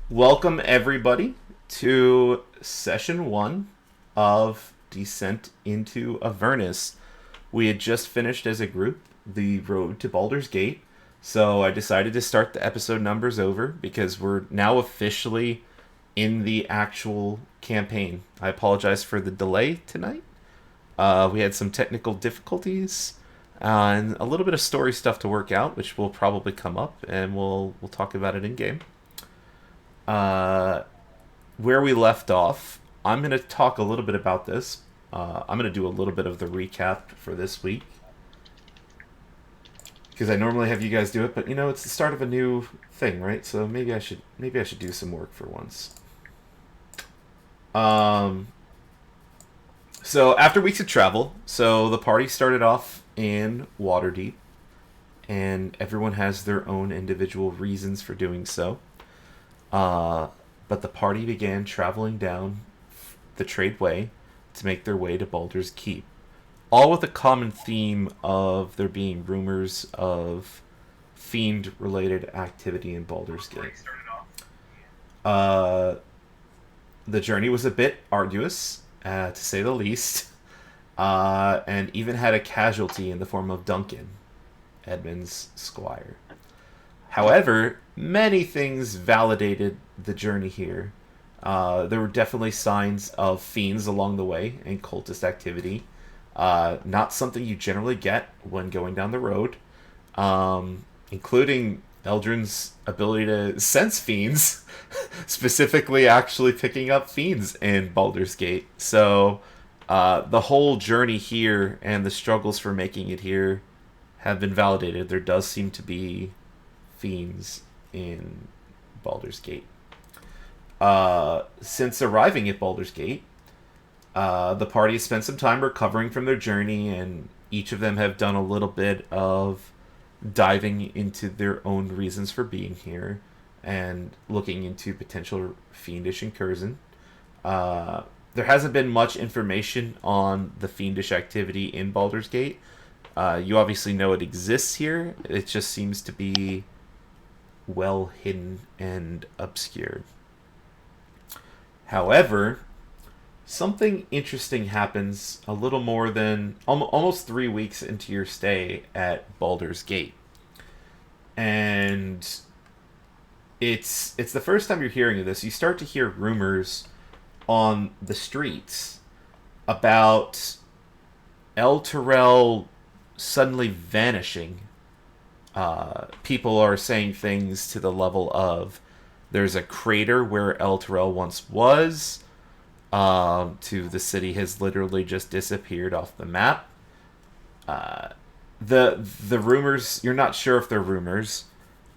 Welcome, everybody, to session one of Descent into Avernus. We had just finished as a group the road to Baldur's Gate, so I decided to start the episode numbers over because we're now officially in the actual campaign. I apologize for the delay tonight. We had some technical difficulties and a little bit of story stuff to work out, which will probably come up, and we'll talk about it in game. Uh, where we left off, I'm going to talk a little bit about this. I'm going to do a little bit of the recap for this week because I normally have you guys do it, but it's the start of a new thing, right? So maybe I should do some work for once. Um, so after weeks of travel, so the party started off in Waterdeep, and everyone has their own individual reasons for doing so. Uh, but the party began traveling down the trade way to make their way to Baldur's Keep, all with a common theme of there being rumors of fiend related activity in Baldur's Gate. Uh, the journey was a bit arduous, to say the least, and even had a casualty in the form of Duncan, Edmund's squire. However, many things validated the journey here. There were definitely signs of fiends along the way and cultist activity. Not something you generally get when going down the road, including Eldrin's ability to sense fiends, specifically actually picking up fiends in Baldur's Gate. So, the whole journey here and the struggles for making it here have been validated. There does seem to be fiends in Baldur's Gate. Since arriving at Baldur's Gate, the party has spent some time recovering from their journey, and each of them have done a little bit of diving into their own reasons for being here and looking into potential fiendish incursion. There hasn't been much information on the fiendish activity in Baldur's Gate. You obviously know it exists here. It just seems to be well hidden and obscured. However, something interesting happens a little more than almost 3 weeks into your stay at Baldur's Gate, and it's the first time you're hearing of this. You start to hear rumors on the streets about El Terrell suddenly vanishing. People are saying things to the level of there's a crater where El Terrell once was, to the city has literally just disappeared off the map. Uh, the rumors, you're not sure if they're rumors,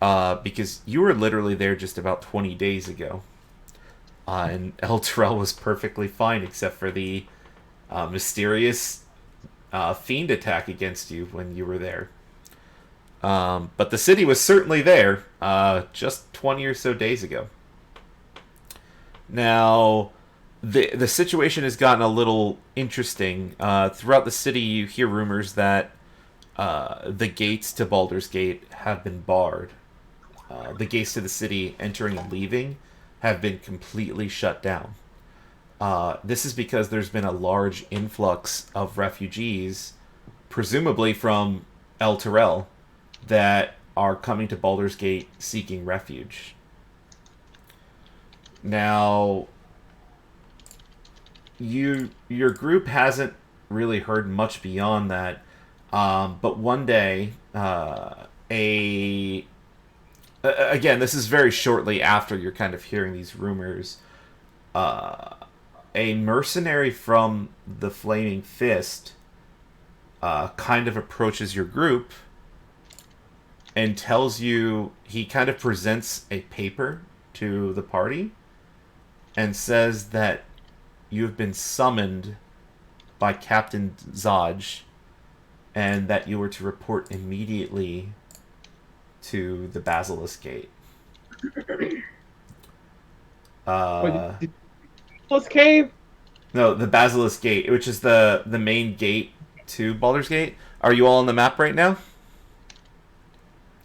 because you were literally there just about 20 days ago. And El Terrell was perfectly fine except for the mysterious fiend attack against you when you were there. But the city was certainly there just 20 or so days ago. Now, the situation has gotten a little interesting. Throughout the city, you hear rumors that the gates to Baldur's Gate have been barred. The gates to the city entering and leaving have been completely shut down. This is because there's been a large influx of refugees, presumably from El Terrell, that are coming to Baldur's Gate seeking refuge. Now, your group hasn't really heard much beyond that, but one day, a again, this is very shortly after you're kind of hearing these rumors. Uh, a mercenary from the Flaming Fist kind of approaches your group and tells you, he kind of presents a paper to the party and says that you have been summoned by Captain Zodge and that you were to report immediately to the Basilisk Gate. Uh, Plus cave. no, the Basilisk Gate, which is the main gate to Baldur's Gate. Are you all on the map right now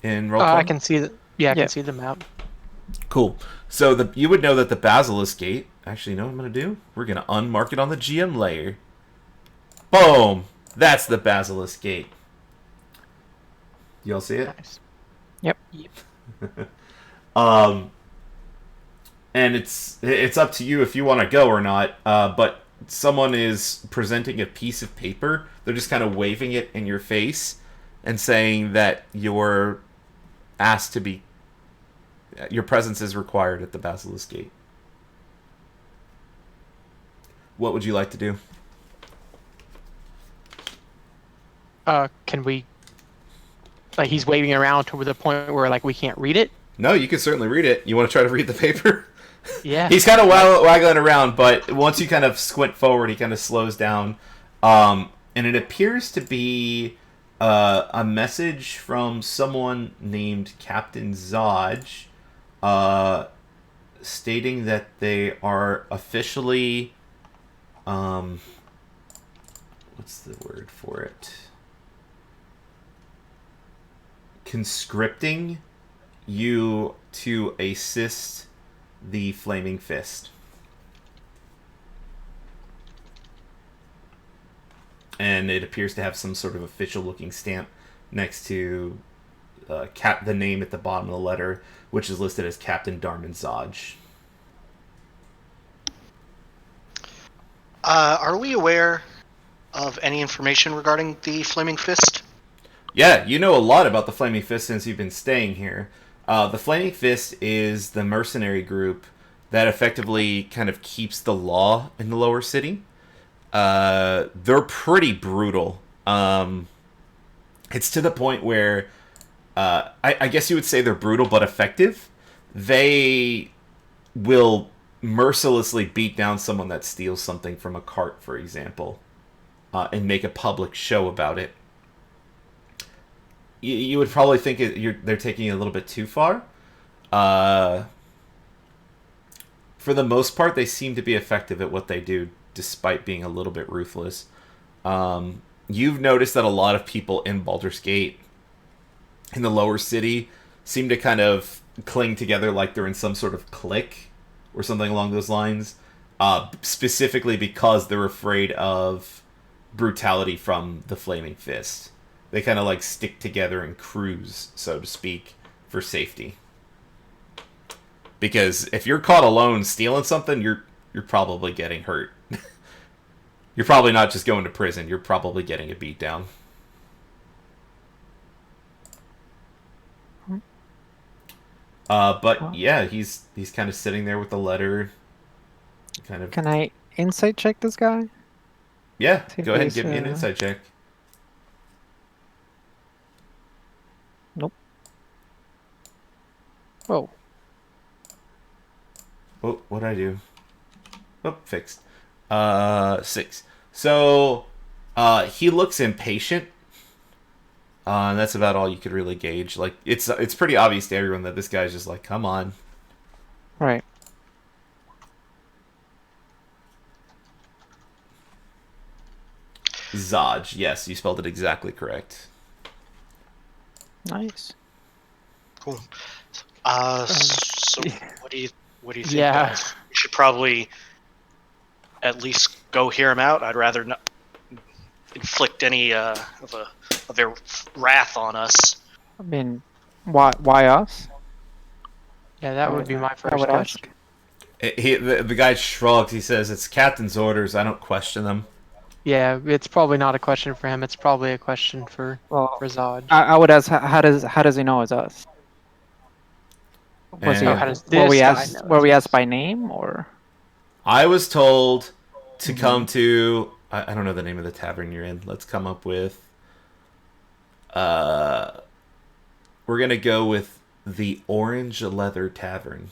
in roll I 20? can see the yeah, I Yeah. can see the map. Cool. So you would know that the Basilisk Gate. Actually, you know what I'm gonna do? We're gonna unmark it on the GM layer. Boom! That's the Basilisk Gate. You all see it? Nice. Yep. Um, and it's up to you if you want to go or not. But someone is presenting a piece of paper. They're just kind of waving it in your face and saying that you're asked to be. Your presence is required at the Basilisk Gate. What would you like to do? Can we? Like he's waving around to the point where like we can't read it. No, you can certainly read it. You want to try to read the paper? Yeah. He's kind of waggling around, but once you kind of squint forward, he kind of slows down. And it appears to be a message from someone named Captain Zodge, stating that they are officially... what's the word for it? Conscripting you to assist the Flaming Fist. And it appears to have some sort of official-looking stamp next to the name at the bottom of the letter, which is listed as Captain Darman Zodge. Are we aware of any information regarding the Flaming Fist? Yeah, you know a lot about the Flaming Fist since you've been staying here. The Flaming Fist is the mercenary group that effectively kind of keeps the law in the lower city. They're pretty brutal. It's to the point where I guess you would say they're brutal but effective. They will mercilessly beat down someone that steals something from a cart, for example, and make a public show about it. You would probably think they're taking it a little bit too far. For the most part, they seem to be effective at what they do, despite being a little bit ruthless. You've noticed that a lot of people in Baldur's Gate, in the lower city, seem to kind of cling together like they're in some sort of clique or something along those lines, specifically because they're afraid of brutality from the Flaming Fist. They kind of like stick together in crews, so to speak, for safety. Because if you're caught alone stealing something, you're probably getting hurt. You're probably not just going to prison. You're probably getting a beat down. But yeah, he's kind of sitting there with the letter. Kind of. Can I insight check this guy? Yeah, See if go ahead and he's, give me an insight check. Nope. Whoa. Oh, what'd I do? Oh, fixed. 6. So, he looks impatient. And that's about all you could really gauge. Like, it's pretty obvious to everyone that this guy's just like, come on. Right. Zodge, yes, you spelled it exactly correct. Nice. Cool. So what do you think? Yeah. Guys? We should probably at least go hear him out. I'd rather not inflict any of their wrath on us. I mean, why us? Yeah, that would be my I first would question. ask. The guy shrugs. He says, "It's captain's orders. I don't question them." Yeah, it's probably not a question for him. It's probably a question for Well, Zod. I would ask, how does he know it's us? Was he? And How does Were we this guy asked? know Were we it's asked us? by name or? I was told to come to... I don't know the name of the tavern you're in. Let's come up with... we're going to go with the Orange Leather Tavern.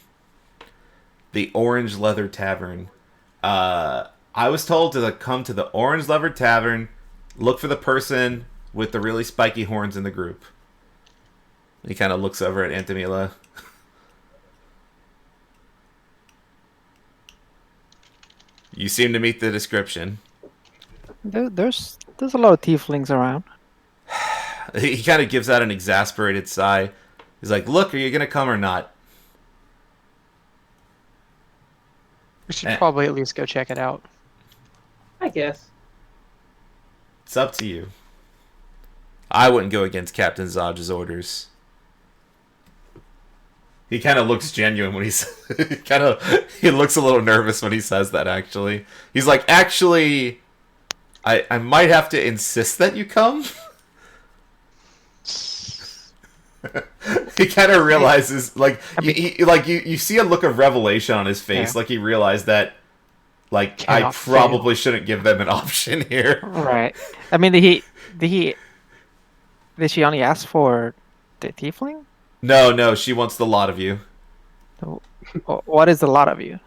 The Orange Leather Tavern. I was told to come to the Orange Leather Tavern, look for the person with the really spiky horns in the group. He kind of looks over at Antimila. You seem to meet the description. There's a lot of tieflings around. He kind of gives out an exasperated sigh. He's like, "Look, are you going to come or not?" We should Eh. probably at least go check it out. I guess. It's up to you. I wouldn't go against Captain Zodge's orders. He kind of looks genuine when he's he looks a little nervous when he says that. Actually, he's like, actually, I might have to insist that you come. He kind of realizes, like, you see a look of revelation on his face, Yeah. like he realized that, like, I Cannot probably shouldn't give them an option here. Right. I mean, did she only ask for the tiefling? No, she wants the lot of you, What is a lot of you?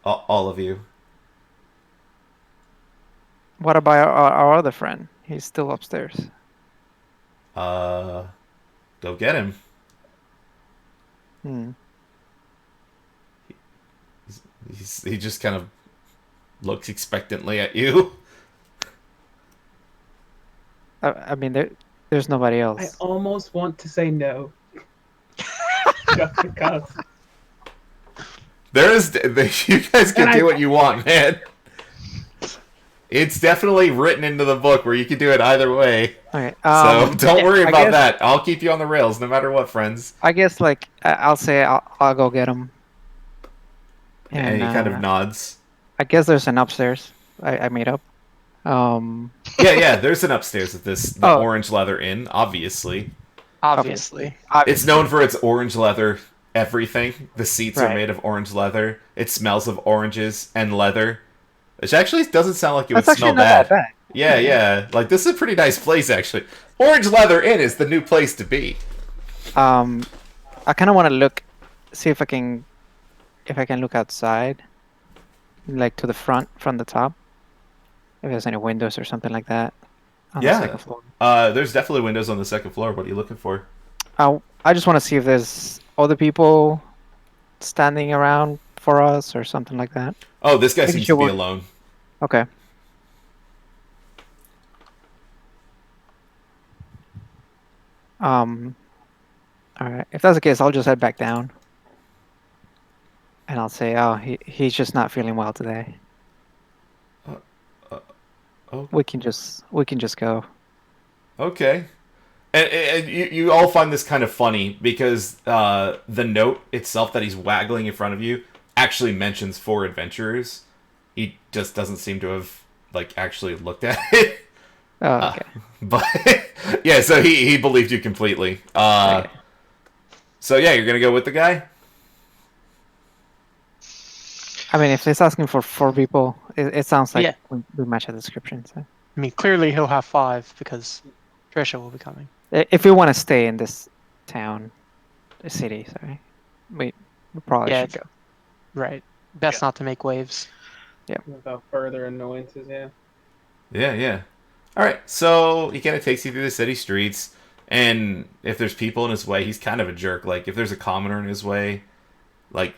all of you. What about our other friend? He's still upstairs. Go get him. Hmm. He just kind of looks expectantly at you. I mean, there's nobody I else. almost want to say no. Just because. There is, you guys can do what you want, man. It's definitely written into the book where you can do it either way. Okay. So don't worry I about guess- that. I'll keep you on the rails no matter what, friends. I guess like I'll say I'll go get him. And he kind of uh, nods. I guess there's an upstairs. I made up. Yeah, there's an upstairs at the Oh. Orange Leather Inn, obviously. Obviously. It's known for its orange leather everything. The seats are Right. made of orange leather. It smells of oranges and leather. Which actually doesn't sound like it would That's smell actually not bad. that bad. Yeah. Like, this is a pretty nice place, actually. Orange Leather Inn is the new place to be. I kind of want to see if I can look outside, like to the front, from the top. If there's any windows or something like that on the Yeah. second floor. There's definitely windows on the second floor. What are you looking for? I just want to see if there's other people standing around for us or something like that. Oh, this guy Making seems sure to be we're- alone. Okay. All right. If that's the case, I'll just head back down, and I'll say, "Oh, he's just not feeling well today. Oh, We can just go." okay. And you all find this kind of funny because the note itself that he's waggling in front of you actually mentions 4 adventurers. He just doesn't seem to have actually looked at it. Oh, okay. But yeah, so he believed you completely. Okay. So yeah, you're gonna go with the guy. I mean, if he's asking for 4 people, it sounds like Yeah. we match the description. So. I mean, clearly he'll have 5 because Trisha will be coming. If we want to stay in this town, the city, sorry, we probably Yeah, should go. Right. Best not to make waves. Without further annoyances, yeah. Yeah. All right, so he kind of takes you through the city streets, and if there's people in his way, he's kind of a jerk. Like, if there's a commoner in his way,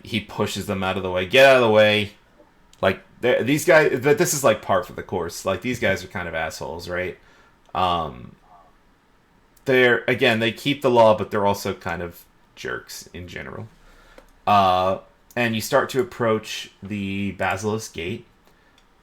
he pushes them out of the way. Get out of the way. These guys, but this is par for the course. These guys are kind of assholes, right? They keep the law, but they're also kind of jerks in general. And you start to approach the Basilisk Gate,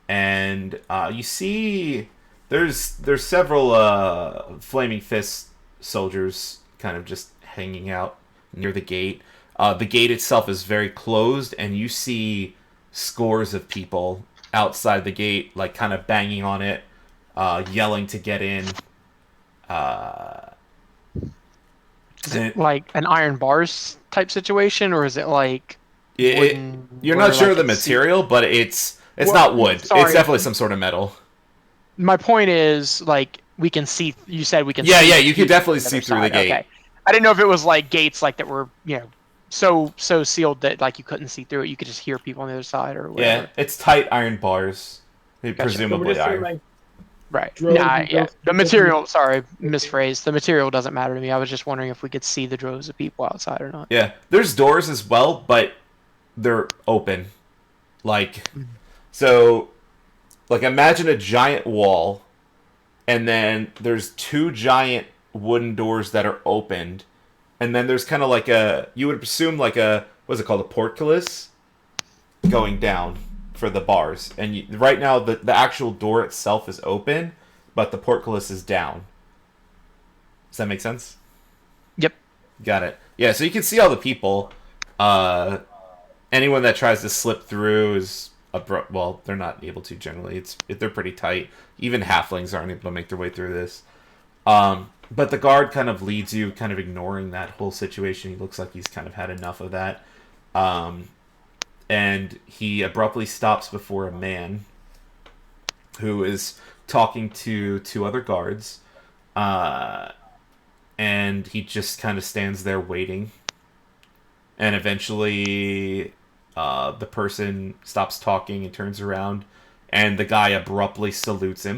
and you see there's several Flaming Fist soldiers kind of just hanging out near the gate. The gate itself is very closed, and you see scores of people outside the gate, kind of banging on it, yelling to get in. Is it like an iron bars type situation, or is it like wooden, you're where, not sure of the it's seat- material, but it's Well, not wood. sorry. It's definitely some sort of metal. My point is, we can see. You said we can. Yeah, see yeah, you can through definitely the see other through the side. gate. Okay. I didn't know if it was gates that were so sealed that you couldn't see through it. You could just hear people on the other side or whatever. Yeah, it's tight iron bars. So we're Presumably just saying, iron. Right. Droves Nah, and yeah. droves The of material. Sorry, misphrased. The material doesn't matter to me. I was just wondering if we could see the droves of people outside or not. Yeah, there's doors as well, but they're open. So, imagine a giant wall, and then there's 2 giant wooden doors that are opened, and then there's kind of you would assume what's it called, a portcullis? going down for the bars, and right now the actual door itself is open, but the portcullis is down. Does that make sense? Yep. Got it. Yeah, so you can see all the people. Anyone that tries to slip through is well, they're not able to generally. They're pretty tight. Even halflings aren't able to make their way through this. But the guard kind of leads you, kind of ignoring that whole situation. He looks like he's kind of had enough of that. And he abruptly stops before a man who is talking to two other guards. And he just kind of stands there waiting. And eventually, the person stops talking and turns around, and the guy abruptly salutes him.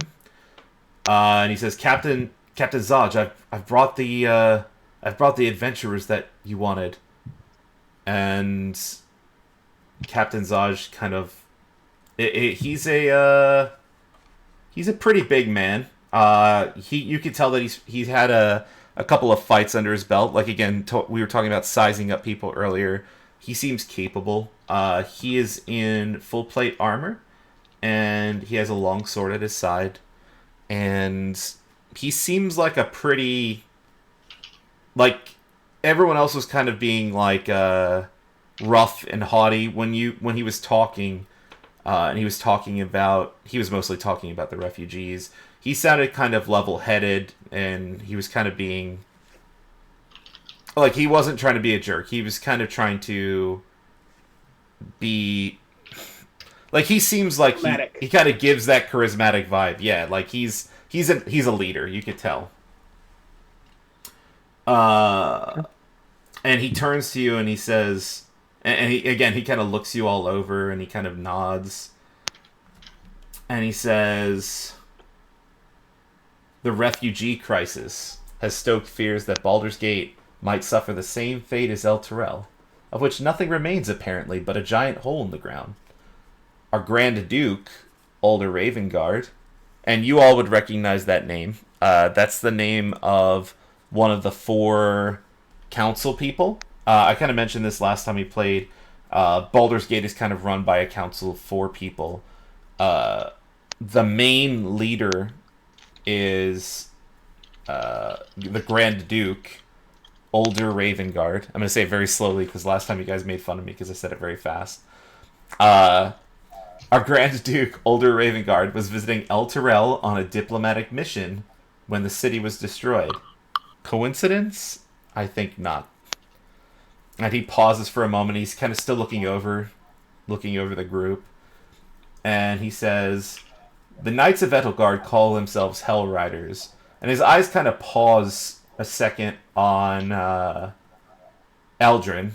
And he says, Captain Zaj, I've brought the adventurers that you wanted. And Captain Zaj kind of, he's a pretty big man. You could tell that he's had a couple of fights under his belt. Like, again, we were talking about sizing up people earlier. He seems capable. He is in full plate armor, and he has a long sword at his side. And he seems like a pretty... Like, everyone else was kind of being, like, rough and haughty when he was talking. And he was mostly talking about the refugees. He sounded kind of level-headed, and he was kind of being... Like, he wasn't trying to be a jerk. He was kind of trying to be... Like, he seems like he kind of gives that charismatic vibe. Yeah, like, he's a leader, you could tell. And he turns to you and he says... And he kind of looks you all over, and he kind of nods. And he says... The refugee crisis has stoked fears that Baldur's Gate might suffer the same fate as El Terrell, of which nothing remains apparently but a giant hole in the ground. Our Grand Duke, Older Ravengard, and you all would recognize that name. That's the name of one of the 4 council people. I kind of mentioned this last time we played. Baldur's Gate is kind of run by a council of 4 people. The main leader is the Grand Duke, Older Ravengard. I'm going to say it very slowly because last time you guys made fun of me because I said it very fast. Our Grand Duke, Older Ravengard, was visiting El Terrell on a diplomatic mission when the city was destroyed. Coincidence? I think not. And he pauses for a moment. He's kind of still looking over the group. And he says, the Knights of Etelgard call themselves Hell Riders. And his eyes kind of pause a second on Eldrin.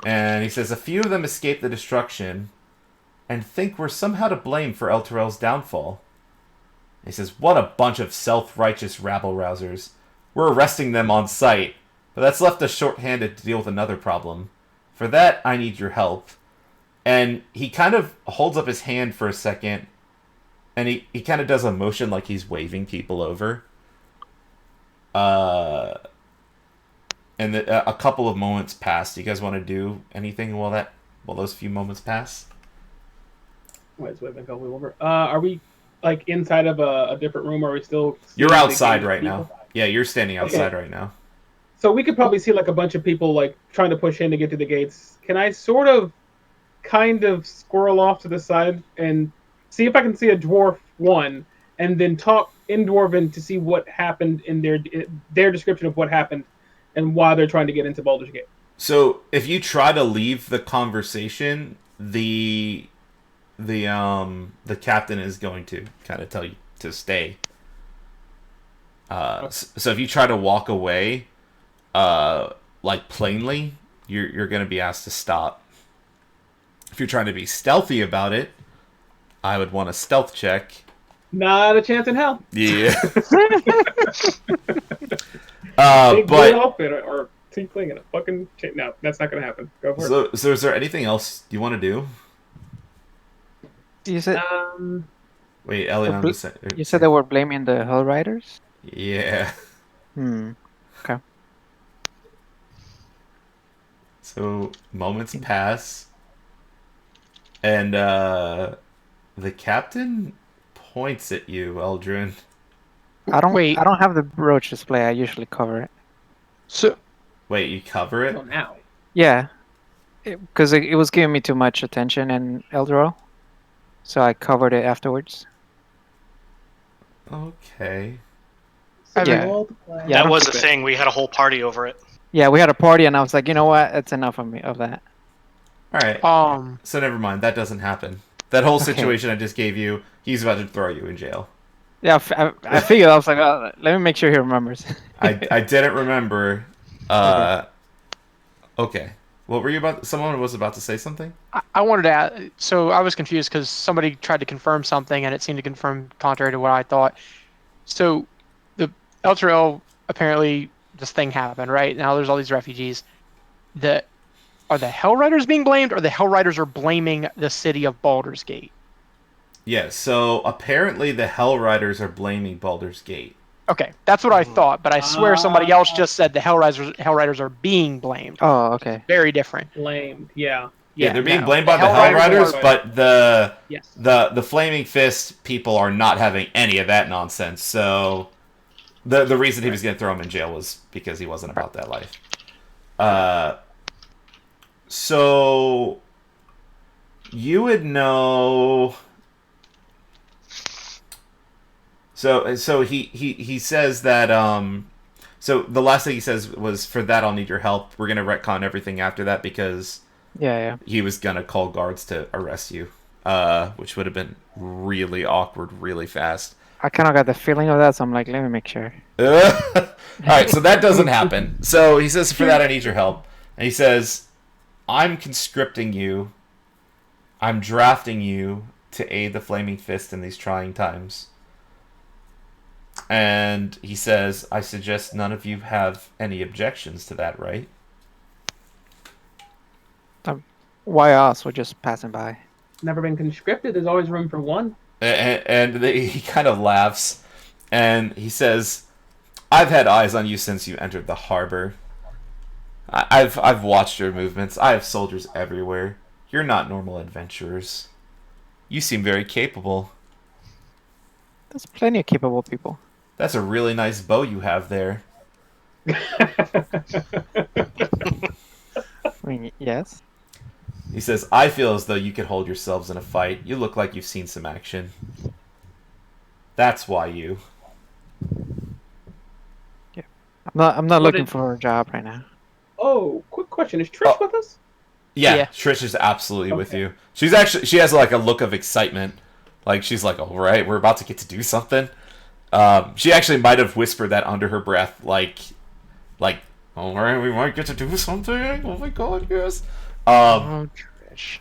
And he says, a few of them escaped the destruction and think we're somehow to blame for El Terrell's downfall. And he says, what a bunch of self-righteous rabble-rousers. We're arresting them on sight, but that's left us short-handed to deal with another problem. For that, I need your help. And he kind of holds up his hand for a second, and he kind of does a motion like he's waving people over. And a couple of moments pass. Do you guys want to do anything while those few moments pass? Wait, waving a couple people over. Are we like inside of a different room? Or are we still? You're outside right now. Yeah, you're standing outside right now. So we could probably see like a bunch of people like trying to push in to get to the gates. Can I sort of, kind of squirrel off to the side and see if I can see a dwarf one, and then talk in Dwarven to see what happened in their description of what happened and why they're trying to get into Baldur's Gate. So if you try to leave the conversation, the captain is going to kind of tell you to stay. So if you try to walk away, like plainly, you're going to be asked to stop. If you're trying to be stealthy about it, I would want a stealth check. Not a chance in hell. Yeah. But outfit or tinkling in a fucking no, that's not gonna happen. Go for it. So is there anything else you want to do? You said wait, Elion just said. You said they were blaming the Hell Riders? Yeah. Okay. So moments pass, And the captain points at you, Eldrin. Wait. I don't have the brooch display. I usually cover it. So Wait, you cover it? Oh, now. Yeah, because it was giving me too much attention in Eldro, so I covered it afterwards. Okay. So Yeah. all the play. Yeah, I that don't was keep a it. thing. We had a whole party over it. Yeah, we had a party, and I was like, you know what? That's enough of me of that. All right. So never mind. That doesn't happen. That whole Okay. situation I just gave you, he's about to throw you in jail. Yeah, I figured. I was like, let me make sure he remembers. I didn't remember. Okay. What were you about? Someone was about to say something? I wanted to add, so I was confused because somebody tried to confirm something and it seemed to confirm contrary to what I thought. So the Elturel, apparently this thing happened, right? Now there's all these refugees. Are the Hell Riders being blamed, or the Hell Riders are blaming the city of Baldur's Gate? Yeah, so apparently the Hell Riders are blaming Baldur's Gate. Okay, that's what I thought, but I swear somebody else just said the Hell Riders are being blamed. Oh, okay. Very different. Blamed. Yeah. Yeah, they're being no. blamed by The the Hell Hell Riders Riders, are- but Yes. the Flaming Fist people are not having any of that nonsense. So the reason he was going to throw him in jail was because he wasn't about that life. So you would know. So he says that so the last thing he says was, for that I'll need your help. We're gonna retcon everything after that because Yeah. he was gonna call guards to arrest you, which would have been really awkward, really fast. I kind of got the feeling of that, so I'm like, let me make sure. All right, so that doesn't happen. So he says, for that I need your help, and he says, I'm conscripting you. I'm drafting you to aid the Flaming Fist in these trying times. And he says, I suggest none of you have any objections to that, right? Why us? We're just passing by. Never been conscripted. There's always room for one. And he kind of laughs, and he says, I've had eyes on you since you entered the harbor. I've watched your movements. I have soldiers everywhere. You're not normal adventurers. You seem very capable. There's plenty of capable people. That's a really nice bow you have there. I mean, yes. He says, I feel as though you could hold yourselves in a fight. You look like you've seen some action. That's why you. I'm not What looking did- for a job right now. Oh, quick question. Is Trish Oh. with us? Yeah, Yeah. Trish is absolutely with Okay. you. She has like a look of excitement. Like, she's like, all right, we're about to get to do something. She actually might have whispered that under her breath, like, all right, we might get to do something. Oh my god, yes. Oh, Trish.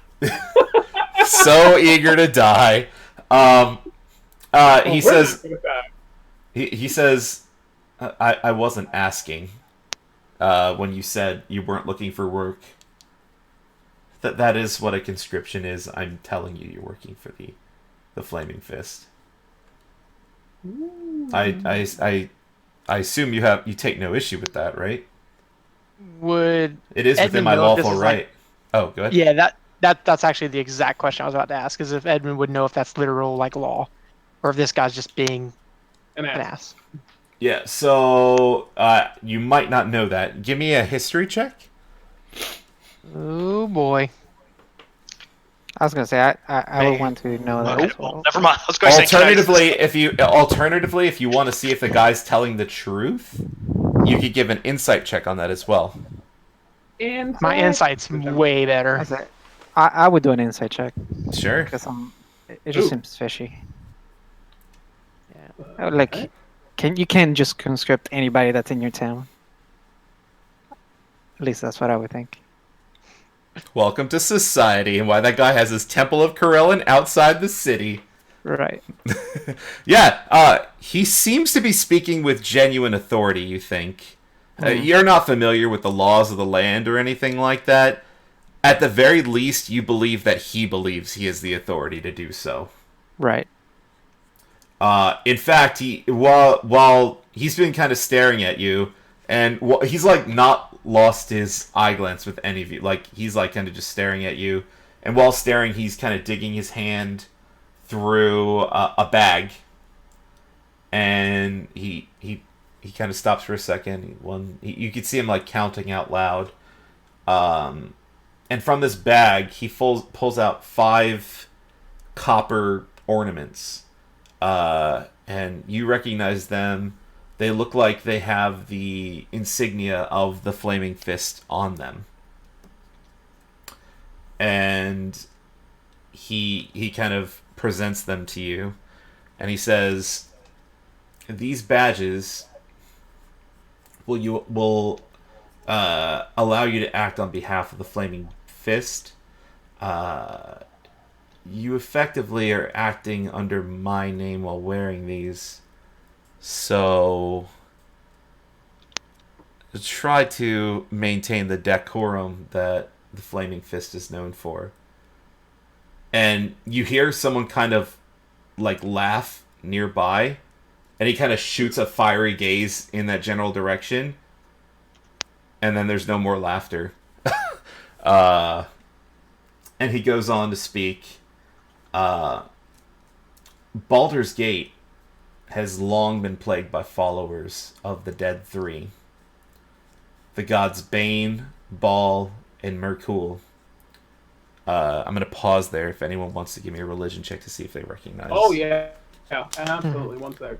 So eager to die. He says, he says, I wasn't asking when you said you weren't looking for work. That is what a conscription is. I'm telling you, you're working for the Flaming Fist. I assume you take no issue with that, right? Would It is within Edmund my know if this lawful is, like- right. Oh, good. yeah, that's actually the exact question I was about to ask, is if Edmund would know if that's literal like law, or if this guy's just being An an ass. ass. Yeah. So you might not know that. Give me a history check. Oh boy. I was gonna say I would Man. want to know that. Okay, as well. well, never mind. I was going to say, Alternatively, if you want to see if the guy's telling the truth, you could give an insight check on that as well. And My insight's way better. I say, I would do an insight check Sure. because it just Ooh. seems fishy. Yeah. Like, you can't just conscript anybody that's in your town. At least that's what I would think. Welcome to society, and why that guy has his Temple of Corellin outside the city. Right. Yeah, he seems to be speaking with genuine authority, you think. You're not familiar with the laws of the land or anything like that. At the very least, you believe that he believes he has the authority to do so. Right. In fact, while he's been kind of staring at you, and he's like not lost his eye glance with any of you. Like, he's like kind of just staring at you, And while staring, he's kind of digging his hand through a bag. And he kind of stops for a second. You can see him like counting out loud. And from this bag, he pulls out 5 copper ornaments. And you recognize them. They look like they have the insignia of the Flaming Fist on them. And he kind of presents them to you. And he says, these badges will allow you to act on behalf of the Flaming Fist. You effectively are acting under my name while wearing these. So try to maintain the decorum that the Flaming Fist is known for. And you hear someone kind of like laugh nearby, and he kind of shoots a fiery gaze in that general direction, and then there's no more laughter. And he goes on to speak. Baldur's Gate has long been plagued by followers of the Dead Three. The gods Bane, Baal, and Merkul. I'm going to pause there if anyone wants to give me a religion check to see if they recognize. Oh, yeah. Yeah, absolutely. One sec.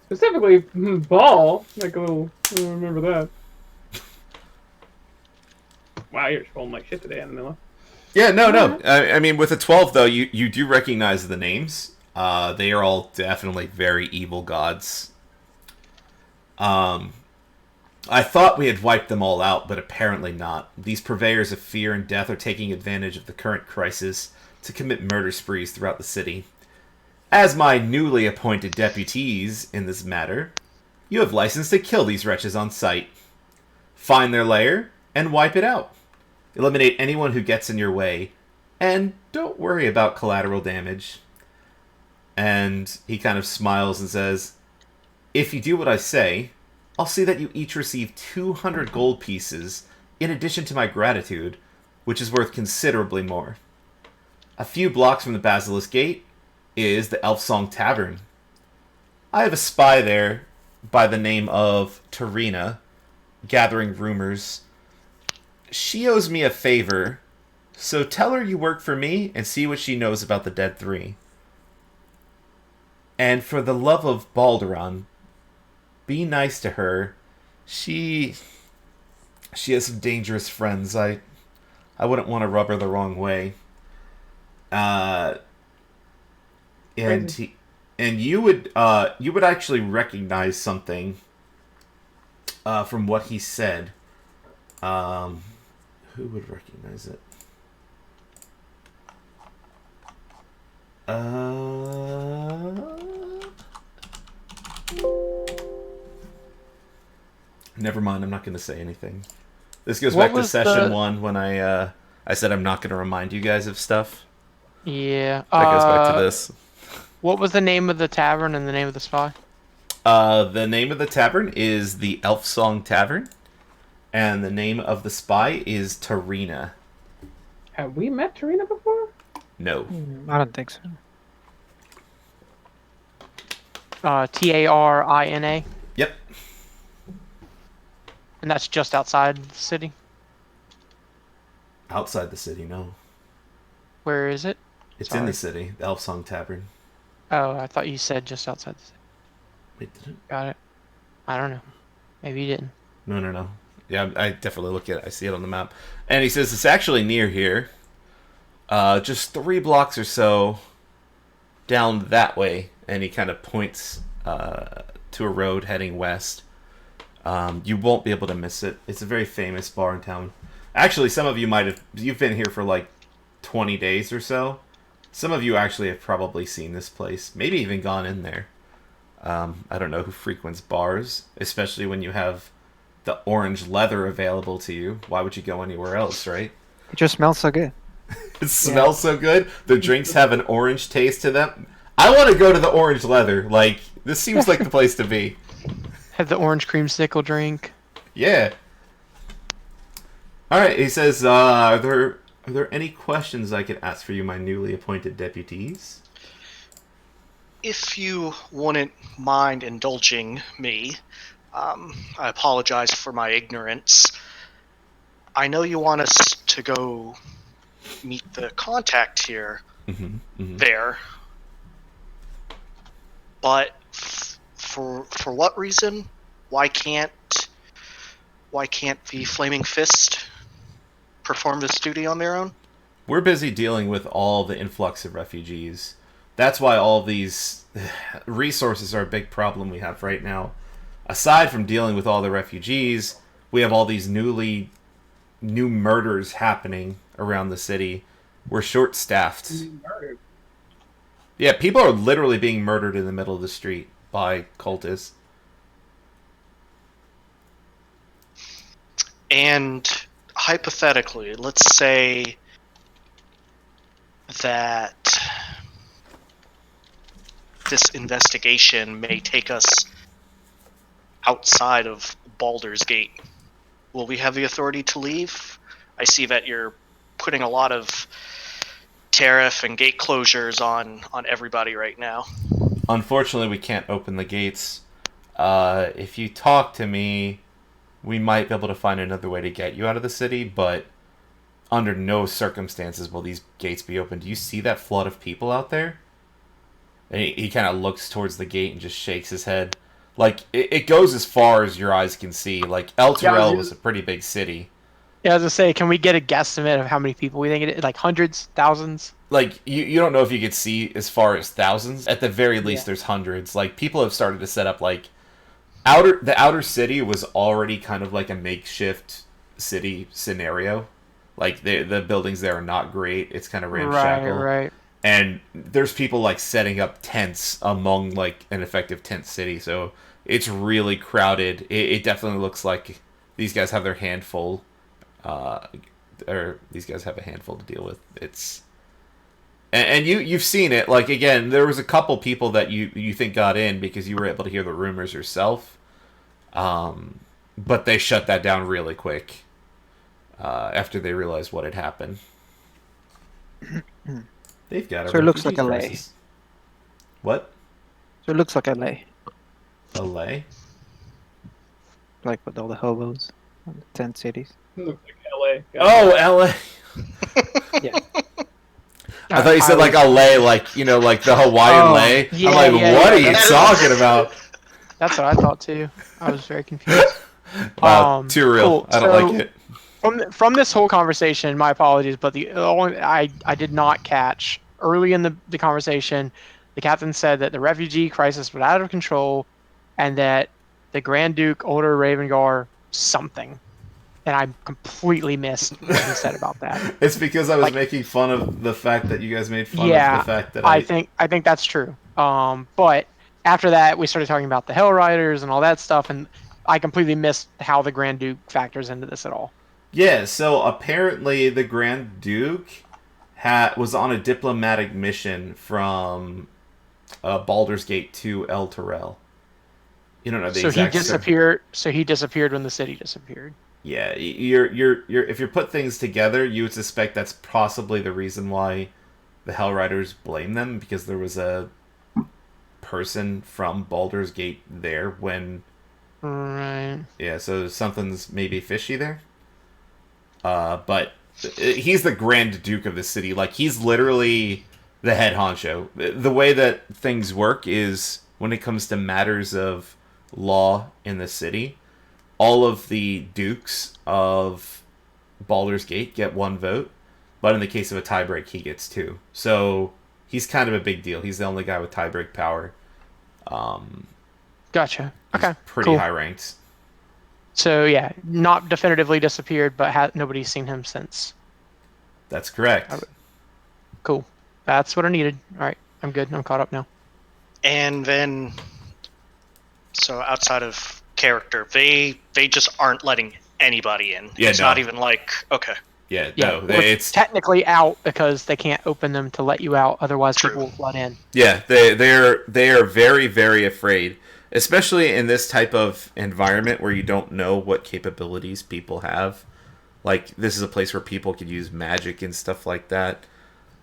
Specifically, Ball. Like a little... I don't remember that. Wow, you're just rolling like shit today, Anamilla. Yeah, no. I mean, with a 12, though, you do recognize the names. They are all definitely very evil gods. I thought we had wiped them all out, but apparently not. These purveyors of fear and death are taking advantage of the current crisis to commit murder sprees throughout the city. As my newly appointed deputies in this matter, you have license to kill these wretches on sight. Find their lair and wipe it out. Eliminate anyone who gets in your way, and don't worry about collateral damage. And he kind of smiles and says, if you do what I say, I'll see that you each receive 200 gold pieces in addition to my gratitude, which is worth considerably more. A few blocks from the Basilisk Gate is the Elfsong Tavern. I have a spy there by the name of Tarina, gathering rumors. She owes me a favor, so tell her you work for me and see what she knows about the Dead Three. And for the love of Balduran, be nice to her. She has some dangerous friends. I wouldn't want to rub her the wrong way. And you would actually recognize something from what he said. Who would recognize it? Never mind, I'm not going to say anything. This goes back to session 1 when I said I'm not going to remind you guys of stuff. Yeah. That goes back to this. What was the name of the tavern and the name of the spy? The name of the tavern is the Elfsong Tavern, and the name of the spy is Tarina. Have we met Tarina before? No. I don't think so. Tarina. Yep. And that's just outside the city? Outside the city, no. Where is it? It's Sorry. in the city, the Elfsong Tavern. Oh, I thought you said just outside the city. Wait, did it? Got it. I don't know. Maybe you didn't. No. Yeah, I definitely look at it. I see it on the map. And he says it's actually near here. Just 3 blocks or so down that way. And he kind of points to a road heading west. You won't be able to miss it. It's a very famous bar in town. Actually, some of you you've been here for like 20 days or so. Some of you actually have probably seen this place. Maybe even gone in there. I don't know who frequents bars, especially when you have the orange leather available to you. Why would you go anywhere else, right? It just smells so good. It smells so good. The drinks have an orange taste to them. I want to go to the orange leather. Like, this seems like the place to be. Have the orange creamsicle drink. Yeah. All right. He says, "Are there any questions I could ask for you, my newly appointed deputies?" If you wouldn't mind indulging me, I apologize for my ignorance. I know you want us to go meet the contact here, there, but for what reason? Why can't the Flaming Fist perform this duty on their own? We're busy dealing with all the influx of refugees. That's why all these resources are a big problem we have right now. Aside from dealing with all the refugees, we have all these new murders happening around the city. We're short-staffed. Yeah, people are literally being murdered in the middle of the street by cultists. And hypothetically, let's say that this investigation may take us outside of Baldur's Gate. Will we have the authority to leave? I see that you're putting a lot of tariff and gate closures on everybody right now. Unfortunately, we can't open the gates. If you talk to me, we might be able to find another way to get you out of the city, but under no circumstances will these gates be open. Do you see that flood of people out there? And he kind of looks towards the gate and just shakes his head. Like, it goes as far as your eyes can see. Like, El Terrell was a pretty big city. Yeah, I was going to say, can we get a guesstimate of how many people we think it is? Like hundreds? Thousands? Like, you don't know if you could see as far as thousands. At the very least, there's hundreds. Like, people have started to set up, like... The outer city was already kind of like a makeshift city scenario. Like, the buildings there are not great. It's kind of ramshackle. Right. And there's people, like, setting up tents among, like, an effective tent city. So it's really crowded. It definitely looks like these guys have their handful. Or these guys have a handful to deal with. It's... And you've seen it. Like, again, there was a couple people that you think got in because you were able to hear the rumors yourself. But they shut that down really quick after they realized what had happened. They've got So it looks like LA. What? So it looks like LA. LA? Like with all the hobos and the tent cities. Looks like LA. Oh, LA. Yeah. I thought you said like LA, like, you know, like the Hawaiian lay. Yeah, I'm like, what are you talking about? That's what I thought too. I was very confused. Wow, too real. Cool. I don't like it. From this whole conversation, my apologies, but the only I did not catch early in the conversation, the captain said that the refugee crisis was out of control, and that the Grand Duke ordered Ravengar something, and I completely missed what he said about that. It's because I was Like- making fun of the fact that you guys made fun Yeah, of the fact that I think that's true. But after that, we started talking about the Hell Riders and all that stuff, and I completely missed how the Grand Duke factors into this at all. Yeah, so apparently the Grand Duke was on a diplomatic mission from Baldur's Gate to El Terrell. You don't know the So exact he disappeared. So he disappeared when the city disappeared. Yeah, you're if you put things together, you would suspect that's possibly the reason why the Hell Riders blame them, because there was a person from Baldur's Gate there when... Right. Yeah, so something's maybe fishy there. But he's the Grand Duke of the city. Like, he's literally the head honcho. The way that things work is, when it comes to matters of law in the city, all of the dukes of Baldur's Gate get one vote, but in the case of a tiebreak, he gets two. So he's kind of a big deal. He's the only guy with tiebreak power. Gotcha. Okay. Pretty cool. high ranked. So yeah, not definitively disappeared, but nobody's seen him since. That's correct. Cool. That's what I needed. All right, I'm good. I'm caught up now. And then, so outside of character, they just aren't letting anybody in. Yeah, it's no. not even like, okay. Yeah, Yeah, no, we're it's technically out because they can't open them to let you out. Otherwise, True. people will flood in. yeah, they are very, very afraid, especially in this type of environment where you don't know what capabilities people have. Like, this is a place where people could use magic and stuff like that.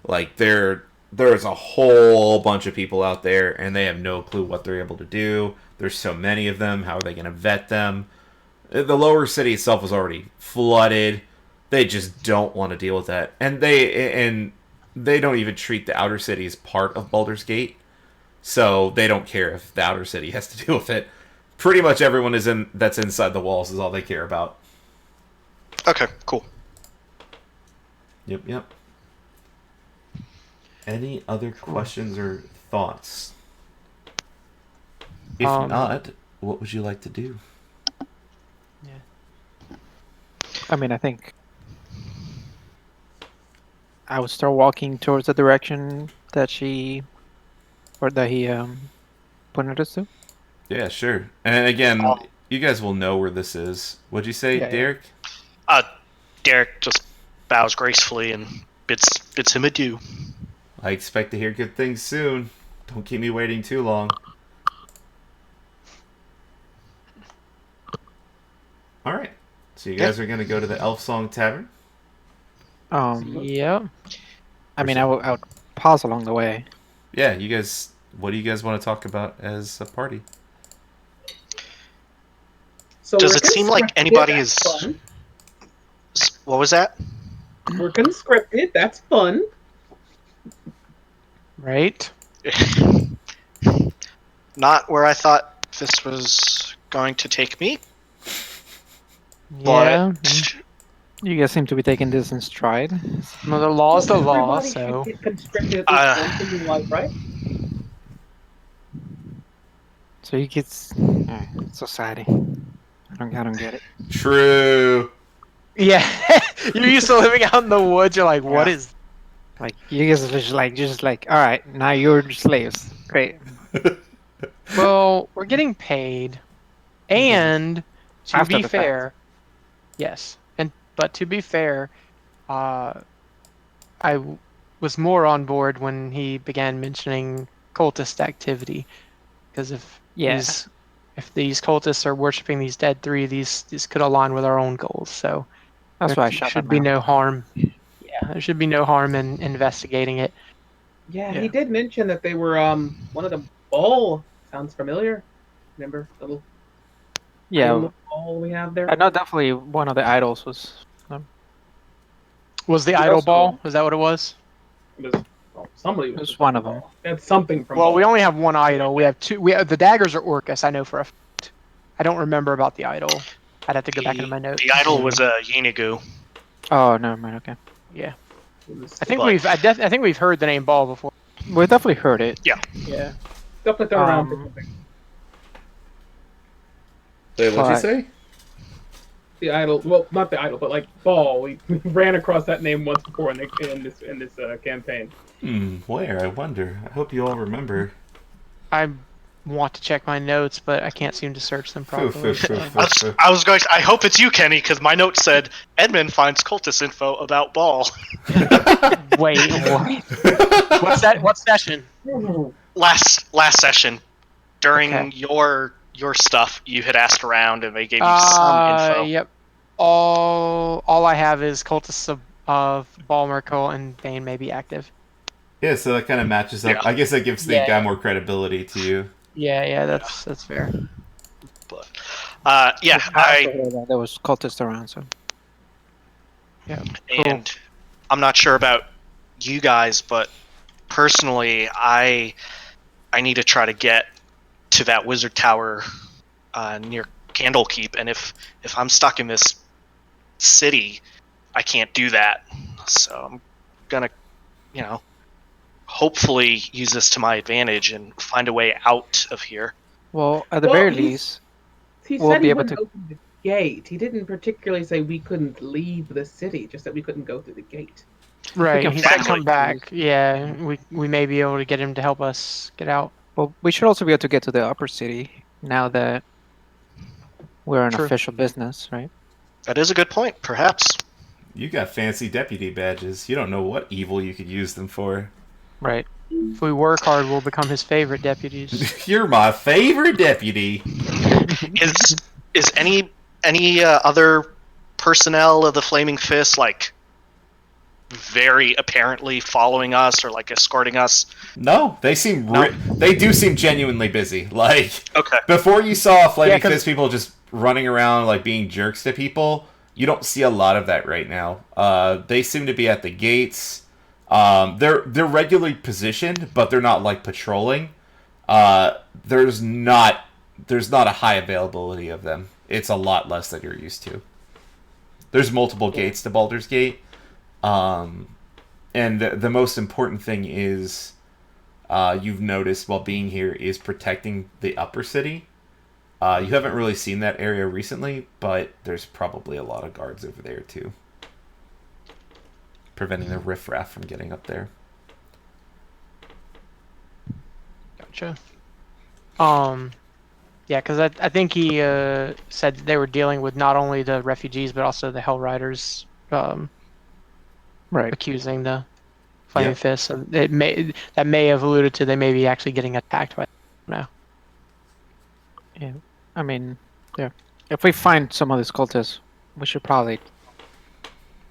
Like, there's a whole bunch of people out there, and they have no clue what they're able to do. There's so many of them. How are they going to vet them? The lower city itself was already flooded. They just don't want to deal with that. And they don't even treat the outer city as part of Baldur's Gate. So they don't care if the outer city has to deal with it. Pretty much everyone that's inside the walls is all they care about. Okay, cool. Yep. Any other questions or thoughts? If not, what would you like to do? I mean, I think I would start walking towards the direction that he pointed us to. Yeah, sure. And again, you guys will know where this is. What'd you say, Yeah, Derek? Derek just bows gracefully and bids him adieu. I expect to hear good things soon. Don't keep me waiting too long. All right. So you guys are going to go to the Elf Song Tavern? Yeah. I mean, I would pause along the way. Yeah, you guys... What do you guys want to talk about as a party? So Does we're it seem like conscripted, anybody that's is... fun. What was that? We're conscripted. That's fun. Right. Not where I thought this was going to take me, Yeah. but You guys seem to be taking this in stride. Well, the law's the law, Everybody so. should get conscripted at least once in life, right? So you kids, society. I don't get it. True. Yeah. You're used to living out in the woods. You're like, what is. Like you guys are just like, all right, now you're slaves. Great. Well, we're getting paid. And to After be the fair. Yes. But to be fair, was more on board when he began mentioning cultist activity, because if these cultists are worshiping these dead three, these could align with our own goals. So That's why I there shot should them be out. no harm. Yeah, there should be no harm in investigating it. Yeah, Yeah. he did mention that they were one of the ball. Sounds familiar. Remember the little Yeah, ball we have there? I know definitely one of the idols was. Was the He idol also- ball? Is that what it was? It was, somebody It was one of them. That's something from. Well, ball. we only have one idol. We have two. The daggers are Orcus. I know for a fact. I don't remember about the idol. I'd have to go back into my notes. the idol was a Yenigu. Oh, never mind. Okay, Yeah, It was- I think But- I think we've heard the name ball before. we definitely heard it. Yeah, definitely throw around for Um, something. Wait, what'd you But- say? The idol, well, not the idol, but like ball. We ran across that name once before in this campaign. Where? I wonder. I hope you all remember. I want to check my notes, but I can't seem to search them properly. I was going to, I hope it's you, Kenny, because my note said Edmund finds cultist info about Ball. Wait, what? What's that? What session? Last session, during Okay. your stuff, you had asked around and they gave you some info. Yep. All I have is cultists of Ball, Merkel, and Bane may be active. Yeah, so that kind of matches up. Yeah. I guess that gives the Yeah. guy more credibility to you. Yeah, that's fair. But yeah, I also heard that there was cultists around. So and I'm not sure about you guys, but personally, I need to try to get to that wizard tower near Candlekeep, and if I'm stuck in this city, I can't do that. So I'm gonna, hopefully use this to my advantage and find a way out of here. well, at the Well, very he's- least, He We'll said be he able wouldn't to- open the gate. He didn't particularly say we couldn't leave the city, just that we couldn't go through the gate. Right. can He said find come ways. back. Yeah, we may be able to get him to help us get out. well, we should also be able to get to the upper city now that we're in True. official business, right? That is a good point, perhaps. You got fancy deputy badges. You don't know what evil you could use them for. Right. If we work hard, we'll become his favorite deputies. You're my favorite deputy. Is any other personnel of the Flaming Fist like very apparently following us or like escorting us? No, they seem they do seem genuinely busy. Like Okay. before, you saw Flaming 'cause- Fist people just running around like being jerks to people. You don't see a lot of that right now. They seem to be at the gates. They're regularly positioned, but they're not like patrolling. There's not a high availability of them. It's a lot less than you're used to. There's multiple gates to Baldur's Gate, and the most important thing is you've noticed while being here is protecting the upper city. You haven't really seen that area recently, but there's probably a lot of guards over there too, preventing the riffraff from getting up there. Gotcha. Yeah, because I think he said they were dealing with not only the refugees but also the Hell Riders, Right. accusing the Flaming Yeah. Fist. So that may have alluded to they may be actually getting attacked by now. Yeah. I mean, yeah. If we find some of these cultists, we should probably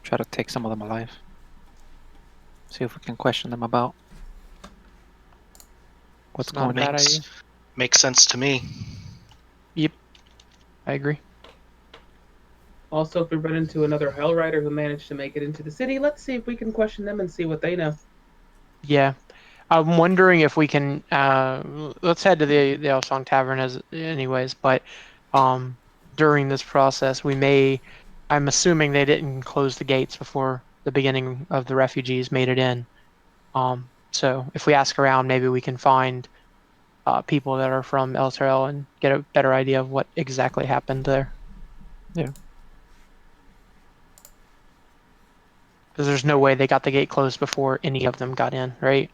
try to take some of them alive. See if we can question them about what's It's not a going on. bad idea. Makes sense to me. Yep, I agree. Also, if we run into another Hell Rider who managed to make it into the city, let's see if we can question them and see what they know. Yeah, I'm wondering if we can. Let's head to the Elsong Tavern anyways. But during this process, we may. I'm assuming they didn't close the gates before the beginning of the refugees made it in. So if we ask around, maybe we can find people that are from El Terrell and get a better idea of what exactly happened there. Yeah. Because there's no way they got the gate closed before any of them got in, right?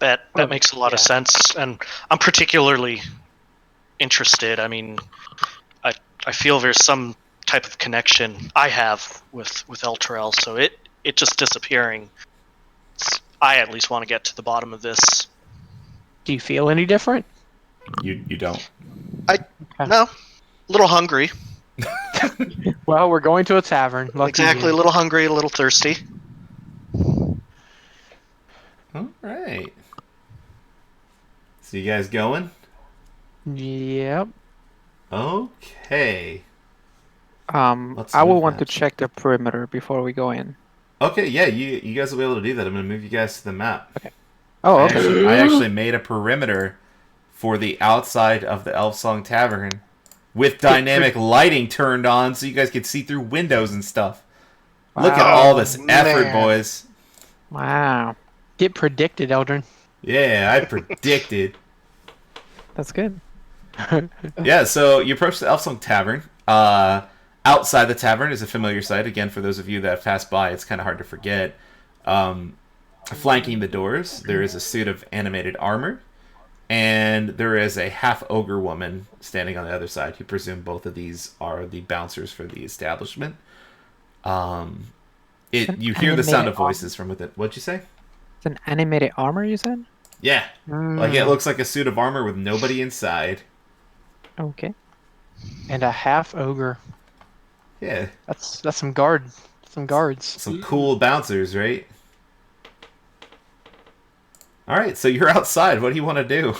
That makes a lot of Yeah. sense, and I'm particularly interested. I mean, I feel there's some type of connection I have with El Terrell, so it just disappearing. I at least want to get to the bottom of this. Do you feel any different? You don't. No, a little hungry. Well, we're going to a tavern. Lucky Exactly, a you. little hungry, a little thirsty. All right. So you guys going? Yep. Okay. Let's I will move want to that. check the perimeter before we go in. Okay, yeah, you guys will be able to do that. I'm going to move you guys to the map. Oh, I okay. actually made a perimeter for the outside of the Elf Song Tavern with dynamic lighting turned on so you guys could see through windows and stuff. Look at all this effort, man. boys. Wow. Get predicted, Eldrin. Yeah, I predicted. That's good. Yeah, so you approach the Elf Song Tavern. Outside the tavern is a familiar sight. Again, for those of you that have passed by, it's kind of hard to forget. Flanking the doors, there is a suit of animated armor, and there is a half-ogre woman standing on the other side. You presume both of these are the bouncers for the establishment. You hear the sound of voices from within. What'd you say? It's an animated armor, you said? Yeah, like it looks like a suit of armor with nobody inside. Okay. And a half ogre. Yeah, That's some guards. some cool bouncers, right? All right, so you're outside. What do you want to do?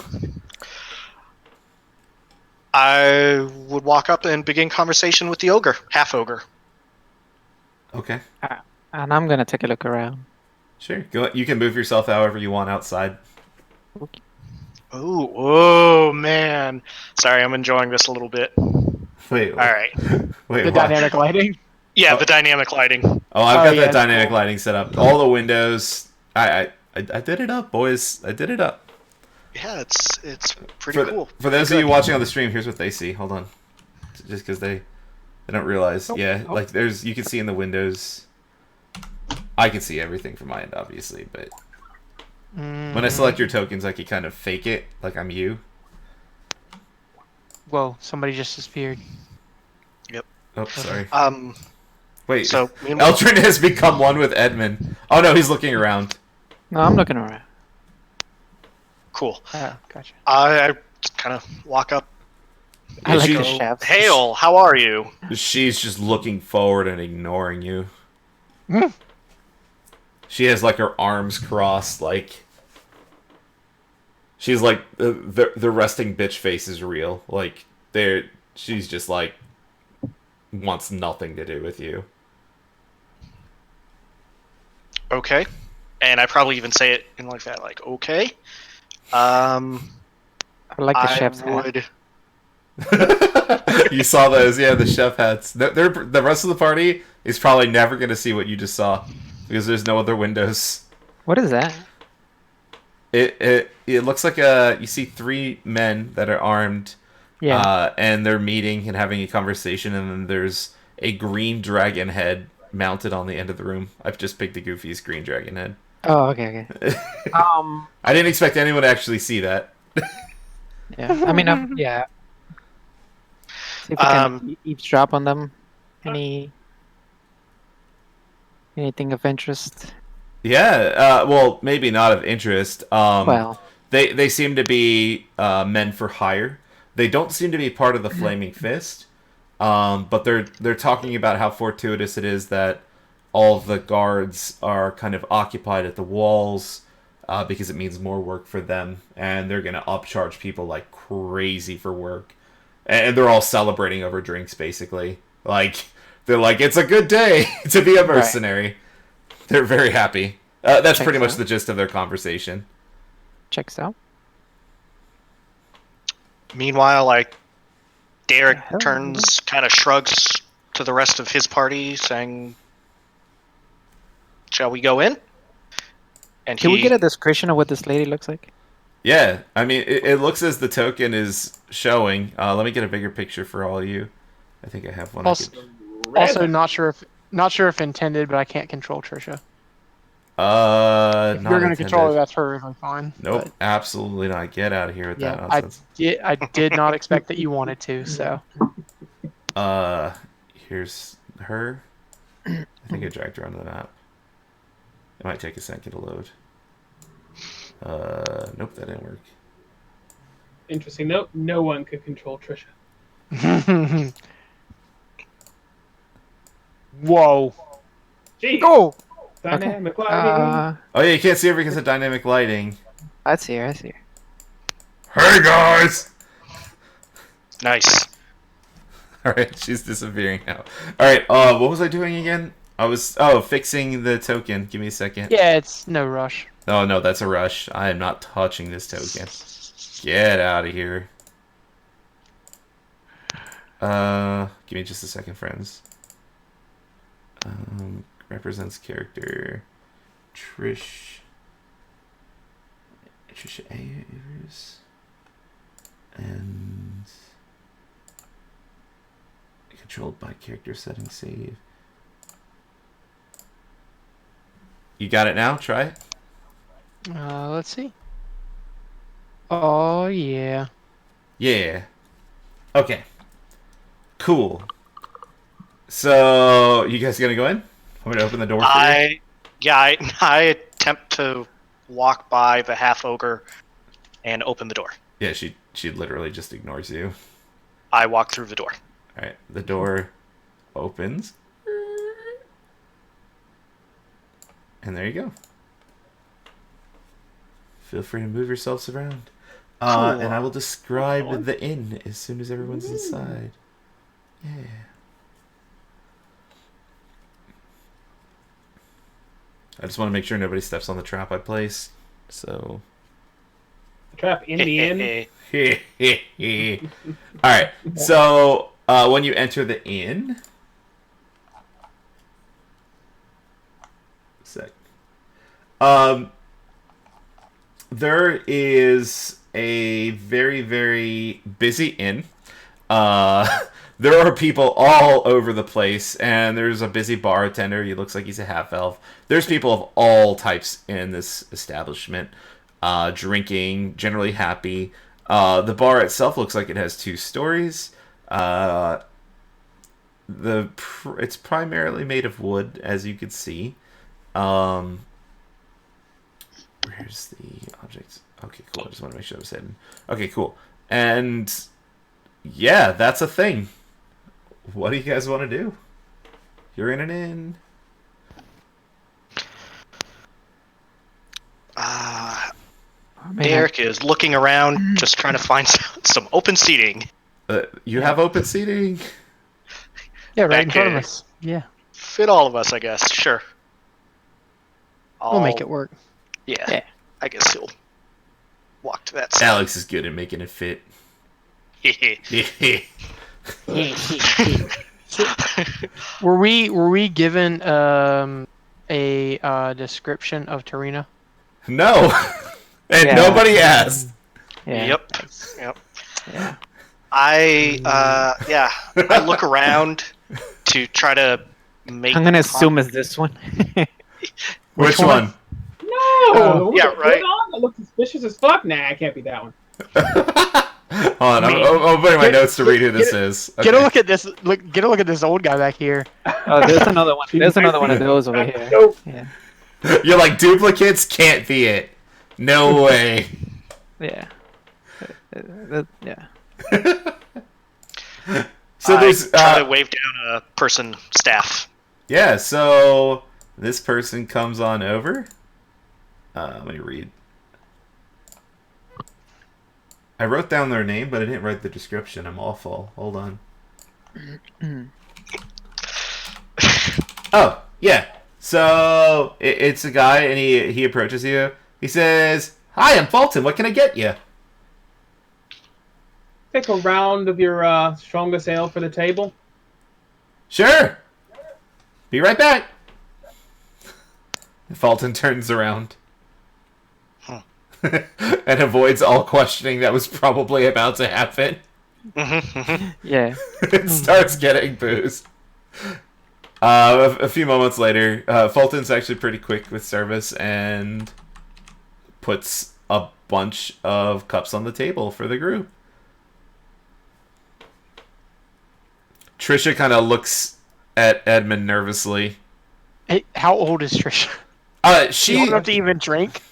I would walk up and begin conversation with the ogre, half ogre. Okay, And I'm gonna take a look around. sure. Go. You can move yourself however you want outside. Okay. Oh man. Sorry, I'm enjoying this a little bit. Wait. All right. Wait. The what? dynamic lighting. Yeah, the dynamic lighting. Oh, I've Oh, got yeah, that it's dynamic cool. lighting set up. All the windows. I did it up, boys. I did it up. Yeah, it's pretty cool. For those of Good. you watching on the stream, here's what they see. Hold on, just because they don't realize. Yeah, like there's you can see in the windows. I can see everything from my end, obviously, but when I select your tokens, I can kind of fake it, like I'm you. Whoa! Somebody just disappeared. Oh, sorry. Wait. So meanwhile, Eldrin has become one with Edmund. Oh no, he's looking around. No, I'm looking around. cool. Ah, gotcha. I just kind of walk up I like she- the Go, chefs. Hail, how are you? She's just looking forward and ignoring you. Mm. She has like her arms crossed, like she's like the resting bitch face is real. Like she's just like wants nothing to do with you. Okay. And I probably even say it in like that, like, okay. Um, I like the I chef's hat. would. You saw those, yeah, the chef hats. The rest of the party is probably never going to see what you just saw because there's no other windows. What is that? It looks like you see three men that are armed, Yeah. and they're meeting and having a conversation, and then there's a green dragon head mounted on the end of the room. I've just picked the goofiest green dragon head. Oh, okay. I didn't expect anyone to actually see that. Yeah. I mean, yeah. See if we can eavesdrop on them. Anything of interest? Yeah, well, maybe not of interest. Well, They seem to be men for hire. They don't seem to be part of the Flaming Fist, but they're talking about how fortuitous it is that all of the guards are kind of occupied at the walls because it means more work for them, and they're gonna upcharge people like crazy for work, and they're all celebrating over drinks basically. Like they're like, it's a good day to be a mercenary. They're very happy. That's Checks pretty much out. the gist of their conversation. checks out. Meanwhile, like, Derek The hell? turns, kind of shrugs to the rest of his party, saying, "Shall we go in?" And Can we get a description of what this lady looks like? Yeah, I mean, it looks as the token is showing. Let me get a bigger picture for all of you. I think I have one. Also, also not sure if intended, but I can't control Trisha. If Not you're going to control her, intended. that's perfectly fine. Nope, but absolutely not. Get out of here with that yeah, nonsense. I did not expect that you wanted to. So Here's her. I think I dragged her onto the map. It might take a second to load. Nope, that didn't work. Interesting. No one could control Trisha. whoa. Jeez. Oh, Dynamic lighting. Oh yeah, you can't see her because of dynamic lighting. I see her. Hey guys! Nice. Alright, she's disappearing now. Alright, what was I doing again? I was, fixing the token. Give me a second. Yeah, it's no rush. Oh no, that's a rush. I am not touching this token. Get out of here. Give me just a second, friends. Represents character Trisha Ayers and controlled by character setting save. You got it now? Try it. Let's see. Oh yeah. Yeah. Okay. Cool. So, you guys gonna go in? I'm gonna open the door for you. I attempt to walk by the half ogre and open the door. Yeah, she literally just ignores you. I walk through the door. Alright, the door opens. And there you go. Feel free to move yourselves around. Cool. And I will describe the inn as soon as everyone's inside. Yeah. I just want to make sure nobody steps on the trap I placed. So. Trap in the inn. Alright, so when you enter the inn. Sec. There is a very, very busy inn. There are people all over the place, and there's a busy bartender. He looks like he's a half-elf. There's people of all types in this establishment, drinking, generally happy. The bar itself looks like it has 2 stories. It's primarily made of wood, as you can see. Where's the object? Okay, cool. I just want to make sure it was hidden. Okay, cool. And Yeah, that's a thing. What do you guys want to do? You're in an inn. Uh, I mean, Derek is looking around, just trying to find some open seating. You have open seating? Yeah, right That in front of could us. Yeah, fit all of us, I guess. Sure. we'll make it work. Yeah, Yeah. I guess he'll walk to that side. Alex is good at making it fit. Were we given a description of Tarina? No! And Yeah. nobody asked. yeah. Yep. Nice. Yep. Yeah. I look around to try to make. I'm gonna assume it's this one. Which one? No! Yeah, right. That looks suspicious as fuck. Nah, it can't be that one. Hold on, I'm putting my notes to read who this is. Get a Okay. look at this. Get a look at this old guy back here. Oh, there's another one. There's another one of those over here. Nope. Yeah. You're like, duplicates can't be it. No way. Yeah. Yeah. So I there's try to wave down a person staff. yeah, so this person comes on over. Let me read. I wrote down their name, but I didn't write the description. I'm awful. Hold on. Oh, yeah. So it's a guy, and he approaches you. He says, "Hi, I'm Fulton. What can I get you?" Take a round of your strongest ale for the table. Sure. Be right back. Fulton turns around. Huh. And avoids all questioning that was probably about to happen. Yeah. It starts getting booze. A few moments later, Fulton's actually pretty quick with service and puts a bunch of cups on the table for the group. Trisha kind of looks at Edmund nervously. Hey, how old is Trisha? She She old enough to even drink?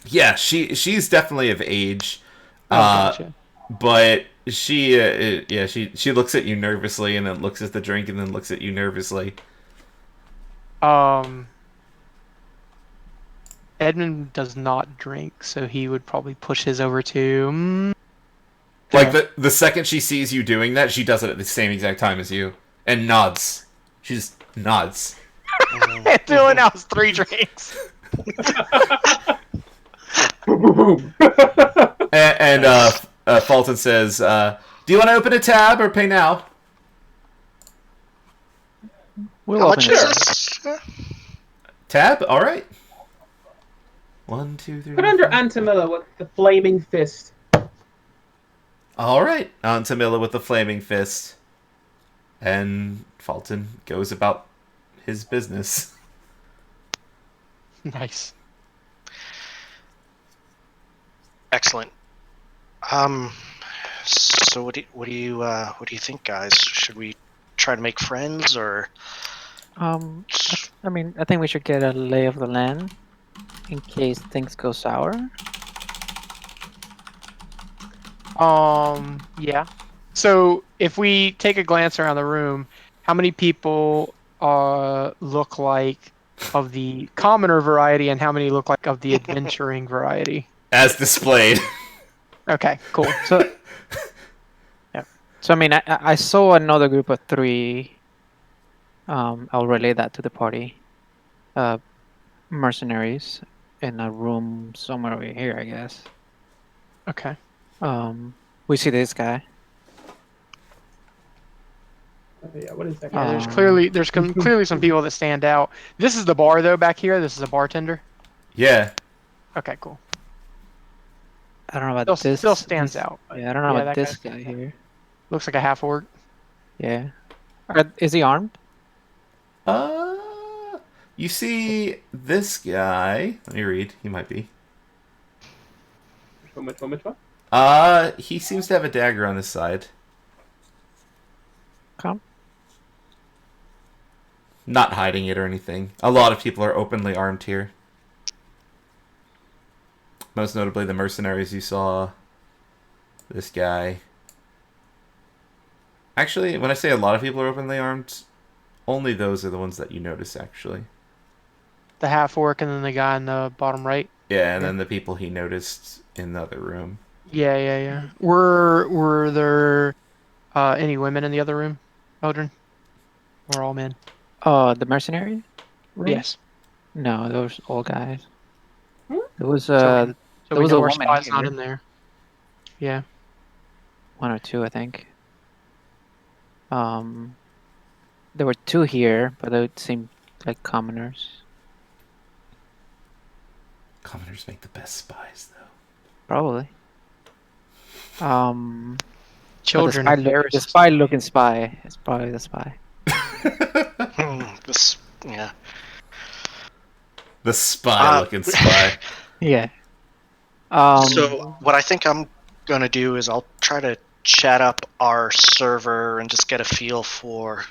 yeah, she's definitely of age. Oh, gotcha. But she looks at you nervously and then looks at the drink and then looks at you nervously. Edmund does not drink, so he would probably push his over to. Like the second she sees you doing that, she does it at the same exact time as you and nods. She just nods. Dylan now has 3 drinks. And Fulton says, "Do you want to open a tab or pay now?" We'll How open much it. is this? Tab, all right. 1, 2, 3. Put under Antamilla with the flaming fist. All right, on to Miller with the flaming fist, and Fulton goes about his business. Nice. Excellent. So what do you think, guys? Should we try to make friends, or I mean, I think we should get a lay of the land in case things go sour. Yeah. So if we take a glance around the room, how many people look like of the commoner variety, and how many look like of the adventuring variety? As displayed. Okay, cool. So, yeah. So I mean, I saw another group of 3. I'll relay that to the party. Mercenaries in a room somewhere over here, I guess. Okay. We see this guy. Yeah, what is that? Yeah, there's Um, clearly some people that stand out. This is the bar though back here. This is a bartender. Yeah. Okay, cool. I don't know about this. Still stands out. Yeah, I don't know Yeah, about that this guy here. Looks like a half orc. Yeah. Is he armed? You see this guy. Let me read. He might be. Which one? He seems to have a dagger on his side. Come. Not hiding it or anything. A lot of people are openly armed here. Most notably the mercenaries you saw. This guy. Actually, when I say a lot of people are openly armed, only those are the ones that you notice, actually. The half orc and then the guy in the bottom right. Yeah, and Yeah. then the people he noticed in the other room. Yeah. Were there any women in the other room, Eldrin? Or all men? The mercenary room? Yes. No, those old guys. Hmm? There was So a we there was know a our woman spy's not here. in there. Yeah. One or two, I think. Um, there were two here, but they seemed like commoners. Commoners make the best spies, though. Probably. But Children of the Varys. spy looking spy is probably the spy. This, yeah. The spy-looking spy. Yeah. So what I think I'm gonna do is I'll try to chat up our server and just get a feel for,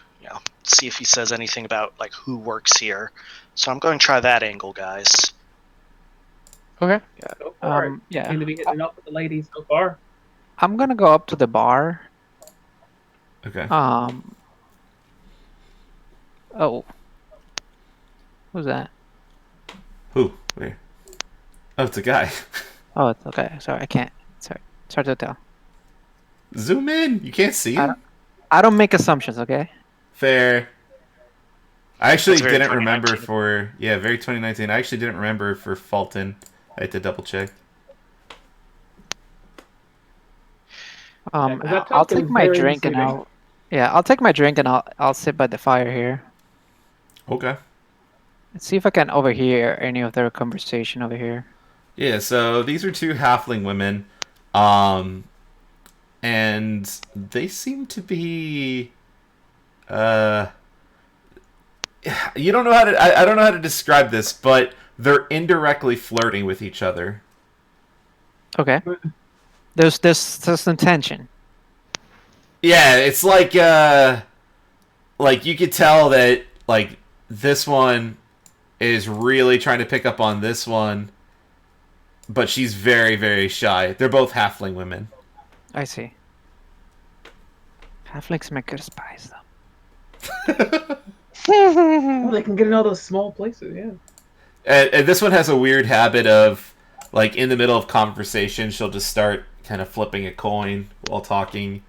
see if he says anything about like who works here. So I'm going to try that angle, guys. Okay. Go for it. Yeah. Seem to be hitting it up with the ladies so far. I'm gonna go up to the bar. Okay. Oh. Who's that? Who? Where? Oh, it's a guy. Oh, it's okay. Sorry, I can't. Sorry. It's hard to tell. Zoom in. You can't see him. I don't make assumptions, okay? Fair. I actually That's very didn't remember 2019. for... Yeah, very 2019. I actually didn't remember for Fulton. I had to double check. Yeah, 'cause that I'll token take is my very drink and misleading. I'll take my drink and I'll sit by the fire here. Okay. Let's see if I can overhear any of their conversation over here. Yeah, so these are two halfling women. And they seem to be... You don't know how to... I don't know how to describe this, but they're indirectly flirting with each other. Okay. There's some tension. Yeah, it's like you could tell that like this one is really trying to pick up on this one, but she's very, very shy. They're both halfling women. I see. Halflings make good spies, though. Oh, they can get in all those small places, yeah. And this one has a weird habit of like in the middle of conversation, she'll just start kind of flipping a coin while talking.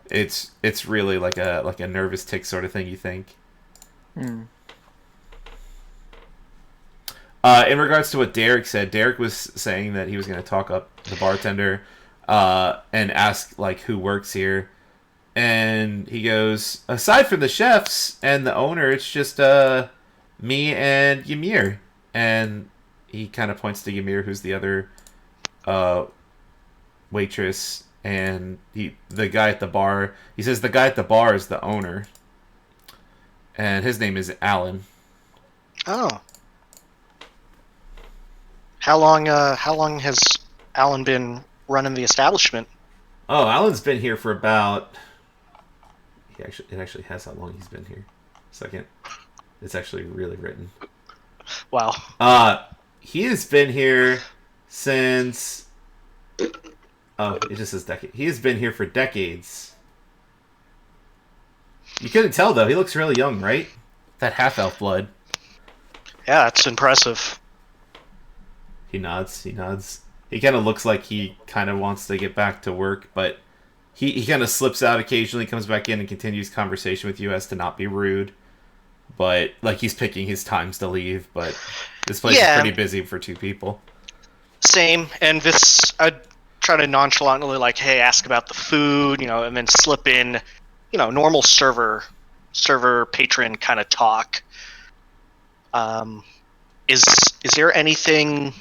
It's really like a nervous tick sort of thing, you think. Hmm. In regards to what Derek said, Derek was saying that he was going to talk up the bartender and ask like who works here, and he goes, aside from the chefs and the owner, it's just me and Ymir, and he kind of points to Ymir, who's the other waitress, and the guy at the bar. He says the guy at the bar is the owner, and his name is Alan. Oh. How long has Alan been running the establishment? Oh, Alan's been here for about... It actually has how long he's been here. Second. It's actually really written. Wow. He has been here since... Oh, it just says decade. He has been here for decades. You couldn't tell, though. He looks really young, right? That half-elf blood. Yeah, it's impressive. He nods. He kind of looks like he kind of wants to get back to work, but he kind of slips out occasionally, comes back in and continues conversation with you as to not be rude. But, like, he's picking his times to leave, but this place is pretty busy for two people. Same, and this, I'd try to nonchalantly, like, hey, ask about the food, and then slip in, normal server patron kind of talk. Is there anything...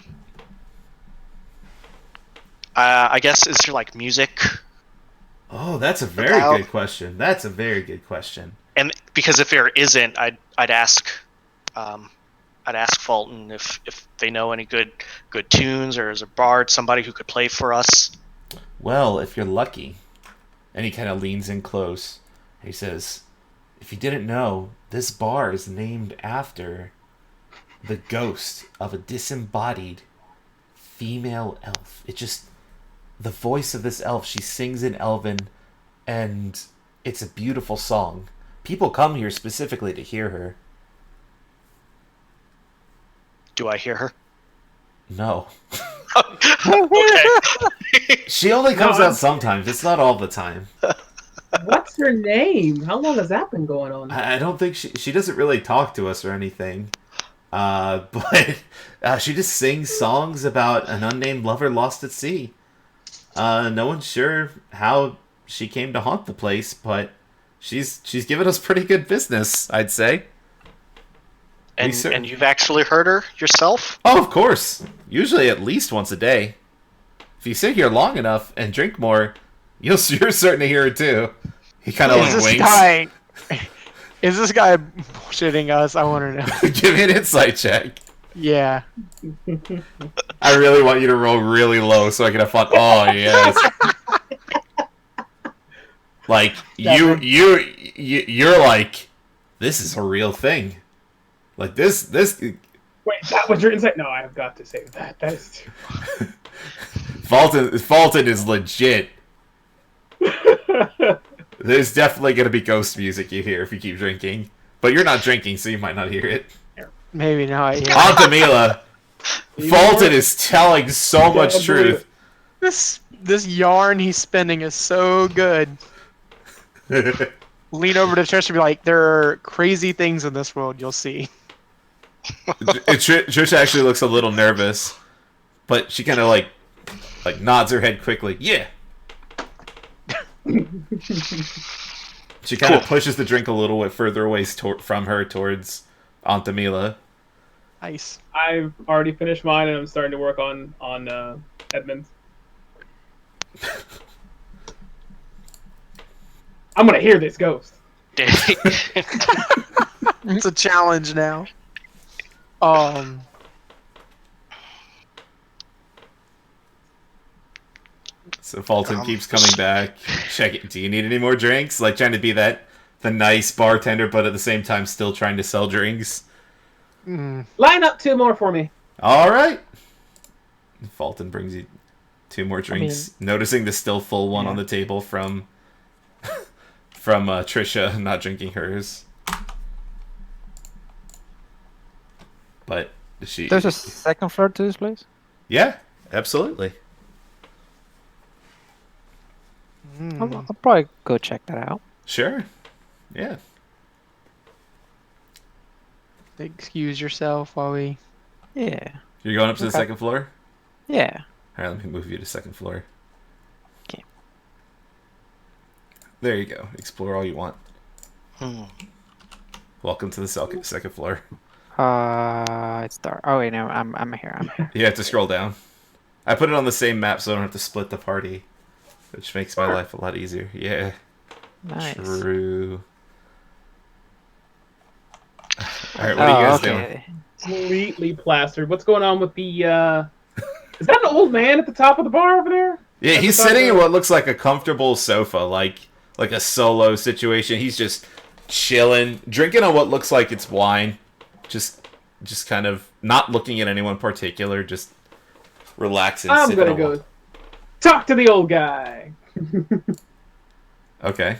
I guess, is there like music? Oh, that's a very good question. And because if there isn't, I'd ask Fulton if they know any good tunes, or is a bard somebody who could play for us. Well, if you're lucky. And he kind of leans in close. He says, if you didn't know, this bar is named after the ghost of a disembodied female elf. The voice of this elf, she sings in Elven, and It's a beautiful song. People come here specifically to hear her. Do I hear her? No. Okay. She only comes out sometimes. It's not all the time. What's her name? How long has that been going on? I don't think she doesn't really talk to us or anything. But she just sings songs about an unnamed lover lost at sea. No one's sure how she came to haunt the place, but she's given us pretty good business, I'd say. And you've actually heard her yourself? Oh, of course. Usually at least once a day. If you sit here long enough and drink more, you're certain to hear her too. He kind of winks. Is this guy bullshitting us? I want to know. Give me an insight check. Yeah. I really want you to roll really low so I can have fun. Oh yes. Like you're like, this is a real thing. Like this. Wait, that was your insight? No, I have got to save that. That is too... Fulton is legit. There's definitely going to be ghost music you hear if you keep drinking. But you're not drinking, so you might not hear it. Maybe not. Yeah. Antamila, Fulton is telling so much truth. This yarn he's spinning is so good. Lean over to Trish and be like, there are crazy things in this world, you'll see. Trish actually looks a little nervous, but she kind of like nods her head quickly. Yeah. She kind of pushes the drink a little bit further away from her towards Antamila. Nice. I've already finished mine, and I'm starting to work on Edmund's. I'm gonna hear this ghost. It's a challenge now. So Fulton keeps coming back. Check it. Do you need any more drinks? Like trying to be the nice bartender, but at the same time still trying to sell drinks. Line up 2 more for me. All right. Fulton brings you 2 more drinks, noticing the still full one on the table from Trisha not drinking hers. But There's a second floor to this place? Yeah, absolutely. I'll probably go check that out. Sure. Yeah. Excuse yourself while we... Yeah. You're going up to the second floor? Yeah. Alright, let me move you to second floor. Okay. There you go. Explore all you want. Welcome to the second floor. It's dark. Oh wait, no, I'm here. You have to scroll down. I put it on the same map so I don't have to split the party, which makes my life a lot easier. Yeah. Nice. True. Alright, what are you guys doing? Completely plastered. What's going on with the is that an old man at the top of the bar over there? Yeah, he's sitting in what looks like a comfortable sofa, like a solo situation. He's just chilling, drinking on what looks like it's wine. Just kind of not looking at anyone particular, just relaxing. I'm gonna go talk to the old guy. Okay,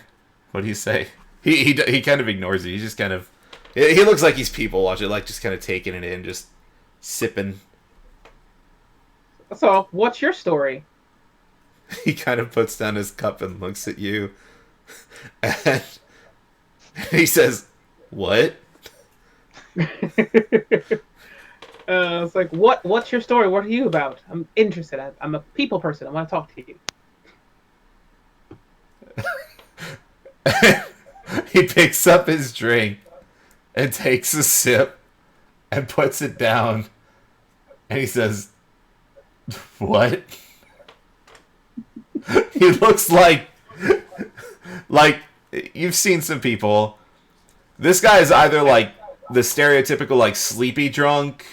what do you say? He kind of ignores you. He's just kind of, he looks like he's people watching, like just kind of taking it in, just sipping. So, what's your story? He kind of puts down his cup and looks at you, and he says, "What?" It's like, what's your story? What are you about? I'm interested. I'm a people person. I want to talk to you. He picks up his drink and takes a sip and puts it down, and he says, "What?" He looks like you've seen some people. This guy is either like the stereotypical like sleepy drunk,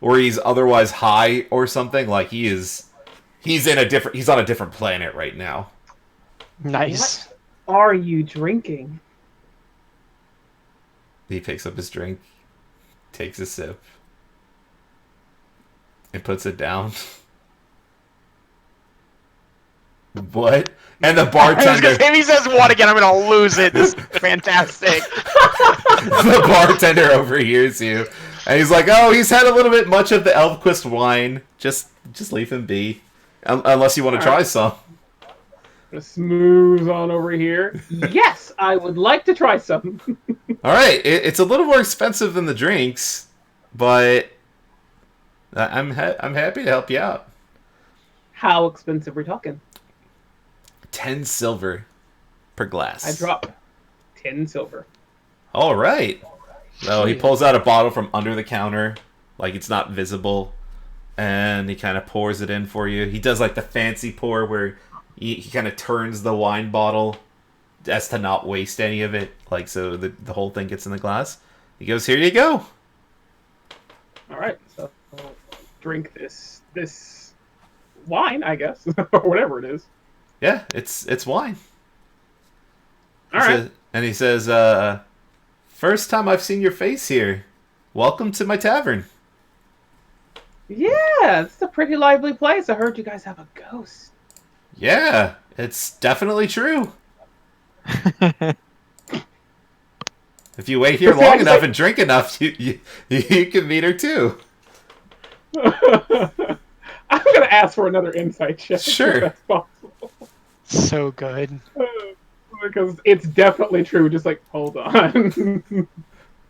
or he's otherwise high or something. Like he's on a different planet right now. Nice. What are you drinking? He picks up his drink, takes a sip, and puts it down. What? And the I was bartender, gonna say, if he says what again, I'm gonna lose it. This is fantastic. the bartender overhears you, and he's like, "Oh, he's had a little bit much of the Elfquist wine. Just leave him be, unless you want to try some." Just moves on over here. Yes, I would like to try some. All right, it's a little more expensive than the drinks, but I'm happy to help you out. How expensive we're talking? 10 silver per glass. I drop 10 silver. All right. So he pulls out a bottle from under the counter, like it's not visible, and he kind of pours it in for you. He does like the fancy pour where he kind of turns the wine bottle as to not waste any of it, like so the whole thing gets in the glass. He goes, "Here you go." All right, so I'll drink this wine, I guess, or whatever it is. Yeah, it's wine. All right. And he says, "First time I've seen your face here. Welcome to my tavern." Yeah, it's a pretty lively place. I heard you guys have a ghost. Yeah, it's definitely true. If you wait here Okay, long enough and drink enough, you can meet her too. I'm gonna ask for another insight check. Sure. If that's possible. So good. Because it's definitely true. Just like, hold on.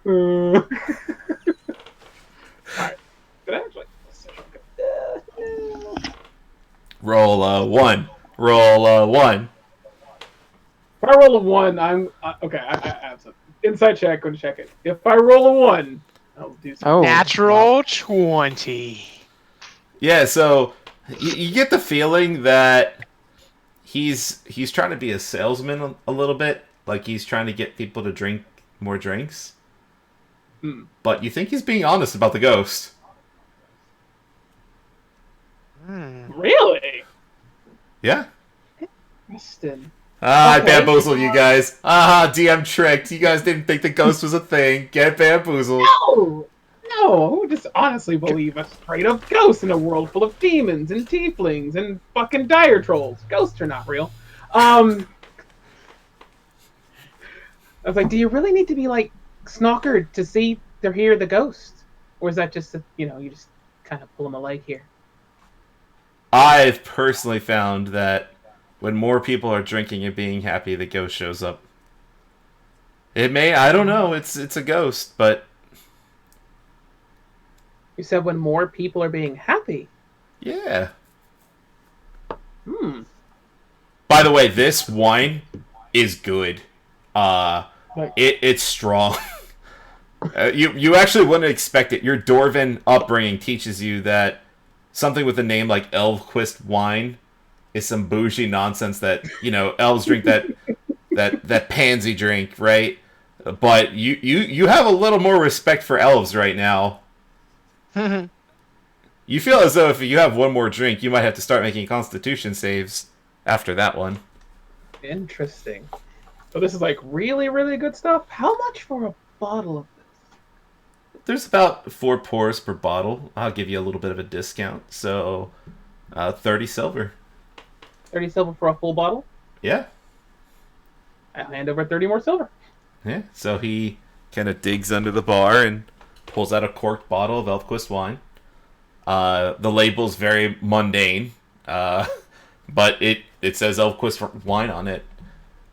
Alright. Did I actually? Roll a 1. Roll a 1. If I roll a 1, I'm okay. I have some insight check. Go to check it. If I roll a 1, I'll do something. Oh. Natural 20. Yeah, so you get the feeling that he's trying to be a salesman a little bit, like he's trying to get people to drink more drinks. But you think he's being honest about the ghost. Really? Yeah. Interesting. I Okay. bamboozled you guys. DM tricked. You guys didn't think the ghost was a thing. Get bamboozled. No, who would just honestly believe a straight up ghost in a world full of demons and tieflings and fucking dire trolls? Ghosts are not real. I was like, do you really need to be like snockered to see they're here, the ghost? Or is that just, you just kind of pull them a leg here? I've personally found that when more people are drinking and being happy, the ghost shows up. I don't know, it's a ghost, but You said when more people are being happy. yeah. By By the way, this wine is good. It's strong. You actually wouldn't expect it. Your Dwarven upbringing teaches you that something with a name like Elfquist wine is some bougie nonsense that elves drink that pansy drink, right? But you have a little more respect for elves right now. You feel as though if you have one more drink, you might have to start making Constitution saves after that one. Interesting. So this is like really, really good stuff. How much for a bottle of this? There's about 4 pours per bottle. I'll give you a little bit of a discount. So, 30 silver. 30 silver for a full bottle? Yeah. I'll hand over 30 more silver. Yeah. So he kind of digs under the bar and pulls out a corked bottle of Elfquist wine. The label's very mundane, but it says Elfquist wine on it.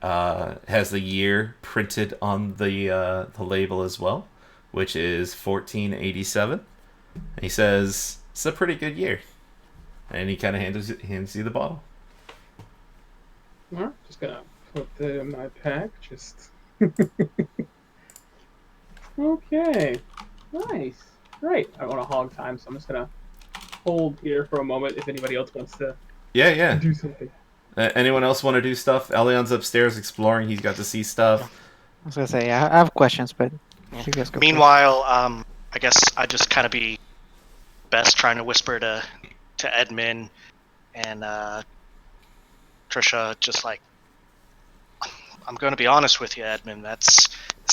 Has the year printed on the label as well, which is 1487. And he says, "It's a pretty good year." And he kind of hands you the bottle. Alright, just gonna put that in my pack. Just okay. Nice. Great. I want to hog time, so I'm just gonna hold here for a moment if anybody else wants to Yeah. do something. Anyone else want to do stuff? Elion's upstairs exploring. He's got to see stuff. I was gonna say I have questions, but you guys go. Meanwhile, I guess I just kind of be best trying to whisper to Edmund and Trisha, just like, I'm going to be honest with you, Edmund. This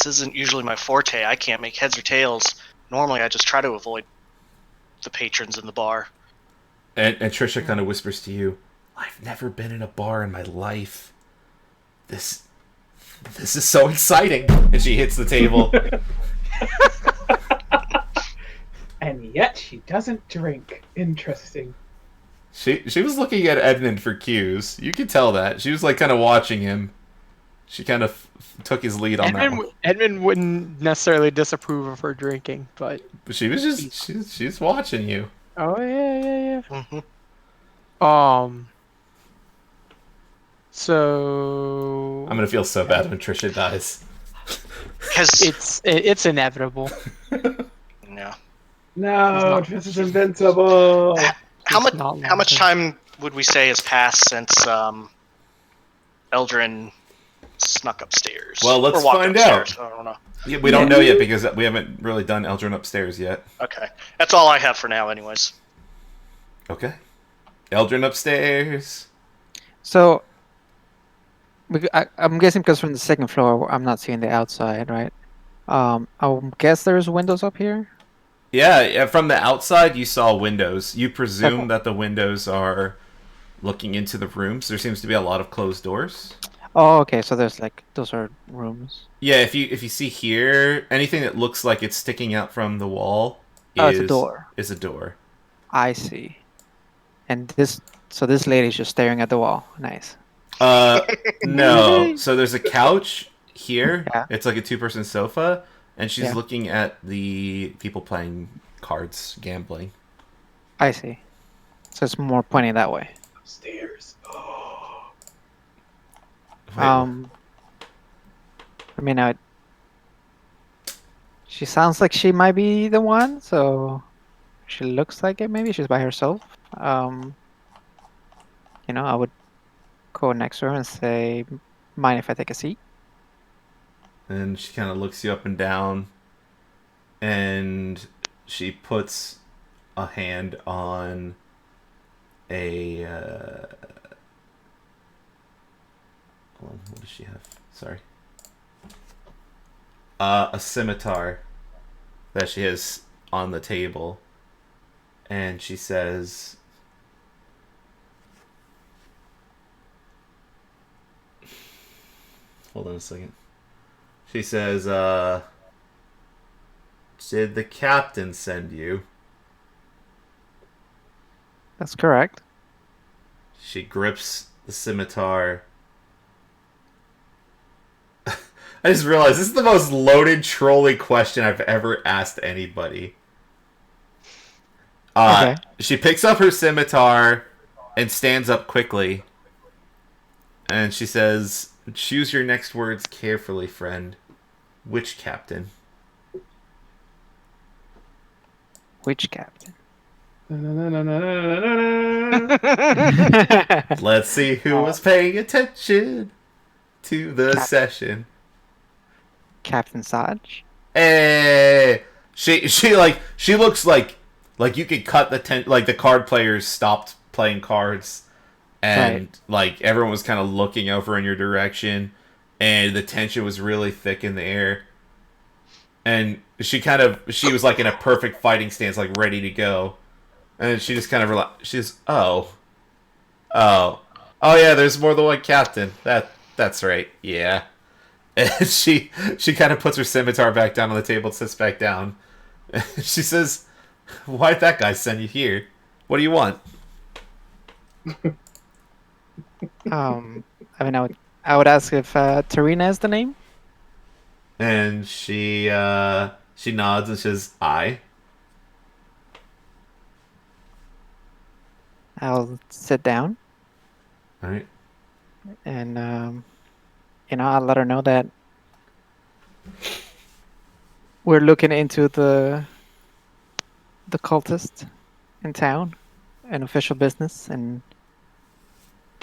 isn't usually my forte. I can't make heads or tails. Normally, I just try to avoid the patrons in the bar. And Trisha kind of whispers to you, I've never been in a bar in my life. This is so exciting. And she hits the table. And yet she doesn't drink. Interesting. She was looking at Edmund for cues. You could tell that. She was like kind of watching him. She kind of took his lead on that one. Edmund wouldn't necessarily disapprove of her drinking, but But she was just she's watching you. oh yeah. Mhm. So I'm gonna feel so bad when Trisha dies. it's inevitable. Yeah. No, Triss is invincible. How It's much not how much long. time would we say has passed since Eldrin snuck upstairs? Well, let's Or walked find upstairs, out. I don't know. Yeah, we don't know yet because we haven't really done Eldrin upstairs yet. Okay, that's all I have for now, anyways. Okay. Eldrin upstairs. So, I'm guessing because from the second floor, I'm not seeing the outside, right? I guess there's windows up here. Yeah, from the outside you saw windows. You presume Okay. that the windows are looking into the rooms. There seems to be a lot of closed doors. Oh, okay. So there's like those are rooms. Yeah, if you see here, anything that looks like it's sticking out from the wall Oh, it's a door. is a door. I see. And this lady's just staring at the wall. Nice. No. So there's a couch here. Yeah. It's like a two-person sofa, and she's Yeah. looking at the people playing cards, gambling. I see. So it's more pointing that way. Upstairs. Oh. Wait, I mean, she sounds like she might be the one, so she looks like it. Maybe she's by herself. I would go next to her and say, "Mind if I take a seat?" and she kind of looks you up and down, and she puts a hand on a hold on, what does she have? Sorry. A scimitar that she has on the table, and she says, hold on a second. She says, did the captain send you? That's correct. She grips the scimitar. I just realized this is the most loaded, trolly question I've ever asked anybody. Okay. She picks up her scimitar and stands up quickly. And she says, choose your next words carefully, friend. Which captain? Which captain? Let's see who was paying attention to the Cap- session. Captain Saj. Hey, she looks like you could cut the card players stopped playing cards, and like everyone was kind of looking over in your direction, and the tension was really thick in the air, and she was like in a perfect fighting stance, like ready to go, and she just kind of she's oh yeah, there's more than one captain. That's right, yeah. And she kind of puts her scimitar back down on the table and sits back down. She says, why'd that guy send you here? What do you want? I mean, I would ask if Tarina is the name. And she nods and says, I. I'll sit down Alright. and I'll let her know that we're looking into the cultist in town, an official business, and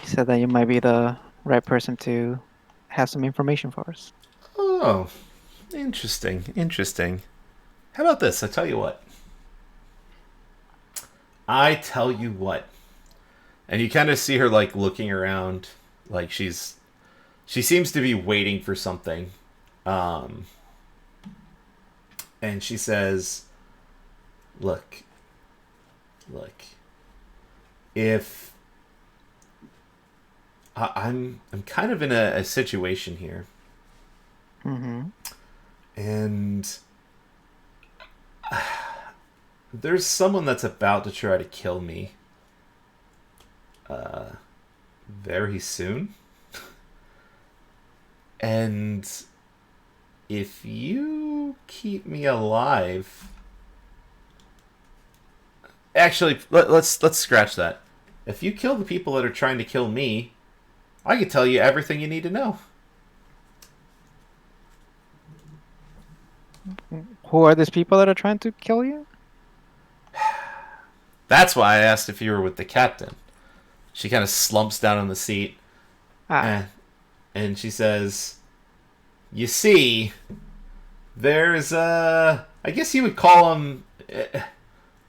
he said that you might be the right person to have some information for us. Oh, interesting. How about this? I tell you what. And you kind of see her like looking around, like she seems to be waiting for something. And she says, look, if I'm kind of in a situation here, Mm-hmm. and there's someone that's about to try to kill me. Very soon. And if you keep me alive, actually, let's scratch that. If you kill the people that are trying to kill me, I can tell you everything you need to know. Who are these people that are trying to kill you? That's why I asked if you were with the captain. She kind of slumps down on the seat, Ah, and she says, "You see, there's I guess you would call him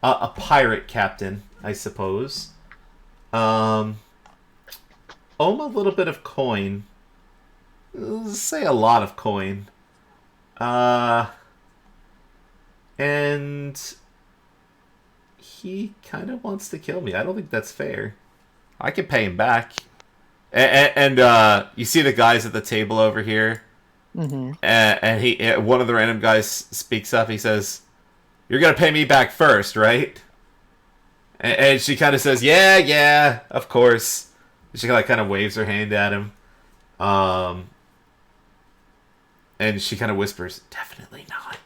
a pirate captain, I suppose. Own a little bit of coin. Say a lot of coin. And he kind of wants to kill me. I don't think that's fair. I can pay him back." And you see the guys at the table over here, mm-hmm. and one of the random guys speaks up. He says, "You're gonna pay me back first, right?" And she kind of says, "Yeah, of course." She kind of waves her hand at him, and she kind of whispers, "Definitely not."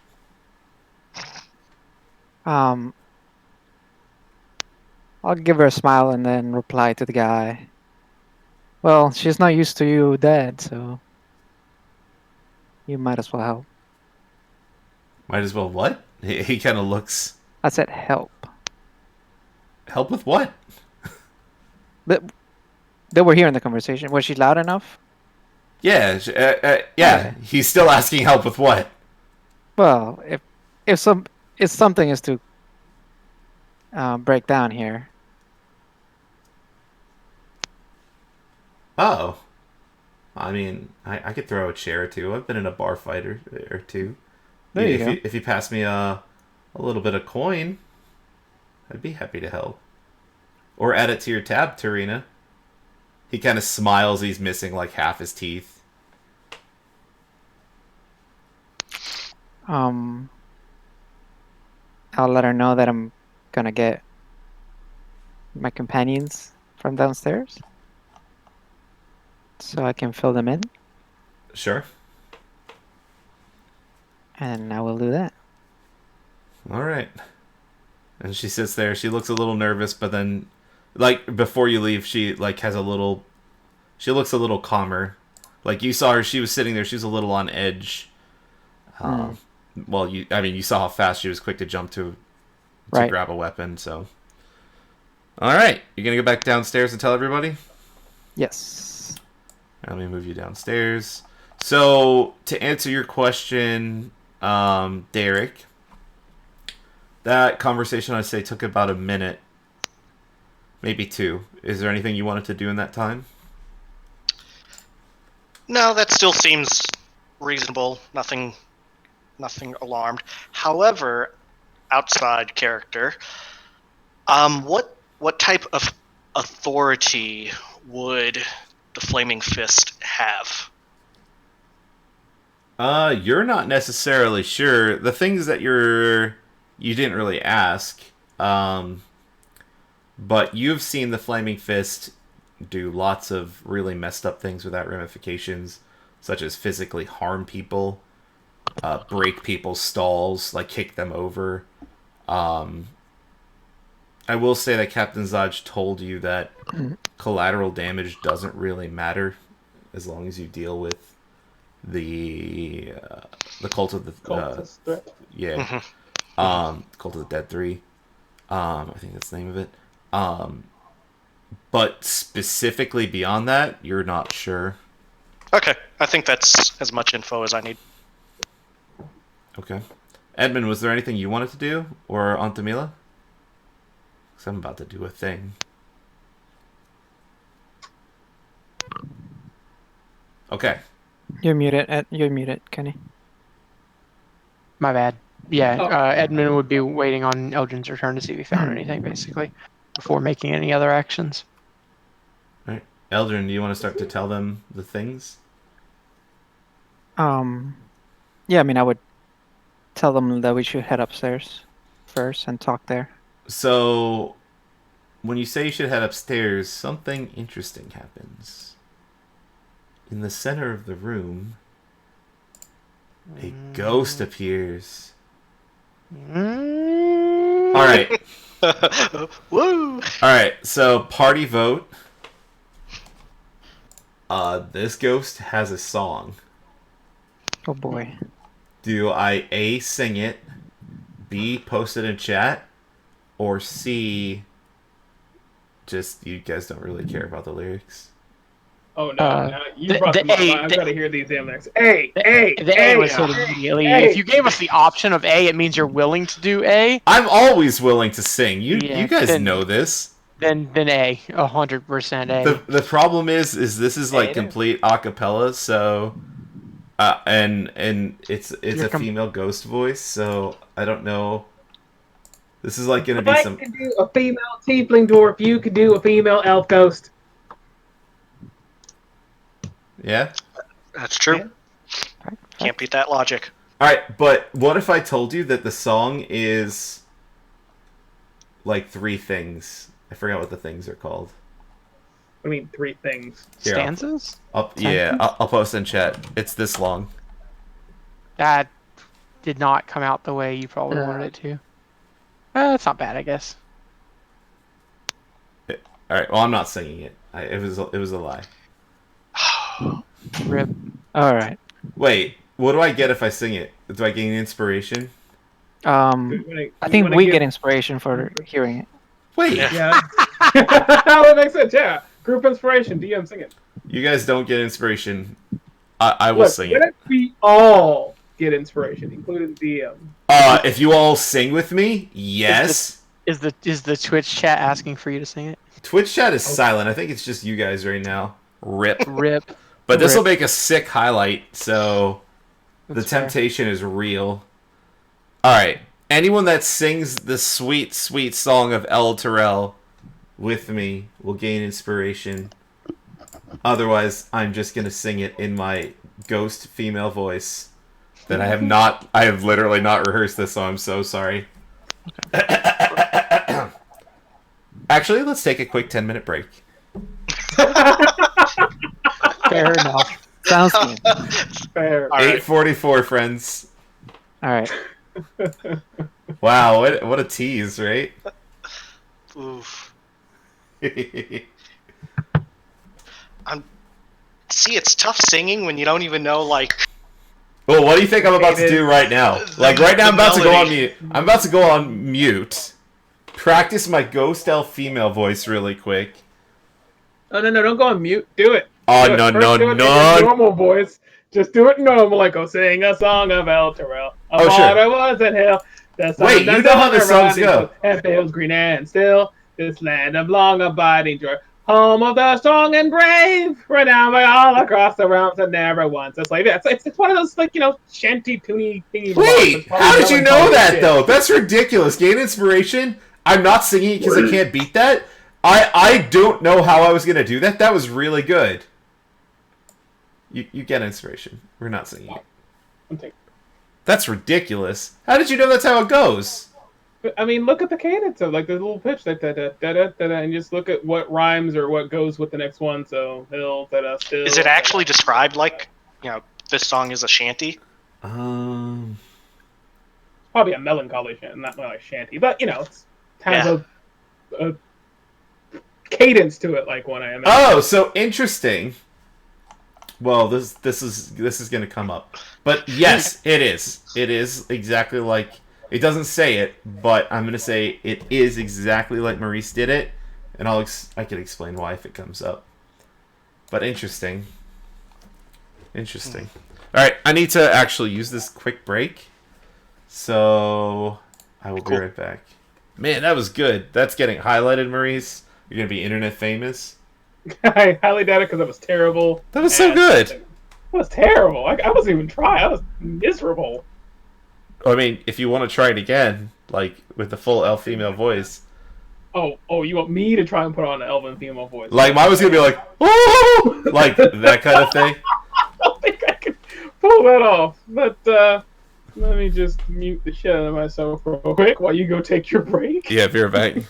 I'll give her a smile and then reply to the guy. Well, she's not used to you dead, so you might as well help. Might as well what? He kind of looks. I said help. Help with what? But they were here in the conversation. Was she loud enough? Yeah, yeah. Okay. He's still asking help with what? Well, if something is to break down here. Oh. I mean, I could throw a chair or two. I've been in a bar fight or two. There you go. If you pass me a little bit of coin, I'd be happy to help. Or add it to your tab, Tarina. He kind of smiles. He's missing like half his teeth. I'll let her know that I'm gonna get my companions from downstairs, so I can fill them in, Sure. and I will do that. All right. And she sits there. She looks a little nervous, but then, like before you leave, she like has a little. She looks a little calmer. Like you saw her, she was sitting there. She was a little on edge. Well, you saw how fast she was quick to jump to Right. grab a weapon. So, all right, you're gonna go back downstairs and tell everybody. Yes. Let me move you downstairs. So, to answer your question, Derek, that conversation I'd say took about a minute, maybe two. Is there anything you wanted to do in that time? No, that still seems reasonable. Nothing alarmed. However, outside character, what type of authority would the Flaming Fist have? You're not necessarily sure. The things that you didn't really ask, but you've seen the Flaming Fist do lots of really messed up things without ramifications, such as physically harm people, break people's stalls, like kick them over. I will say that Captain Zaj told you that collateral damage doesn't really matter as long as you deal with the cult of the Cultist threat. yeah cult of the Dead 3. I think that's the name of it. But specifically beyond that, you're not sure. Okay, I think that's as much info as I need. Okay. Edmund, was there anything you wanted to do? Or Antamila? Because I'm about to do a thing. Okay. You're muted. You're muted, Kenny. My bad. Yeah, Oh. Edmund would be waiting on Eldrin's return to see if he found anything, basically, before making any other actions. All right. Eldrin, do you want to start to tell them the things? Yeah, I mean, I would tell them that we should head upstairs first and talk there. So, when you say you should head upstairs, something interesting happens. In the center of the room, a ghost appears. Alright. Woo! Alright, so party vote. This ghost has a song. Oh boy. Do I A, sing it, B, post it in chat, or C, just you guys don't really care about the lyrics? Oh no! You the- brought the them up. A- I've the- got to hear these damn lyrics. A. The A was hit immediately. A. If you gave us the option of A, it means you're willing to do A. I'm always willing to sing. You Yeah, guys then- know this. Then A, 100% A. The problem is this is like A. complete acapella, so and it's You're a female ghost voice, so I don't know. This is like gonna If be I some. could do a female tiefling dwarf, you could do a female elf ghost. Yeah. That's true. Yeah. Can't beat that logic. All right, but what if I told you that the song is like 3 things? I forgot what the things are called. I mean, 3 things. Here, Stanzas? I'll post in chat. It's this long. That did not come out the way you probably wanted it to. That's not bad, I guess. All right. Well, I'm not singing it. It was a lie. Rip. All right. Wait, what do I get if I sing it? Do I gain inspiration? I think we get inspiration for hearing it. Wait, Yeah. That makes sense, yeah. Group inspiration, DM sing it. you guys don't get inspiration. I will Look, sing what it. if we all get inspiration, including DM? If you all sing with me, yes. Is the Twitch chat asking for you to sing it? Twitch chat is silent. I think it's just you guys right now. Rip. Rip. But this will Rip. make a sick highlight, so the That's fair. temptation is real. Alright. Anyone that sings the sweet, sweet song of El Terrell with me will gain inspiration. Otherwise, I'm just gonna sing it in my ghost female voice. That I have literally not rehearsed this, so I'm so sorry. Actually, let's take a quick 10-minute break. Fair enough. Sounds good. Fair. All right. 8:44, friends. All right. Wow, what a tease, right? Oof. See, it's tough singing when you don't even know, like... Well, what do you think I'm about to do right now? Like right now, I'm about to go on mute. I'm about to go on mute. Practice my ghost elf female voice really quick. Oh, no, don't go on mute. Do it. Oh, Do it. no, First no, do it in no. your normal voice. Just do it normal, like, go sing a song of El Terrell. Oh, sure. I was in hell. Wait, you know how the songs go. And fields green and still. This land of long abiding joy. Home of the strong and brave. Renowned by all across the realms and never once. It's like that. It's one of those, like, shanty, toony thingy. Wait, how did you know that, though? That's ridiculous. Gain inspiration? I'm not singing because I can't beat that? I don't know how I was going to do that. That was really good. You get inspiration. We're not singing it. That's ridiculous. How did you know that's how it goes? I mean, look at the cadence of, like, the little pitch, like, da-da-da-da-da, and just look at what rhymes or what goes with the next one. So, hill, da-da, still. Is it actually described like, this song is a shanty? Probably a melancholy shanty, not like shanty, but, it has a cadence to it, like one I imagine. Oh, so interesting. Well, this is going to come up. But yes, it is. It is exactly like... It doesn't say it, but I'm going to say it is exactly like Maurice did it, and I can explain why if it comes up. But interesting. Interesting. All right, I need to actually use this quick break, so I will be right back. Man, that was good. That's getting highlighted, Maurice. You're going to be internet famous. I highly doubt it because it was terrible. That was so good. It was terrible. I wasn't even trying. I was miserable. I mean, if you want to try it again, like with the full elf female voice, Oh, you want me to try and put on an elven female voice? Like mine was gonna be like, oh, like that kind of thing. I don't think I can pull that off. But let me just mute the shit out of myself real quick while you go take your break. Yeah, be right back.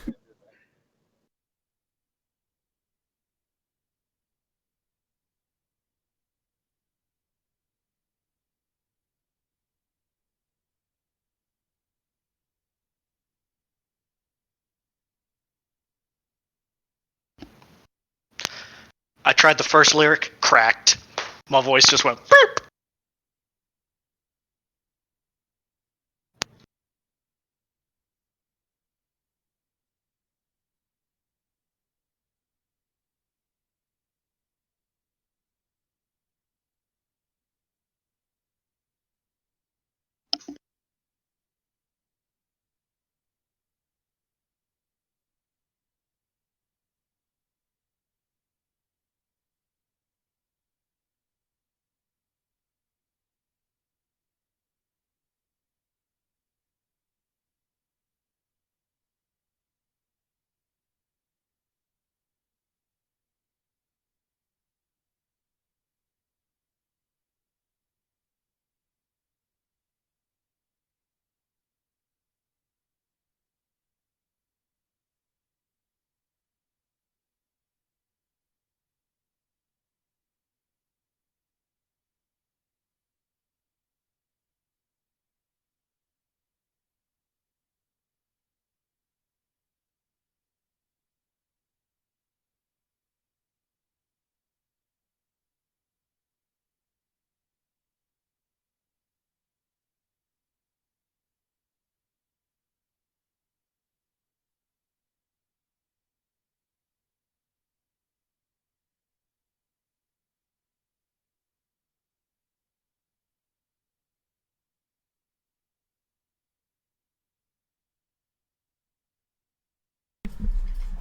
I tried the first lyric, cracked. My voice just went burp.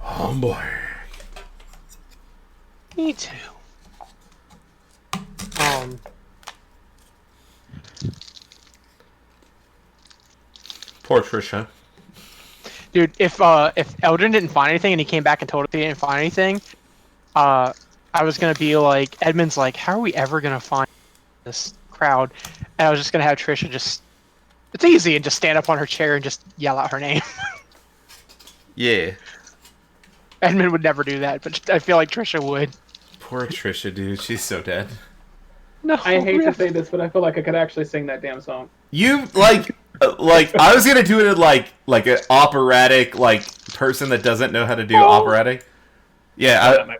Oh boy. Me too. Poor Trisha. Dude, if Eldrin didn't find anything and he came back and told us he didn't find anything, I was gonna be like, Edmund's like, how are we ever gonna find this crowd? And I was just gonna have Trisha it's easy, and just stand up on her chair and just yell out her name. Yeah. Edmund would never do that, but I feel like Trisha would. Poor Trisha, dude. She's so dead. No, I hate to say this, but I feel like I could actually sing that damn song. You like I was gonna do it in like an operatic person that doesn't know how to do operatic. Yeah.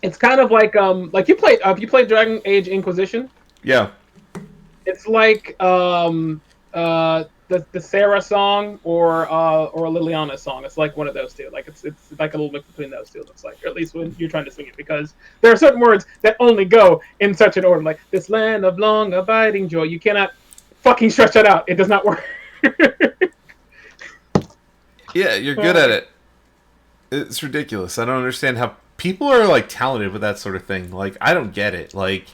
It's kind of like you played Dragon Age Inquisition. Yeah. It's like the Sarah song or a Liliana song. It's like one of those two. Like it's like a little mix between those two. It looks like, or at least when you're trying to sing it, because there are certain words that only go in such an order. Like this land of long abiding joy. You cannot fucking stretch that out. It does not work. Yeah, you're good at it. It's ridiculous. I don't understand how people are like talented with that sort of thing. Like I don't get it. Like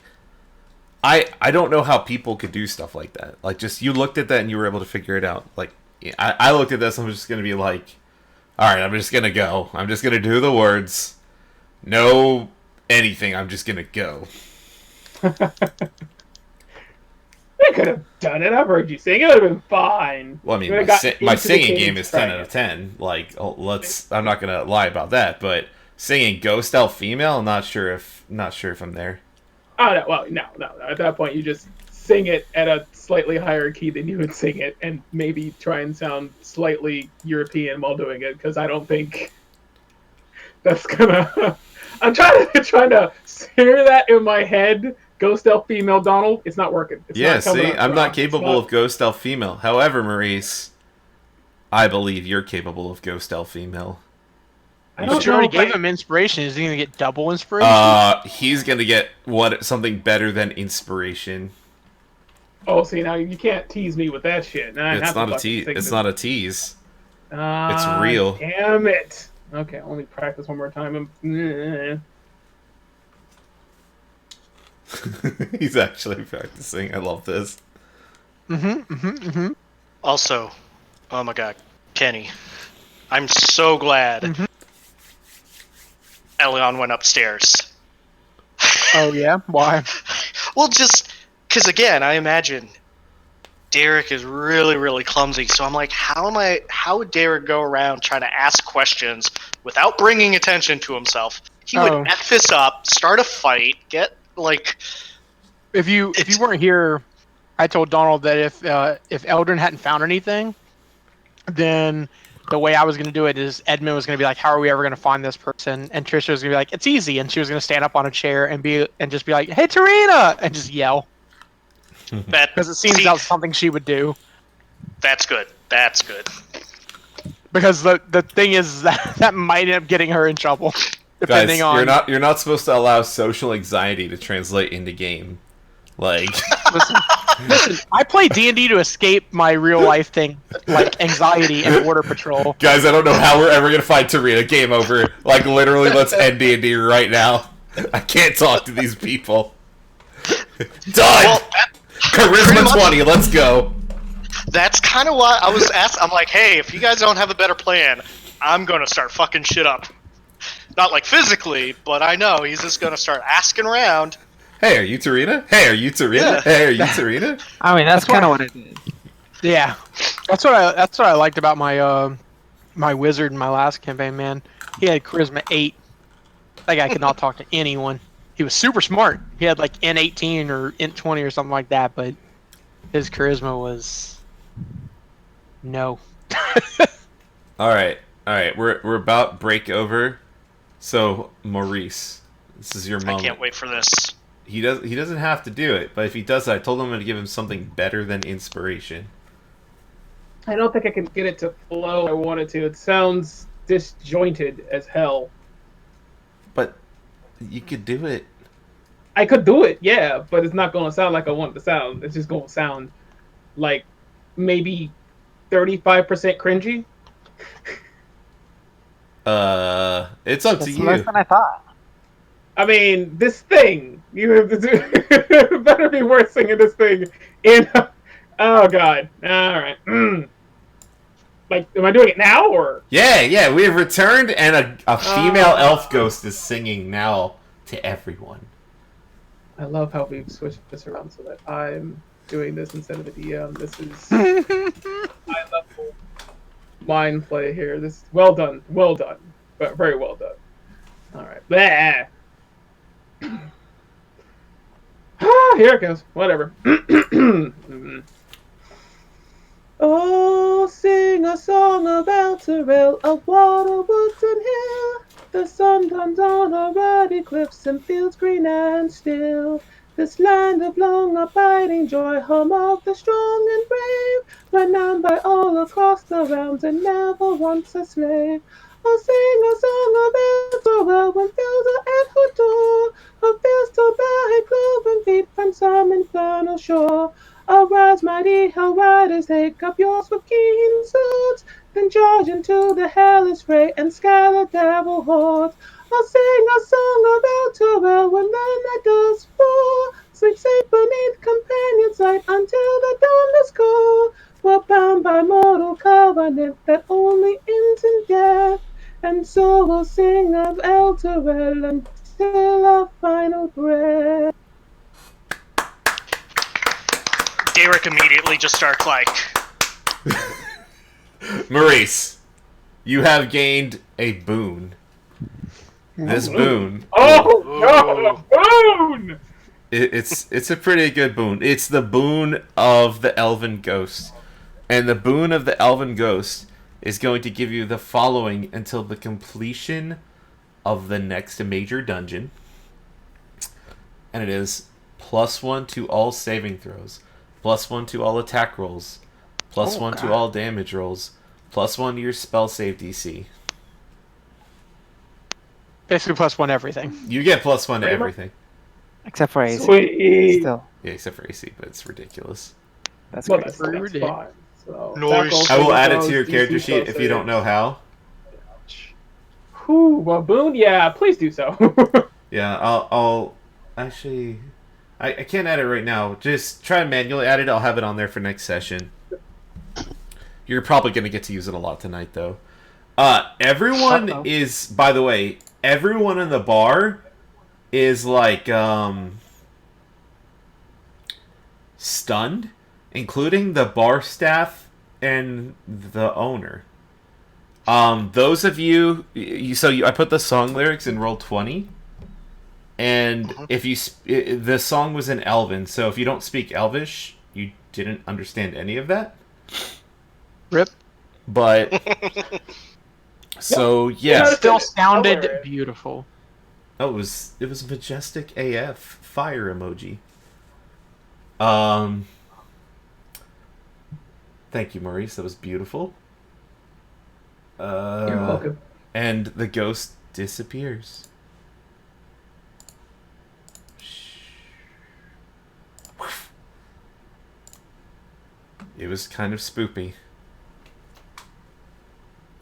I don't know how people could do stuff like that. Like just you looked at that and you were able to figure it out. Like I looked at this and I'm just gonna be like, all right, I'm just gonna go. I'm just gonna do the words. No anything. I'm just gonna go. They could have done it. I've heard you sing. It would have been fine. Well, I mean, my singing game is 10 out of 10. Like, I'm not gonna lie about that. But singing Ghost Elf Female, I'm not sure if I'm there. Oh no! Well, no. At that point, you just sing it at a slightly higher key than you would sing it, and maybe try and sound slightly European while doing it. Because I don't think that's gonna. I'm trying to hear that in my head. Ghost Elf Female Donald. It's not working. It's yeah, not coming see, up. I'm not capable of Ghost Elf Female. However, Maurice, I believe you're capable of Ghost Elf Female. But you already gave him inspiration. Is he gonna get double inspiration? He's gonna get something better than inspiration. Oh, see, now you can't tease me with that shit. Now It's not a tease. It's not a tease. It's real. Damn it. Okay, let me practice one more time. He's actually practicing. I love this. Also, oh my god, Kenny, I'm so glad Elion went upstairs. Oh yeah, why? Well, just because again, I imagine Derek is really, really clumsy. So I'm like, how would Derek go around trying to ask questions without bringing attention to himself? He would F this up, start a fight, get like. If you weren't here, I told Donald that if Eldrin hadn't found anything, then the way I was going to do it is Edmund was going to be like, "How are we ever going to find this person?" And Trisha was going to be like, "It's easy," and she was going to stand up on a chair and just be like, "Hey, Tarina!" and just yell. Because it seems that's something she would do. That's good. That's good. Because the thing is that might end up getting her in trouble. Depending Guys, on you're not supposed to allow social anxiety to translate into game. Like, listen, I play D&D to escape my real life thing, like anxiety and border patrol. guys, I don't know how we're ever gonna find Tarina. Game over. Like, literally, let's end D&D right now. I can't talk to these people. Done. Well, Charisma 20. Let's go. That's kind of why I was asked. I'm like, hey, if you guys don't have a better plan, I'm gonna start fucking shit up. Not like physically, but I know he's just gonna start asking around. Hey, are you Tarina? Hey, are you Tarina? Yeah. Hey, are you Tarina? I mean, that's kind of what it is. Yeah, that's what I liked about my my wizard in my last campaign. Man, he had charisma 8. That guy could not talk to anyone. He was super smart. He had like N18 or Int20 or something like that, but his charisma was no. All right. We're about break over. So, Maurice, this is your moment. I can't wait for this. He doesn't have to do it, but if he does, I told him to give him something better than inspiration. I don't think I can get it to flow I want it to. It sounds disjointed as hell. But you could do it. I could do it, yeah, but it's not going to sound like I want it to sound. It's just going to sound like maybe 35% cringy. It's up to That's you. less than I thought. I mean, this thing. You have to do. It better be worth singing this thing in. Oh God! All right. Like, am I doing it now or? Yeah, we have returned, and a female elf ghost is singing now to everyone. I love how we've switched this around so that I'm doing this instead of the DM. This is high level mind play here. This is well done, but very well done. All right. Blah. Here it goes. Whatever. Oh, sing a song of Elturel, of water, woods, and hill. The sun comes on our ruddy cliffs and fields green and still. This land of long abiding joy, home of the strong and brave, renowned by all across the realms and never once a slave. Oh, sing a song of Elturel when fields are at her door, her fields to by cloven feet from some infernal shore. Arise, mighty hell riders, take up yours with keen swords, then charge into the hellish fray and scare the devil hordes. I'll sing a song of Elturel when the night does fall. Sleep safe beneath companion's light until the dawn does call. We're bound by mortal covenant that only ends in death, and so we'll sing of Elturel until our final breath. Derek immediately just starts like, Maurice, you have gained a boon. This boon. Oh no, boon! It's a pretty good boon. It's the boon of the Elven Ghost. And the boon of the Elven Ghost is going to give you the following until the completion of the next major dungeon. And it is +1 to all saving throws, +1 to all attack rolls, +1 to all damage rolls, +1 to your spell save DC. Basically +1 everything. You get +1 to everything. Except for AC. Sweet. Still, Yeah, except for AC, but it's ridiculous. that's Well, crazy. that's fine. So, Nice. I will add it to your character sheet if you don't know how. Whew, well, boon? Yeah, please do so. Yeah, I'll actually... I can't add it right now. Just try and manually add it. I'll have it on there for next session. You're probably going to get to use it a lot tonight, though. Everyone Uh-oh. is, by the way, everyone in the bar is like stunned, including the bar staff and the owner. Those of you, I put the song lyrics in Roll20, and if the song was in Elven, so if you don't speak Elvish, you didn't understand any of that. Rip. But so yeah, Noticed Still it. sounded Hilarious. beautiful. oh, it was majestic AF fire emoji. Thank you, Maurice. That was beautiful. You're welcome. And the ghost disappears. It was kind of spoopy.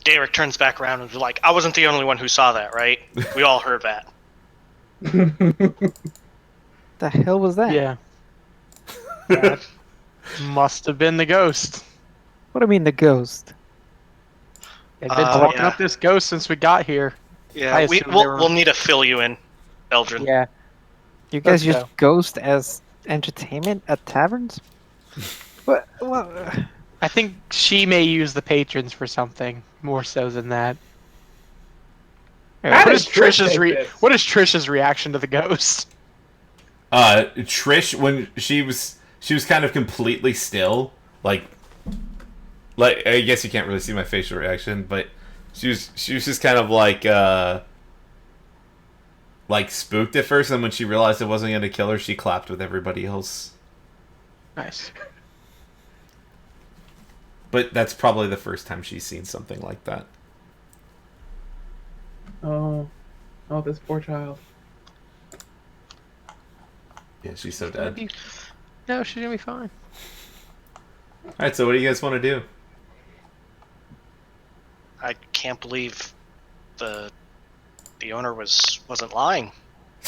Derek turns back around and is like, I wasn't the only one who saw that, right? We all heard that. The hell was that? Yeah. That must have been the ghost. What do you mean the ghost? They've been talking yeah. up this ghost since we got here. Yeah, I assume they were- we'll need to fill you in, Eldrin. Yeah. You guys Let's use go. ghost as entertainment at taverns? What? I think she may use the patrons for something more so than that. How What does is Trish Trish's take this? what is Trish's reaction to the ghost? Trish, when she was kind of completely still, like I guess you can't really see my facial reaction, but she was just kind of like spooked at first, and when she realized it wasn't going to kill her, she clapped with everybody else. Nice. But that's probably the first time she's seen something like that. Oh, this poor child. Yeah, she's so dead. No, she's gonna be fine. Alright, so what do you guys want to do? I can't believe the owner wasn't lying.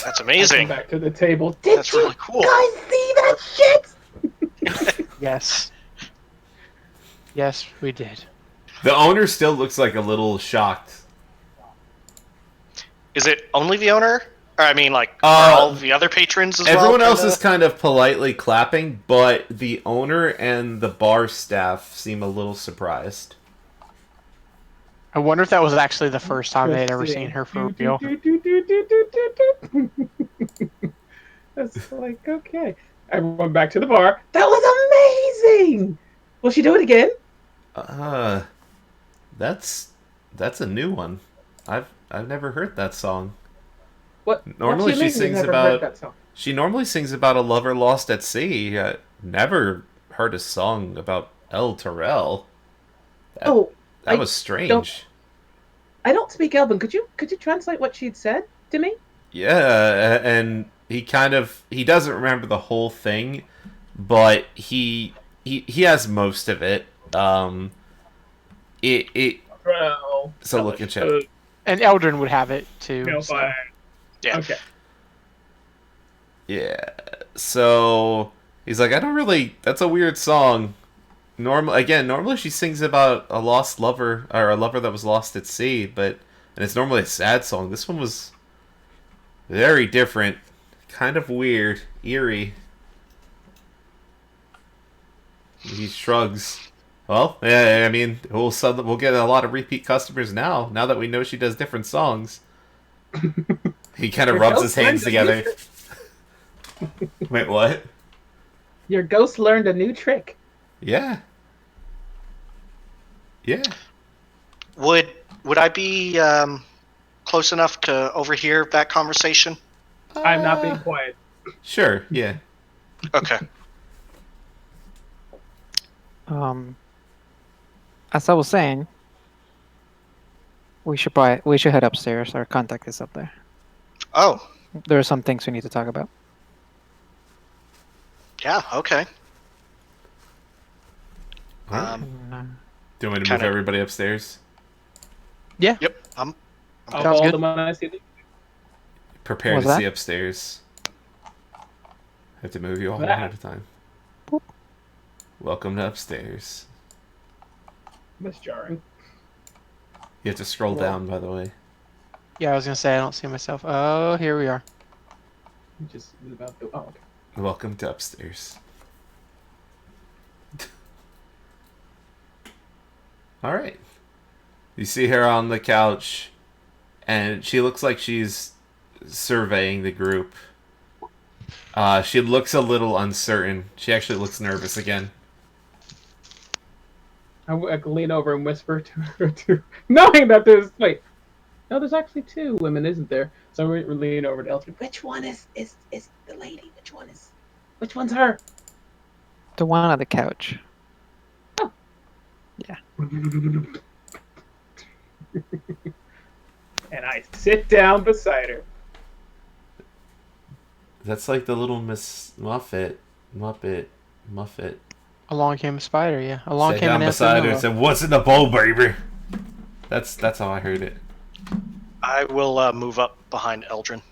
That's Come amazing. back to the table. That's really cool. see that shit? Yes. Yes, we did. The owner still looks like a little shocked. Is it only the owner? Or I mean, like, are all the other patrons as well? Everyone else kinda? is kind of politely clapping, but the owner and the bar staff seem a little surprised. I wonder if that was actually the first time they'd ever seen her for real. That's like, okay. Everyone back to the bar. That was amazing! Will she do it again? That's a new one. I've never heard that song. What Normally do she you mean you've sings never about heard that song? She normally sings about a lover lost at sea. I never heard a song about El Terrell. That was strange. I don't speak Elven. Could you translate what she'd said to me? Yeah, and he doesn't remember the whole thing, but he has most of it. So look at chat. And Eldrin would have it too. No, so. fine. Yeah. Okay. Yeah. So he's like, that's a weird song. Normally she sings about a lost lover or a lover that was lost at sea, and it's normally a sad song. This one was very different, kind of weird, eerie. He shrugs. Well, yeah, I mean, we'll get a lot of repeat customers now that we know she does different songs. He kind of rubs his hands together. Wait, what? Your ghost learned a new trick. Yeah. Yeah. Would I be close enough to overhear that conversation? I'm not being quiet. Sure, yeah. Okay. As I was saying, we should head upstairs. Our contact is up there. Oh, There are some things we need to talk about. yeah, okay. Alright. Do you want me to move kinda- everybody upstairs? Yeah. Yep. I'll Sounds follow good. them when I see them. Prepare What to was see that? upstairs. I have to move you all one That. at a time. Boop. Welcome to upstairs. That's jarring. You have to scroll Well- down, by the way. Yeah, I was gonna say I don't see myself. Oh, here we are. Just about the. Oh, okay. Welcome to upstairs. All right. You see her on the couch, and she looks like she's surveying the group. She looks a little uncertain. She actually looks nervous again. I lean over and whisper to her, knowing that there's no, there's actually two women, isn't there? So we lean over to Elton. Which one is the lady? Which one's her? The one on the couch. And I sit down beside her. That's like the little Miss Muffet. Along came a spider. Yeah, along Sat came down an beside her and anthemilla. said, "What's in the bowl, baby?" That's how I heard it. I will move up behind Eldrin.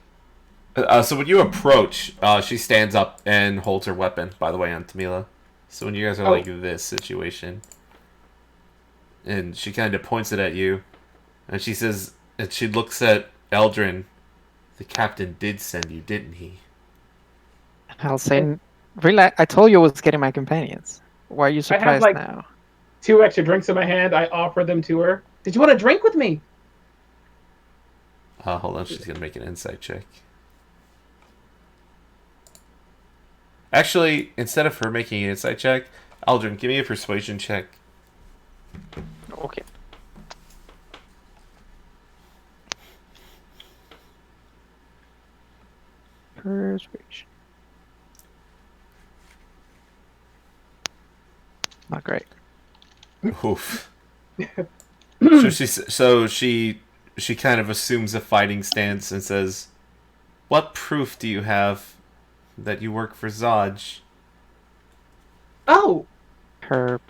So when you approach, she stands up and holds her weapon, by the way, on Tamila. So when you guys are like this situation, and she kind of points it at you, and she says, and she looks at Eldrin, the captain did send you, didn't he? I'll say, really, I told you I was getting my companions. Why are you surprised like, now? 2 extra drinks in my hand. I offer them to her. Did you want to drink with me? Hold on, she's gonna make an insight check. Actually, instead of her making an insight check, Eldrin, give me a persuasion check. Okay. Persuasion. Not great. Oof. So she kind of assumes a fighting stance and says, "What proof do you have that you work for Zodge?" Oh, Her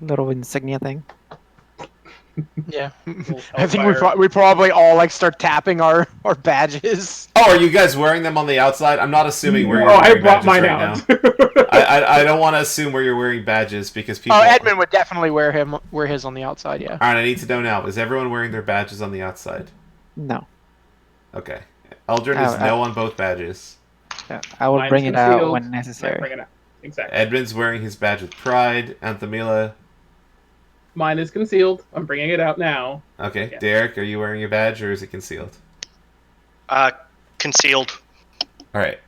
little insignia thing. Yeah, Little I think hellfire. we probably all like start tapping our badges. Oh, are you guys wearing them on the outside? I'm not assuming where you're Oh, I wearing brought badges mine right out. now. I don't want to assume where you're wearing badges because people. Oh, Edmund would definitely wear his on the outside. Yeah. All right, I need to know now. Is everyone wearing their badges on the outside? No. Okay. Eldrin is no on both badges. Yeah, I will Mine's bring it out concealed. when Bring necessary. it out. Exactly. Edmund's wearing his badge with pride. Anthamila. Mine is concealed. I'm bringing it out now. Okay. Yeah. Derek, are you wearing your badge or is it concealed? Concealed. All right.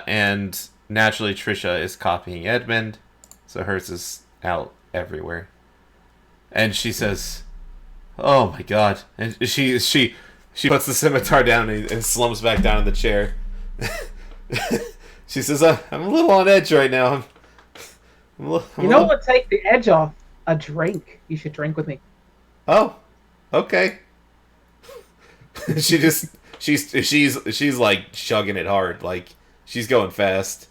And naturally, Trisha is copying Edmund, so hers is out everywhere. And she says, "Oh my god!" And she puts the scimitar down and slumps back down in the chair. She says, "I'm a little on edge right now. I'm You know what? Take the edge off. A drink. You should drink with me. Oh, okay." She's like chugging it hard, like she's going fast.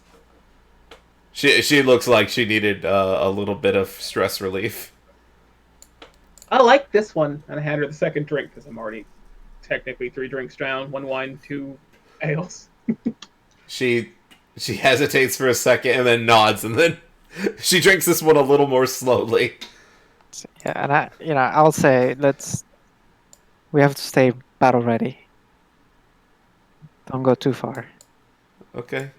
She looks like she needed a little bit of stress relief. I like this one. And I had her the second drink because I'm already technically 3 drinks down. 1 wine, 2 ales. She hesitates for a second and then nods, and then she drinks this one a little more slowly. Yeah, and I'll say we have to stay battle ready. Don't go too far. Okay.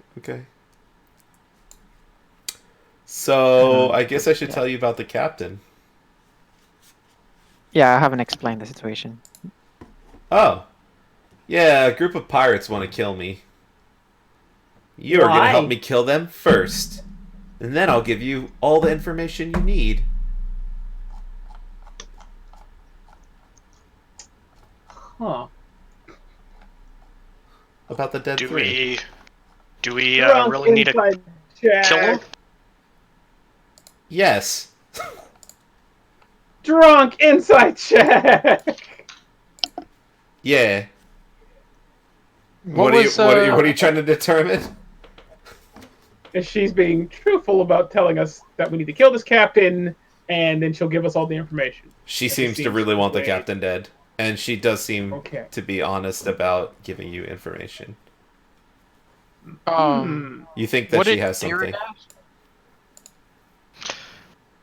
So I guess I should tell you about the captain. Yeah, I haven't explained the situation. Oh, yeah, a group of pirates want to kill me. You're gonna Why? help me kill them first, and then I'll give you all the information you need. Huh. About the dead Do three. we Drunk really need to inside check. kill him? Yes. Drunk inside check. Yeah. What are was, what are you trying to determine? And she's being truthful about telling us that we need to kill this captain, and then she'll give us all the information. She And seems to seems really want the way- captain dead, and she does seem Okay. to be honest about giving you information. You think that what she did has Derek something? ask?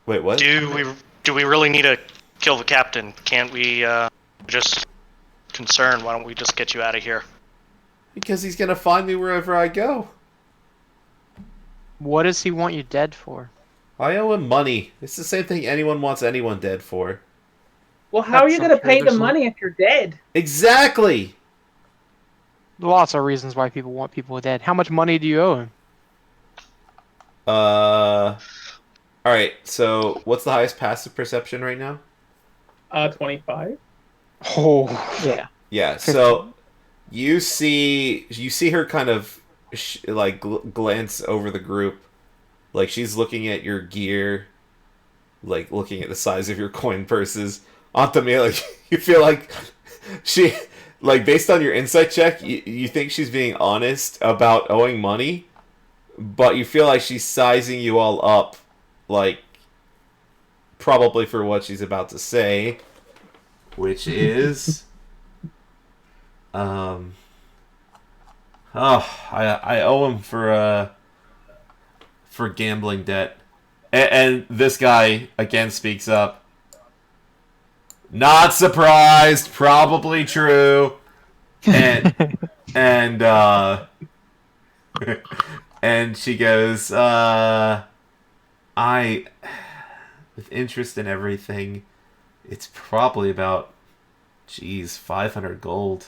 Wait, what? Do do we really need to kill the captain? Can't we just concerned? Why don't we just get you out of here? Because he's gonna find me wherever I go. What does he want you dead for? I owe him money. It's the same thing anyone wants anyone dead for. Well, how are you That's going to not pay true. the There's money if you're dead? Exactly! Lots of reasons why people want people dead. How much money do you owe him? Alright, so what's the highest passive perception right now? 25. Oh, Yeah. Yeah, so you see her kind of glance over the group, like she's looking at your gear, like looking at the size of your coin purses. Onto me, like you feel like she, like based on your insight check, you think she's being honest about owing money, but you feel like she's sizing you all up, like probably for what she's about to say, which is. I owe him for gambling debt, and this guy again speaks up. Not surprised, probably true, and and and she goes, with interest in everything, it's probably about, 500 gold.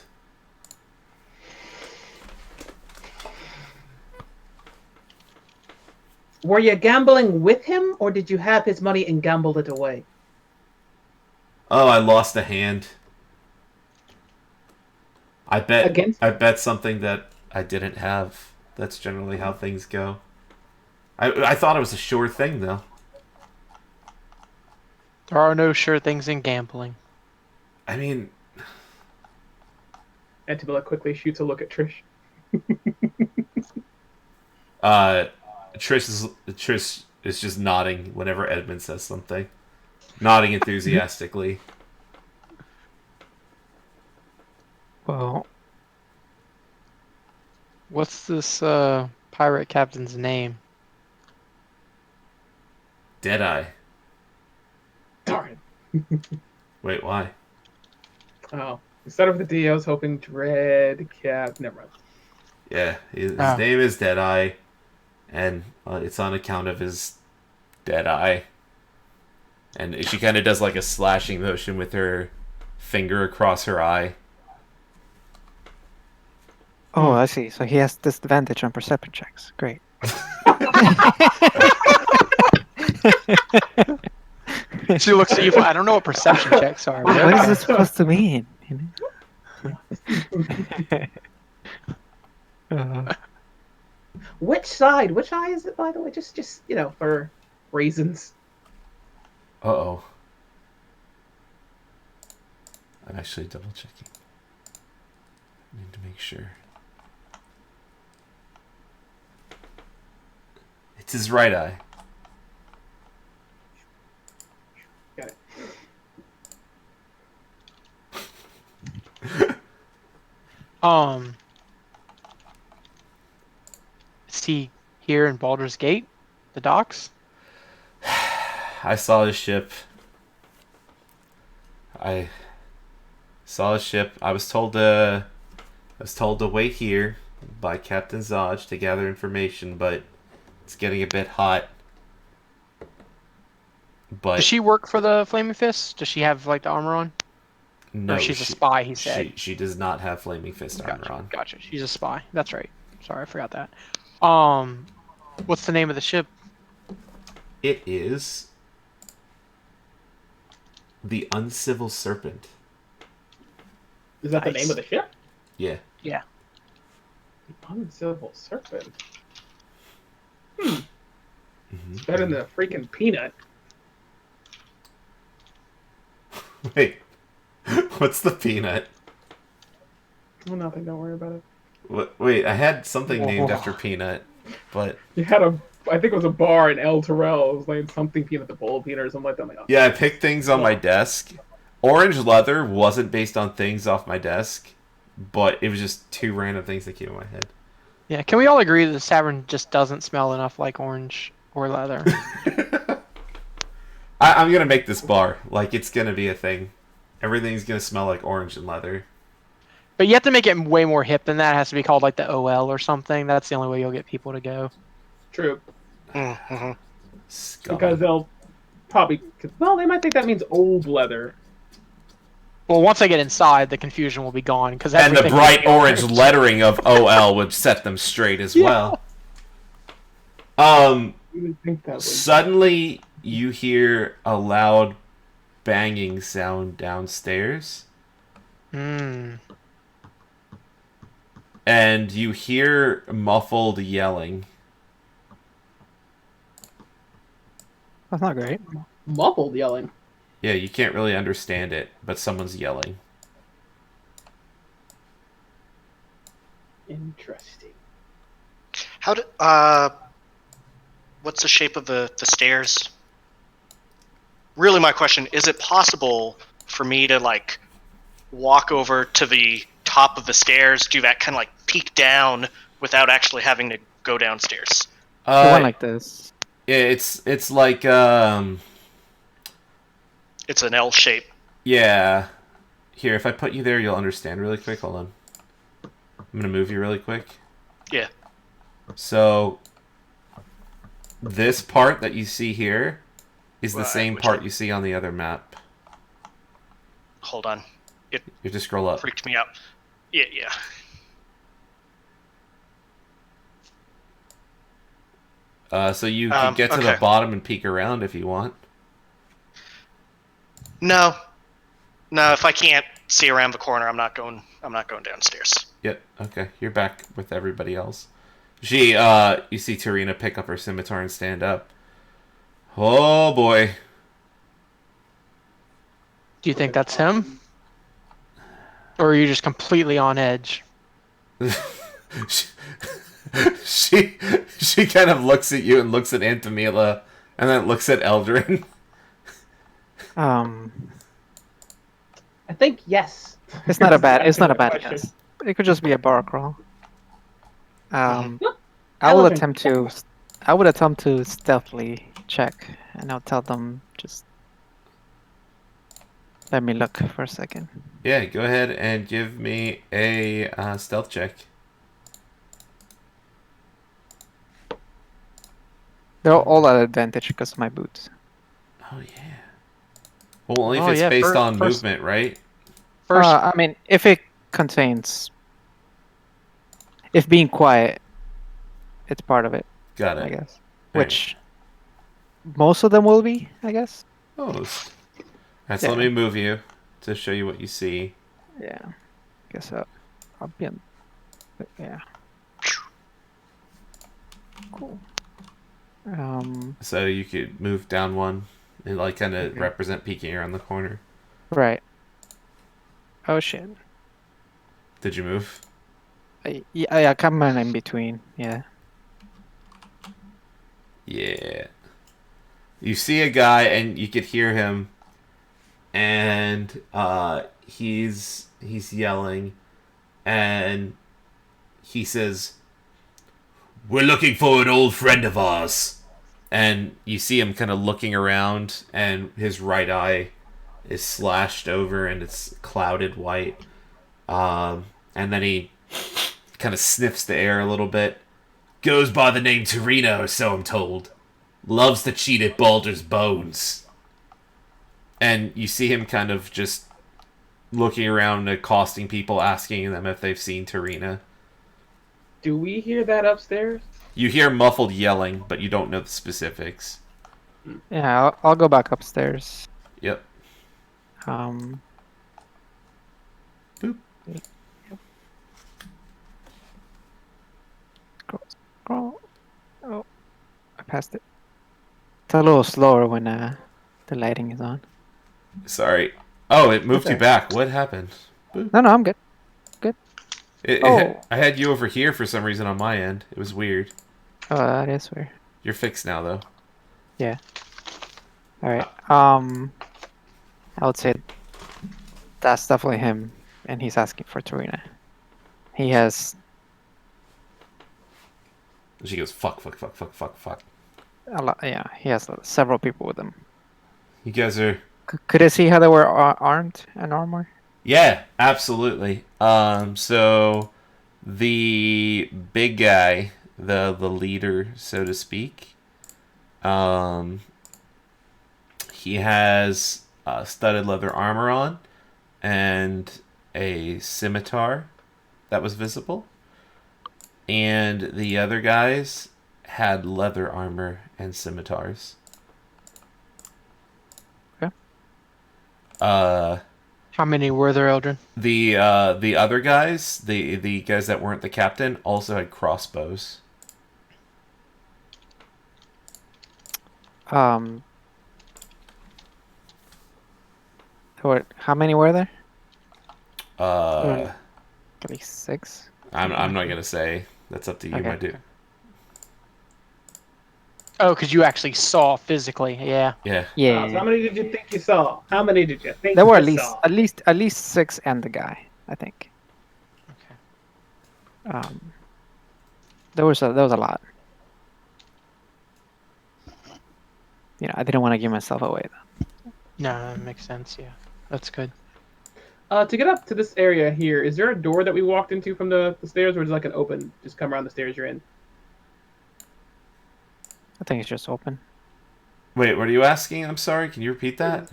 Were you gambling with him, or did you have his money and gambled it away? Oh, I lost a hand. I bet something that I didn't have. That's generally how things go. I thought it was a sure thing, though. there are no sure things in gambling. I mean, Antibella quickly shoots a look at Trish. Trish is just nodding whenever Edmund says something. Nodding enthusiastically. Well, What's this pirate captain's name? Deadeye. Darn. Wait, why? Oh. Instead of the D, I was hoping Dread Cap. Never mind. Yeah, his Oh. name is Deadeye, and it's on account of his dead eye. And she kind of does like a slashing motion with her finger across her eye. oh, I see. So he has disadvantage on perception checks. Great. She looks at you. I don't know what perception checks are. What is this supposed to mean? Which side? Which eye is it, by the way? Just for reasons. Uh-oh. I'm actually double checking. I need to make sure. It's his right eye. Got it. Is he here in Baldur's Gate? The docks? I saw his ship. I was told to wait here by Captain Zaj to gather information, but it's getting a bit hot. But Does she work for the Flaming Fist? Does she have like the armor on? no, Or she's a spy, he said. She does not have Flaming Fist armor Gotcha. on. Gotcha. She's a spy. That's right. Sorry, I forgot that. What's the name of the ship? It is the Uncivil Serpent. Is that the Nice. name of the ship? Yeah. Yeah. Uncivil Serpent. Mhm. It's better than the freaking peanut. Wait. What's the peanut? Oh, nothing. Don't worry about it. Wait, I had something named after Peanut, but You had I think it was a bar in El Terrell. It was named something peanut, the bowl peanut or something like that. I'm like, oh. yeah, I picked things on my desk. Orange leather wasn't based on things off my desk, but it was just two random things that came in my head. Yeah. Can we all agree that the tavern just doesn't smell enough like orange or leather? I'm gonna make this bar like it's gonna be a thing. Everything's gonna smell like orange and leather. But you have to make it way more hip than that. It has to be called like the OL or something. That's the only way you'll get people to go. True. Mm-hmm. Scum. Because they'll probably. Well, they might think that means old leather. Well, once I get inside, the confusion will be gone because And the bright orange lettering of OL would set them straight as well. You would think that would. Suddenly, you hear a loud banging sound downstairs. Hmm. And you hear muffled yelling. That's not great. Muffled yelling. Yeah, you can't really understand it, but someone's yelling. Interesting. How do what's the shape of the stairs? Really, my question, is it possible for me to like walk over to the top of the stairs, do that kind of like peek down without actually having to go downstairs? The one like this. Yeah, it's like It's an L shape. yeah. Here, if I put you there, you'll understand really quick. Hold on. I'm gonna move you really quick. Yeah. So this part that you see here is the Right, same which part one? you see on the other map. Hold on. It You have to scroll up. freaked me out. Yeah, yeah. So you can get to the okay. bottom and peek around if you want. No. No, if I can't see around the corner, I'm not going downstairs. Yep. Okay. You're back with everybody else. You see Tarina pick up her scimitar and stand up. Oh boy. Do you think that's him? Or are you just completely on edge? she kind of looks at you and looks at Antamila and then looks at Eldrin. I think yes. It's not a bad. It's not a bad Question. guess. It could just be a bar crawl. I will Elephant. attempt to. I would attempt to stealthily check, and I'll tell them just. Let me look for a second. Yeah, go ahead and give me a stealth check. They're all at advantage because of my boots. Oh yeah. Well, only if Oh, it's yeah, based on first- movement, right? First, I mean, if it contains, if being quiet, it's part of it, Got it. I guess. Right. Which most of them will be, I guess. Oh. Alright, so let Yeah. me move you to show you what you see. Yeah. Guess I'll be on. Yeah. Cool. So you could move down one and like kind of represent peeking around the corner. Right. Oh shit. Did you move? Yeah, come on in between. Yeah. Yeah. You see a guy and you could hear him, and he's yelling, and he says, "We're looking for an old friend of ours." And you see him kind of looking around, and his right eye is slashed over and it's clouded white. And then he kind of sniffs the air a little bit. Goes by the name Tarina, or so I'm told. Loves to cheat at Baldur's bones. And you see him kind of just looking around, accosting people, asking them if they've seen Tarina. Do we hear that upstairs? You hear muffled yelling, but you don't know the specifics. Yeah, I'll go back upstairs. Yep. Boop. Boop. Yep. Scroll. Oh, I passed it. It's a little slower when the lighting is on. Sorry. Oh, it moved you Okay. back. What happened? Boop. No, I'm good. I had you over here for some reason on my end. It was weird. Oh, that is weird. You're fixed now, though. Yeah. All right. I would say that's definitely him, and he's asking for Tarina. He has And she goes, fuck, fuck, fuck, fuck, fuck, fuck. a lot. Yeah, he has several people with him. You guys are... Could I see how they were armed and armored? Yeah, absolutely. So the big guy, the leader, so to speak, he has studded leather armor on and a scimitar that was visible. And the other guys had leather armor and scimitars. Okay. How many were there, Eldrin? The other guys, the guys that weren't the captain, also had crossbows. How many were there? Uh, At least 6. I'm not gonna say. That's up to you, Okay. my dude. Oh, because you actually saw physically. Yeah. Yeah. Yeah. So how many did you think you saw? How many did you think There were you saw? at least 6 and the guy, I think. Okay. There was a lot. I didn't want to give myself away though. No, that makes sense. Yeah, that's good. To get up to this area here, is there a door that we walked into from the stairs, or is it like an open, just come around the stairs you're in? I think it's just open. Wait, what are you asking? I'm sorry. Can you repeat that?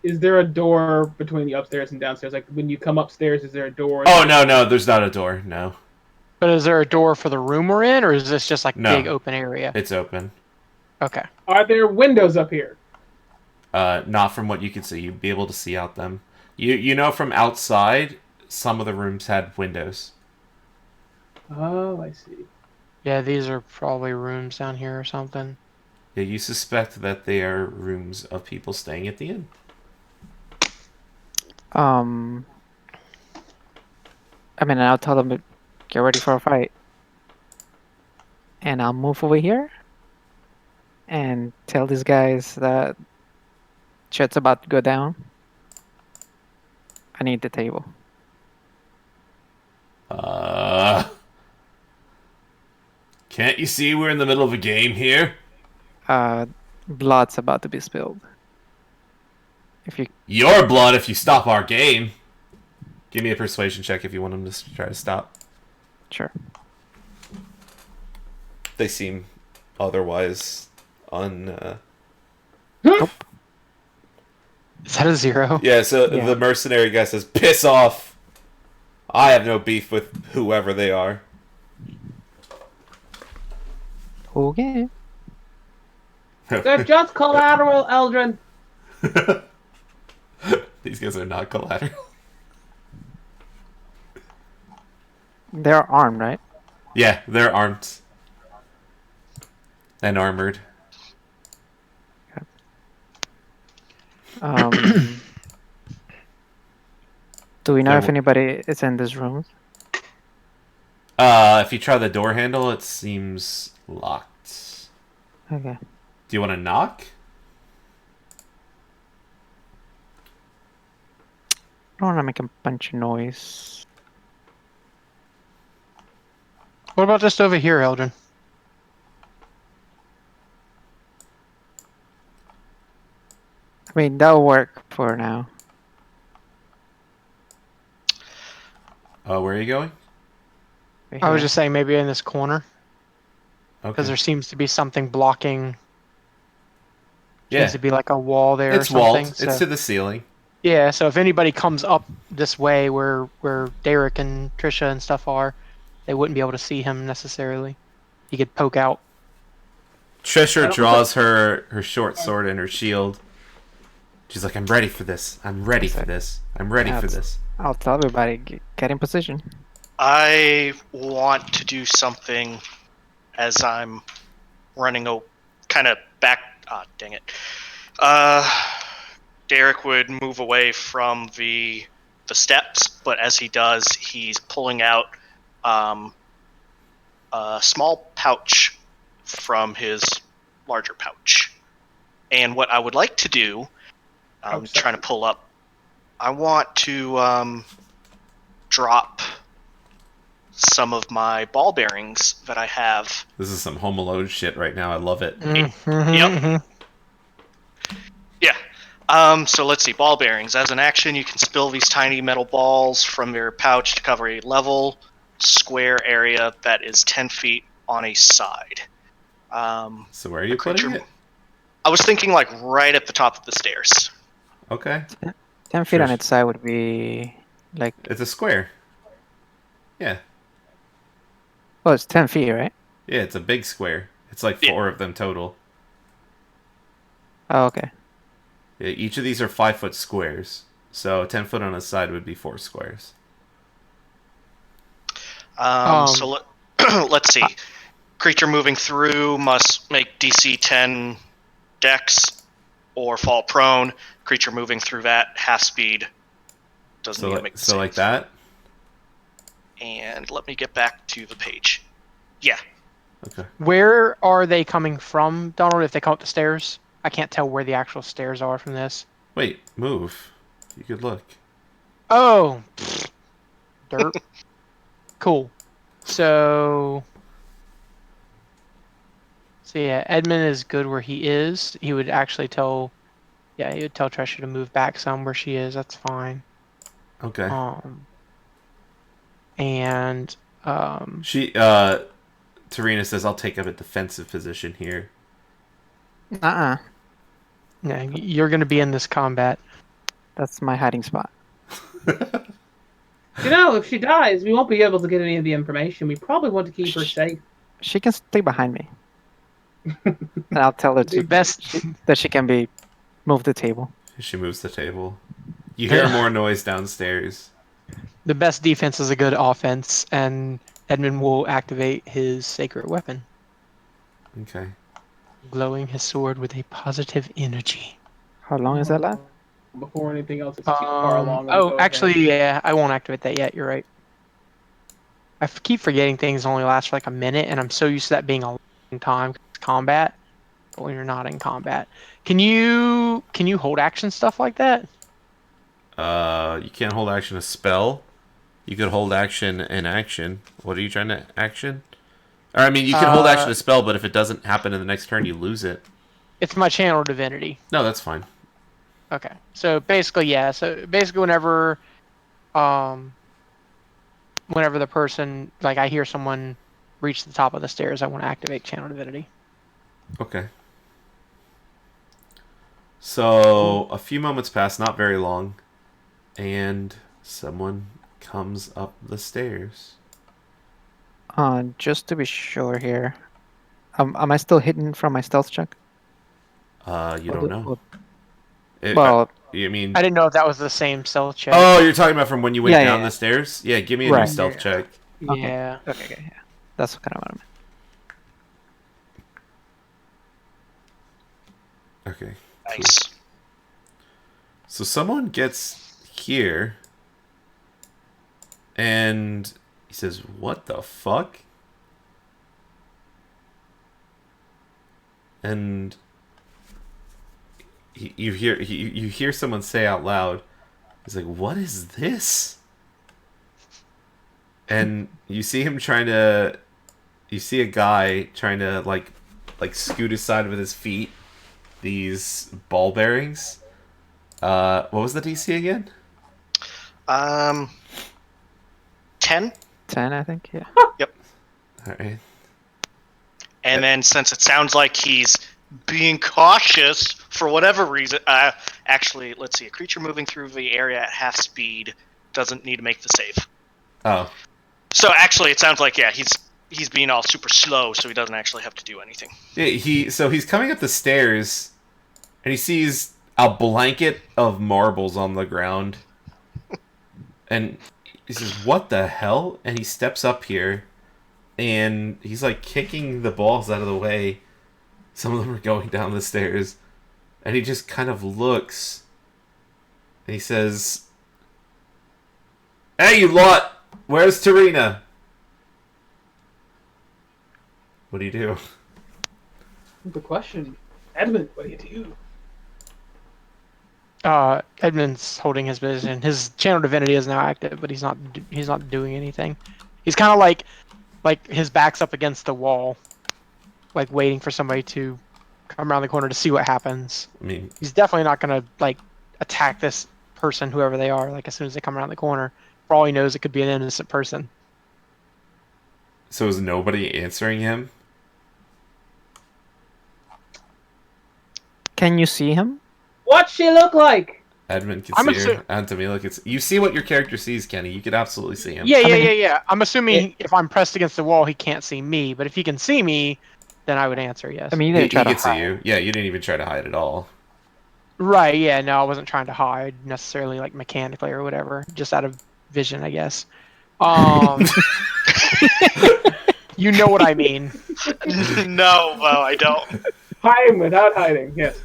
Is there a door between the upstairs and downstairs? Like when you come upstairs, is there a door? Oh no, there's not a door. No, But is there a door for the room we're in, or is this just like No. big open area? it's open. Okay. Are there windows up here? Not from what you can see. You'd be able to see out them. You know from outside, some of the rooms had windows. Oh, I see. Yeah, these are probably rooms down here or something. Yeah, you suspect that they are rooms of people staying at the inn. I mean, I'll tell them to get ready for a fight, and I'll move over here and tell these guys that shit's about to go down. I need the table. Can't you see we're in the middle of a game here? Blood's about to be spilled. Your blood if you stop our game. Give me a persuasion check if you want them to try to stop. Sure. They seem otherwise Is that a 0? Yeah, so Yeah. the mercenary guy says, "Piss off! I have no beef with whoever they are." Okay. They're just collateral, Eldrin. These guys are not collateral. They're armed, right? Yeah, they're armed. And armored. Do we know There if w- anybody is in this room? If you try the door handle, it seems locked. Okay. Do you want to knock? I don't want to make a bunch of noise. What about just over here, Eldrin? I mean, that'll work for now. Where are you going? Right I was here. just saying maybe in this corner, Okay. because there seems to be something blocking. Yeah, Seems to be like a wall there it's or something. walled. So, It's to the ceiling. yeah, so if anybody comes up this way where Derek and Trisha and stuff are, they wouldn't be able to see him necessarily. He could poke out. Trisha draws her short sword and her shield. She's like, "I'm ready for this. I'm ready for this. I'm ready for this." I'll tell everybody, get in position. I want to do something as I'm running kind of back. Ah, dang it. Derek would move away from the steps, but as he does, he's pulling out a small pouch from his larger pouch. And what I would like to do, I'm trying to pull up. I want to drop some of my ball bearings that I have. This is some Home Alone shit right now. I love it. Mm-hmm. Yeah, So let's see. Ball bearings. As an action, you can spill these tiny metal balls from your pouch to cover a level square area that is 10 feet on a side. So where are you putting it? I was thinking like right at the top of the stairs. Okay. 10 feet Sure. on its side would be like. It's a square. Yeah. Well, it's 10 feet, right? Yeah, it's a big square. It's like 4 of them total. Oh, okay. Yeah, each of these are 5-foot squares. So 10 foot on a side would be 4 squares. So let's see. Creature moving through must make DC 10 Dex or fall prone. Creature moving through that half speed doesn't need to make the save. Like that? And let me get back to the page. Yeah. Okay. Where are they coming from, Donald, if they come up the stairs? I can't tell where the actual stairs are from this. Wait, move. You could look. Oh! Dirt. Cool. So yeah, Edmund is good where he is. He would actually tell Tresha to move back some where she is. That's fine. Okay. She Tarina says, I'll take up a defensive position here. Uh-uh. Yeah, you're going to be in this combat. That's my hiding spot. If she dies, we won't be able to get any of the information. We probably want to keep her safe. She can stay behind me. And I'll tell her that she can move the table. She moves the table. You hear more noise downstairs. The best defense is a good offense, and Edmund will activate his sacred weapon. Okay. Glowing his sword with a positive energy. How long is that last? Before anything else is too far along. Yeah, I won't activate that yet. You're right. I keep forgetting things only last for like a minute, and I'm so used to that being a long time. Combat, but when you're not in combat, can you hold action stuff like that? You can't hold action a spell. You could hold action an action. What are you trying to action? Or I mean, you can hold action a spell, but if it doesn't happen in the next turn, you lose it. It's my channel divinity. No, that's fine. Okay, so basically, yeah. So basically, whenever the person, like, I hear someone reach the top of the stairs, I want to activate channel divinity. Okay. So a few moments pass, not very long, and someone comes up the stairs. Just to be sure here, am I still hidden from my stealth check? You don't know. You mean? I didn't know if that was the same stealth check. Oh, you're talking about from when you went down the stairs? Yeah, give me a new stealth check. Yeah. Okay, yeah. That's kind of what I meant. Okay. Nice. Cool. So someone gets here, and he says, "What the fuck?" And you hear someone say out loud, he's like, "What is this?" And you see him you see a guy trying to like scoot aside with his feet these ball bearings. What was the DC again? 10? 10, I think, yeah. Yep. Alright. And then since it sounds like he's being cautious for whatever reason, actually, let's see, a creature moving through the area at half speed doesn't need to make the save. Oh. So actually, it sounds like, yeah, he's being all super slow, so he doesn't actually have to do anything. Yeah, he's coming up the stairs, and he sees a blanket of marbles on the ground, and he says, "What the hell?" And he steps up here, and he's like kicking the balls out of the way. Some of them are going down the stairs, and he just kind of looks, and he says, "Hey, you lot! Where's Tarina?" What do you do? Good question. Edmund, what do you do? Edmund's holding his position. His channel divinity is now active, but he's not doing anything. He's kind of like his back's up against the wall, like waiting for somebody to come around the corner to see what happens. I mean, He's definitely not gonna like attack this person, whoever they are, like as soon as they come around the corner. For all he knows, it could be an innocent person. so is nobody answering him? Can you see him? What's she look like? Edmund can I'm see her. And Tamila can see. You see what your character sees, Kenny. You could absolutely see him. Yeah. I'm assuming if I'm pressed against the wall, he can't see me. But if he can see me, then I would answer yes. I mean, you He didn't try to could see hide. you. Yeah, you didn't even try to hide at all. Right, yeah, no, I wasn't trying to hide necessarily, like mechanically or whatever, just out of vision, I guess. You know what I mean. No, well, I don't. Hide without hiding. Yes.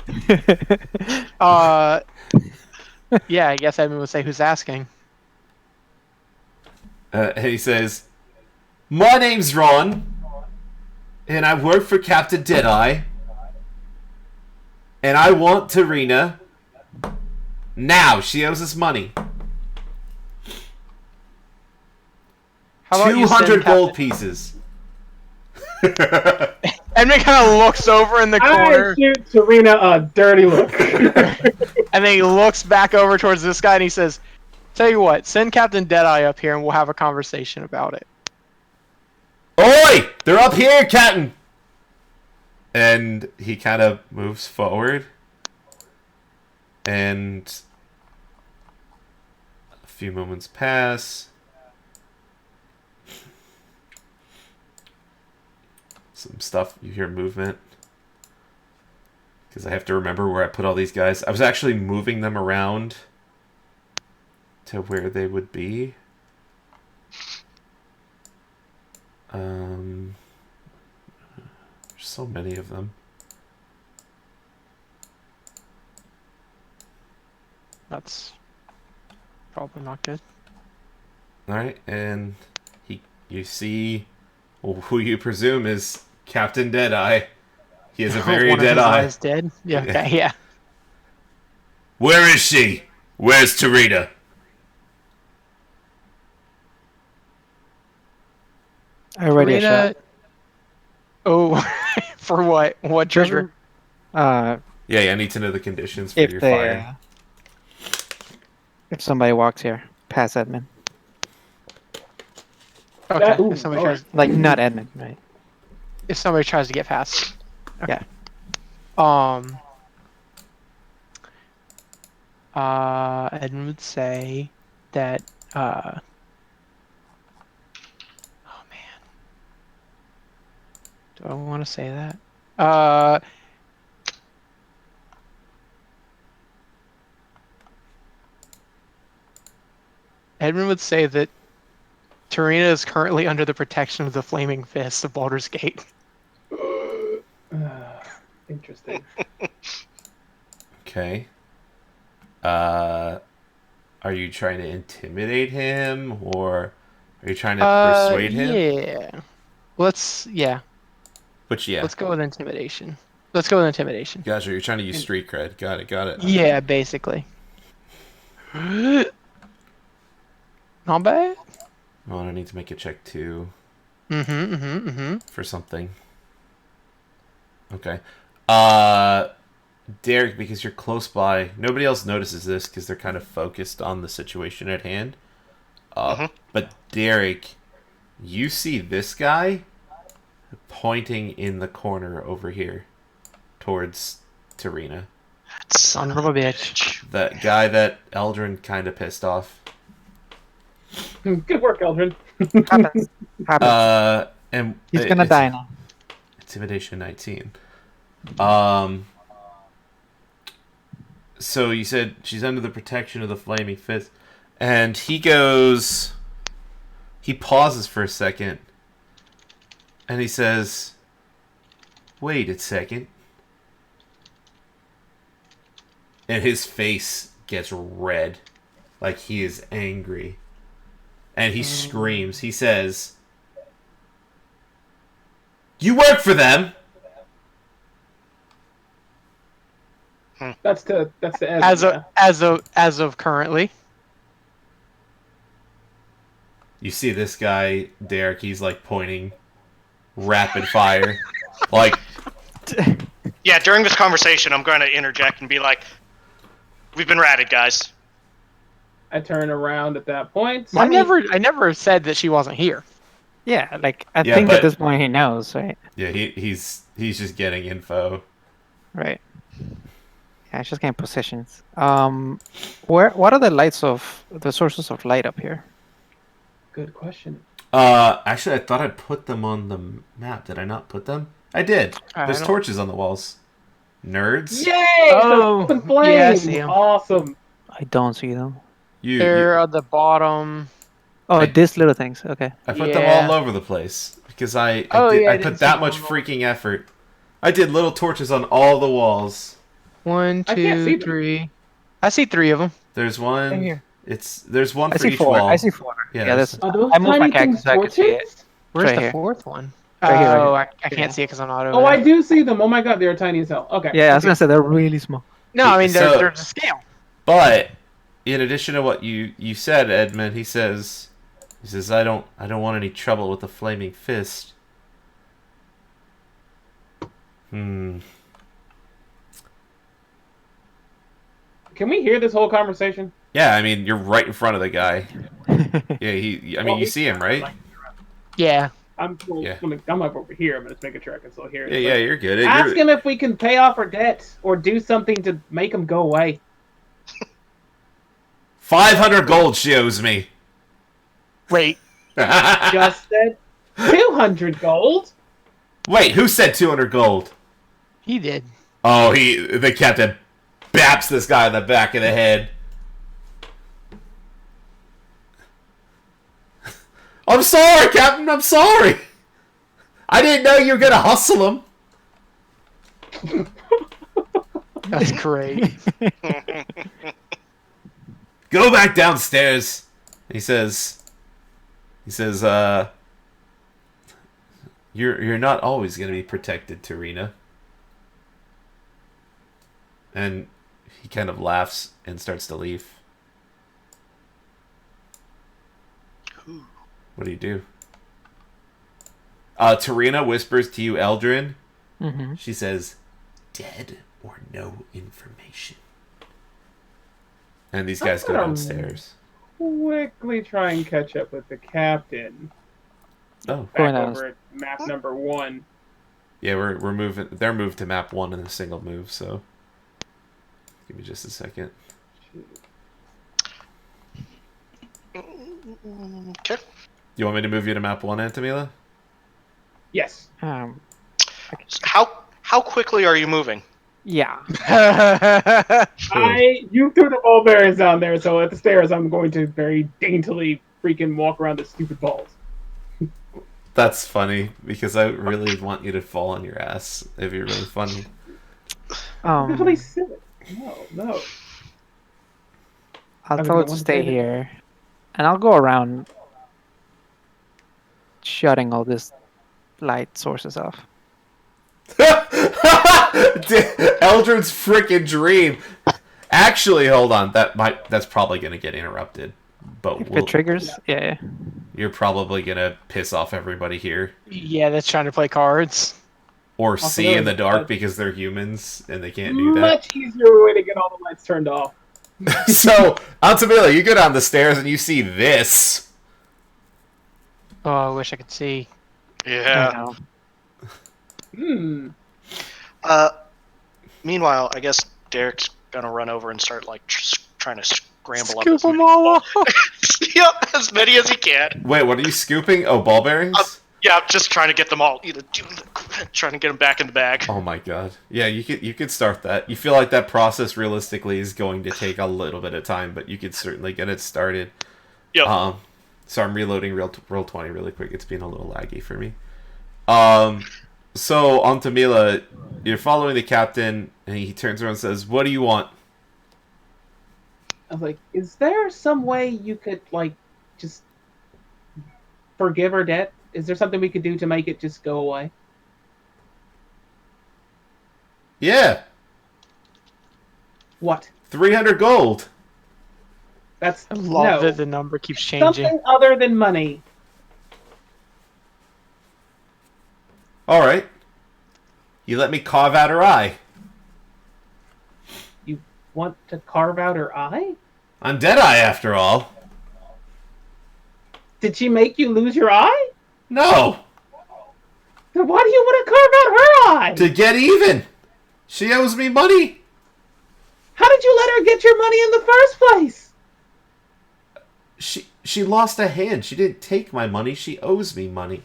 Yeah, I guess Edmund would say, "Who's asking?" And he says, "My name's Ron, and I work for Captain Deadeye, and I want Tarina now. She owes us money. How about you send 200 gold Captain- pieces." Edmund kind of looks over in the I corner, shoot Serena a dirty look. and then he looks back over towards this guy, and he says, "Tell you what, send Captain Deadeye up here, and we'll have a conversation about it." Oi! They're up here, Captain! And he kind of moves forward. And a few moments pass. Some stuff, you hear movement. Because I have to remember where I put all these guys. I was actually moving them around to where they would be. There's so many of them. That's probably not good. Alright, and you see who you presume is Captain Deadeye. He has a very One of dead his eye. eyes dead? Yeah, okay, yeah. Where is she? Where's Tarita? Already a Karina- shot. Oh, for what? What trigger? Uh, Yeah, I need to know the conditions for if your they, fire. if somebody walks here, pass Edmund. Okay, Ooh, if somebody alright. tries, Like not Edmund, right? if somebody tries to get past. Okay. Yeah. Edmund would say that, oh man. Do I want to say that? Edmund would say that Tarina is currently under the protection of the Flaming Fist of Baldur's Gate. Interesting. Okay. Are you trying to intimidate him, or are you trying to persuade him? Yeah. Yeah. Which, yeah. Let's go with intimidation. Let's go with intimidation. Gotcha, you're trying to use street cred. Got it. Yeah, basically. Not bad. Oh, I need to make a check too Mm-hmm. for something. Okay. Derek, because you're close by, nobody else notices this because they're kind of focused on the situation at hand. But Derek, you see this guy pointing in the corner over here towards Tarina. Son of a bitch. That guy that Eldrin kind of pissed off. Good work, Eldrin. Happens. And He's gonna die now. Intimidation 19. So you said she's under the protection of the Flaming Fist, and he pauses for a second, and he says, "Wait a second." And his face gets red, like he is angry. And he screams. He says, "You work for them!" That's the Ezra. As of currently. You see this guy, Derek, he's like pointing rapid fire. Like, Yeah, during this conversation, I'm going to interject and be like, "We've been ratted, guys." I turn around at that point. I never said that she wasn't here. Yeah, like I Yeah, think but- at this point he knows, right? Yeah, he's just getting info. Right. Yeah, it's just getting positions. What are the sources of light up here? Good question. Actually, I thought I'd put them on the map. Did I not put them? I did. There's torches on the walls. Nerds. Yay! Oh, Open flame! yeah, I see 'em. Awesome. I don't see them. They're at the bottom. Oh, these little things. Okay. I put them Yeah. all over the place because I I put didn't that see much them all. freaking effort. I did little torches on all the walls. 1, I can't see 2, them. 3. I see 3 of them. There's Same one. here. There's one I for see each 4. wall. I see 4. Yeah, Yeah, that's- that's. Are those I moved my tiny things cactus so I could see it. torches? Where's right the here. 4th one? Right here, right Oh, here. I can't see it because I'm not over Oh, there. I do see them. Oh my god, they're tiny as hell. Okay. Yeah, I was Okay. gonna say they're really small. No, I mean, So- there's a scale. But in addition to what you said, Edmund, he says I don't want any trouble with the flaming fist. Can we hear this whole conversation? Yeah, I mean, you're right in front of the guy. Yeah, I mean, Well, you see him, right? Yeah. I'm Yeah. I'm up over here, but it's making sure I can still hear it. Yeah, yeah, you're good. Ask him if we can pay off our debt or do something to make him go away. 500 gold she owes me. Wait. Just said 200 gold. Wait, who said 200 gold? He did. Oh, the captain baps this guy in the back of the head. I'm sorry, Captain. I'm sorry. I didn't know you were gonna hustle him. That's great. Go back downstairs. He says, you're not always gonna be protected, Tarina. And he kind of laughs and starts to leave. What do? Tarina whispers to you, Eldrin. Mm-hmm. She says, dead or no information. And these guys go downstairs. Quickly try and catch up with the captain. Oh. Back over at map number 1. Yeah, we're moving. They're moved to map 1 in a single move, so give me just a second. Okay. You want me to move you to map 1, Antamila? Yes. How quickly are you moving? Yeah. You threw the ball bearings down there, so at the stairs I'm going to very daintily freaking walk around the stupid balls. That's funny because I really want you to fall on your ass. It'd be really funny. It's really silly. No. I'll tell it to stay here, and I'll go around shutting all this light sources off. Eldrin's freaking dream. Actually, hold on. That's probably gonna get interrupted. But If it triggers, yeah. You're probably gonna piss off everybody here, Yeah, that's trying to play cards. or Also, see in the dark that's- because they're humans and they can't do that. Much easier way to get all the lights turned off. So, Altamila, you go down the stairs and you see this. Oh, I wish I could see. Yeah. Meanwhile, I guess Derek's gonna run over and start like trying to scramble up. Scoop As them many, all up. yep, as many as he can. Wait, what are you scooping? Oh, ball bearings? Yeah, just trying to get them all. Trying to get them back in the bag. Oh my god. Yeah, you could start that. You feel like that process realistically is going to take a little bit of time, but you could certainly get it started. Yep. So I'm reloading roll 20 really quick. It's been a little laggy for me. So on Tamila, you're following the captain, and he turns around and says, "What do you want?" I was like, is there some way you could, like, just forgive our debt? Is there something we could do to make it just go away? Yeah, What? 300 gold. That's I love no. that the number keeps changing. Something other than money. All right. You let me carve out her eye. You want to carve out her eye? I'm Deadeye, after all. Did she make you lose your eye? No! Then why do you want to carve out her eye? To get even! She owes me money! How did you let her get your money in the first place? She lost a hand. She didn't take my money. She owes me money.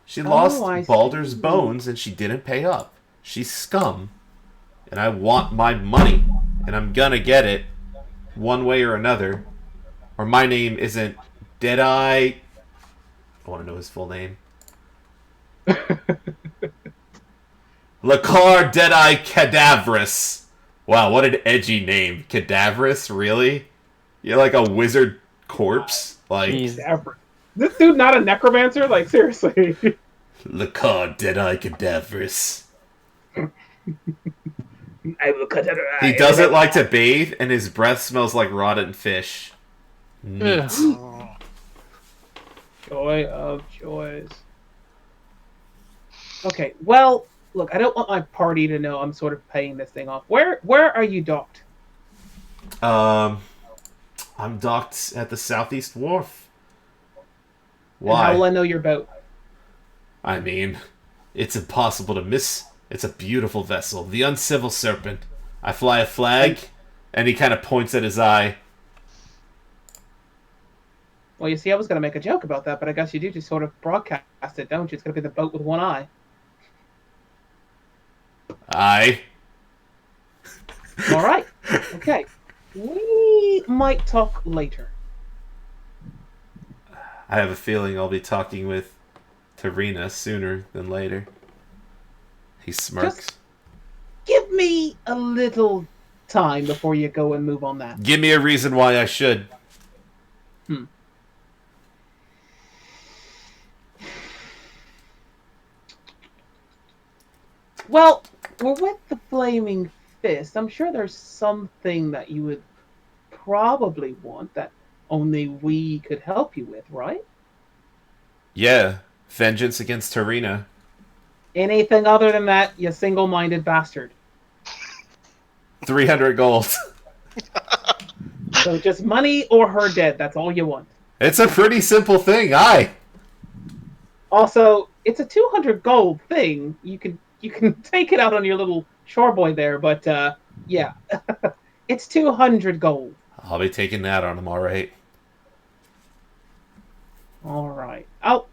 She I lost Baldur's see. bones and she didn't pay up. She's scum. And I want my money. And I'm gonna get it one way or another. Or my name isn't Deadeye. I want to know his full name. Lacar Deadeye Cadaverous. Wow, what an edgy name. Cadaverous? Really? You're like a wizard corpse? Like, Jeez. This dude not a necromancer? Like, seriously. Lacar Deadeye Cadaverous. I will cut out her eye. He doesn't like to bathe, and his breath smells like rotten fish. Neat. Ugh. Joy of joys. Okay, well, look, I don't want my party to know I'm sort of paying this thing off. Where are you docked? I'm docked at the Southeast Wharf. And how will Why? I know your boat? I mean, it's impossible to miss. It's a beautiful vessel, the Uncivil Serpent. I fly a flag, and he kind of points at his eye. Well, you see, I was going to make a joke about that, but I guess you do just sort of broadcast it, don't you? It's going to be the boat with one eye. Aye. All right. Okay. We might talk later. I have a feeling I'll be talking with Tarina sooner than later. He smirks. Just give me a little time before you go and move on that. Give me a reason why I should. Well, we're with the Flaming Fist. I'm sure there's something that you would probably want that only we could help you with, right? Yeah, vengeance against Tarina. Anything other than that, you single-minded bastard. 300 gold. So just money or her dead. That's all you want. It's a pretty simple thing, aye. Also, it's a 200 gold thing. You can take it out on your little shore boy there, but yeah, it's 200 gold. I'll be taking that on him, alright. All right. All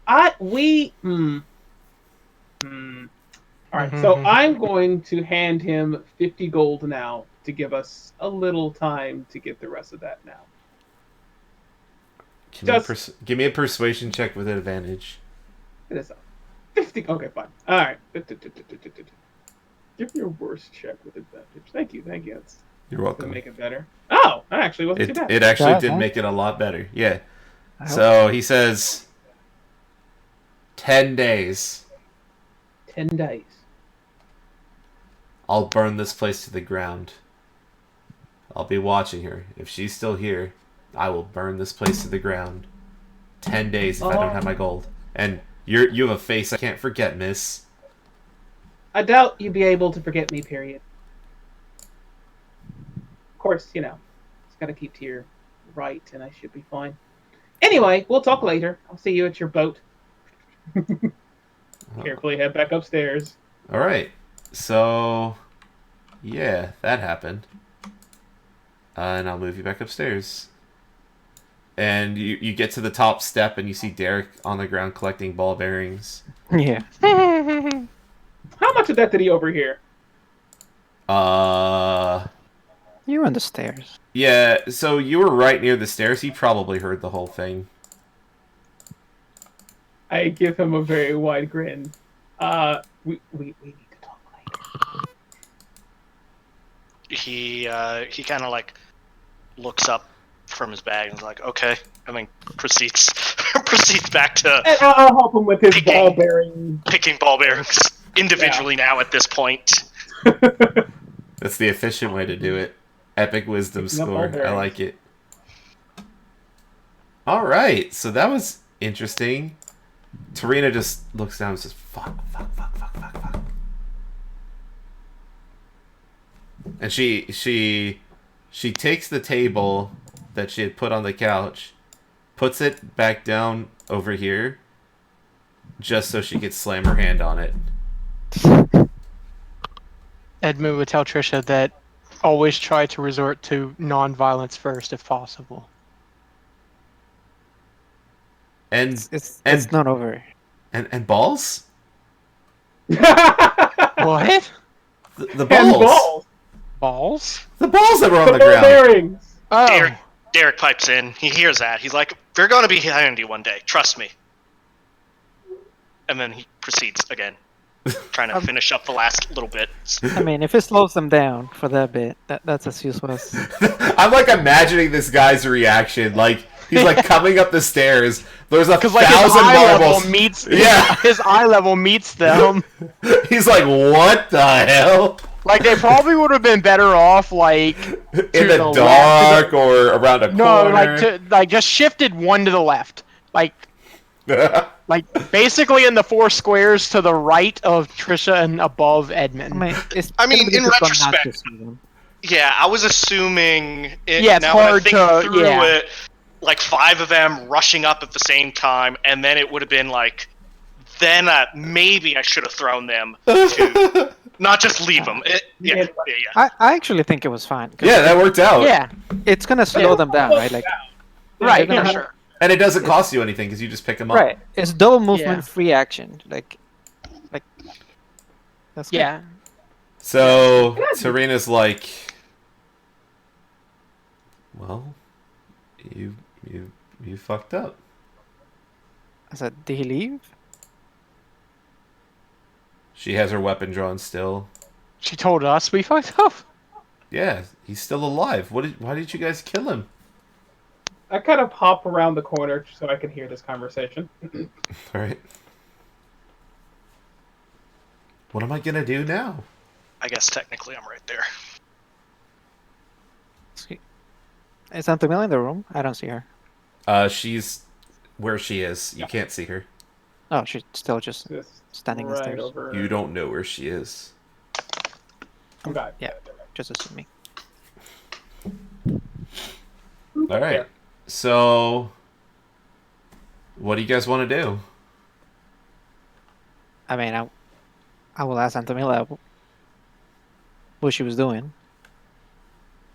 right. So I'm going to hand him 50 gold now to give us a little time to get the rest of that now. Give me a persuasion check with an advantage. It is 50. Okay, fine. All right. Give me your worst check with advantage. Thank you. That's You're gonna welcome. make it better. Oh, that actually wasn't too bad. It actually Yeah, did huh? make it a lot better. Yeah. I So he says 10 days. 10 days. I'll burn this place to the ground. I'll be watching her. If she's still here, I will burn this place to the ground. 10 days if I don't have my gold. And you have a face I can't forget, miss. I doubt you'd be able to forget me, period. Of course, just gotta keep to your right, and I should be fine. Anyway, we'll talk later. I'll see you at your boat. Carefully head back upstairs. Alright. So, yeah, that happened. And I'll move you back upstairs. And you get to the top step and you see Derek on the ground collecting ball bearings. Yeah. How much of that did he overhear? You were on the stairs. Yeah, so you were right near the stairs. He probably heard the whole thing. I give him a very wide grin. We need to talk later. He kind of like looks up from his bag and is like, okay. I mean, proceeds back to And I'll help him with his Picking. ball bearing. picking ball bearings individually now at this point. That's the efficient way to do it. Epic wisdom Picking up score. all bearings. I like it. Alright, so that was interesting. Tarina just looks down and says, fuck. And she takes the table that she had put on the couch, puts it back down over here, just so she could slam her hand on it. Edmund would tell Trisha that always try to resort to non-violence first if possible. And It's not over. and balls? What? The And balls. balls. Balls? The balls that were on The the ball ground. bearings. Oh. Derek pipes in. He hears that. He's like, "They're gonna be handy one day. Trust me." And then he proceeds again, trying to finish up the last little bit. I mean, if it slows them down for that bit, that's as useless. I'm like imagining this guy's reaction. Like he's like coming up the stairs. There's 1,000 Because his eye marbles. level meets Yeah. his eye level meets them. He's like, what the hell? Like they probably would have been better off like In to the left, dark or around a no, corner. like just shifted one to the left. Like basically in the 4 squares to the right of Trisha and above Edmund. I mean, in difficult not to retrospect, see them. Yeah, I was assuming. Yeah, it's now when I hard think to- through yeah. it, like 5 of them rushing up at the same time, and then it would have been like, then maybe I should have thrown them to not just leave them. Yeah. I actually think it was fine. 'cause Yeah, that worked out. Yeah, it's gonna slow them down, right? Like, right, they're for gonna- sure. And it doesn't cost you anything because you just pick them up. right? It's double movement, Yeah. free action. Like that's good. Yeah. So Serena's like, well, you fucked up. I said, did he leave? She has her weapon drawn still. She told us we fucked up. Yeah, he's still alive. Why did you guys kill him? I kind of hop around the corner so I can hear this conversation. All right. What am I gonna do now? I guess technically I'm right there. Is Antonella in the room? I don't see her. She's where she is. You can't see her. Oh, she's still just Just standing on the right stairs. over. You don't know where she is. Okay. Yeah. Just assuming. All right. Yeah. So, what do you guys want to do? I mean, I will ask Antonella what she was doing.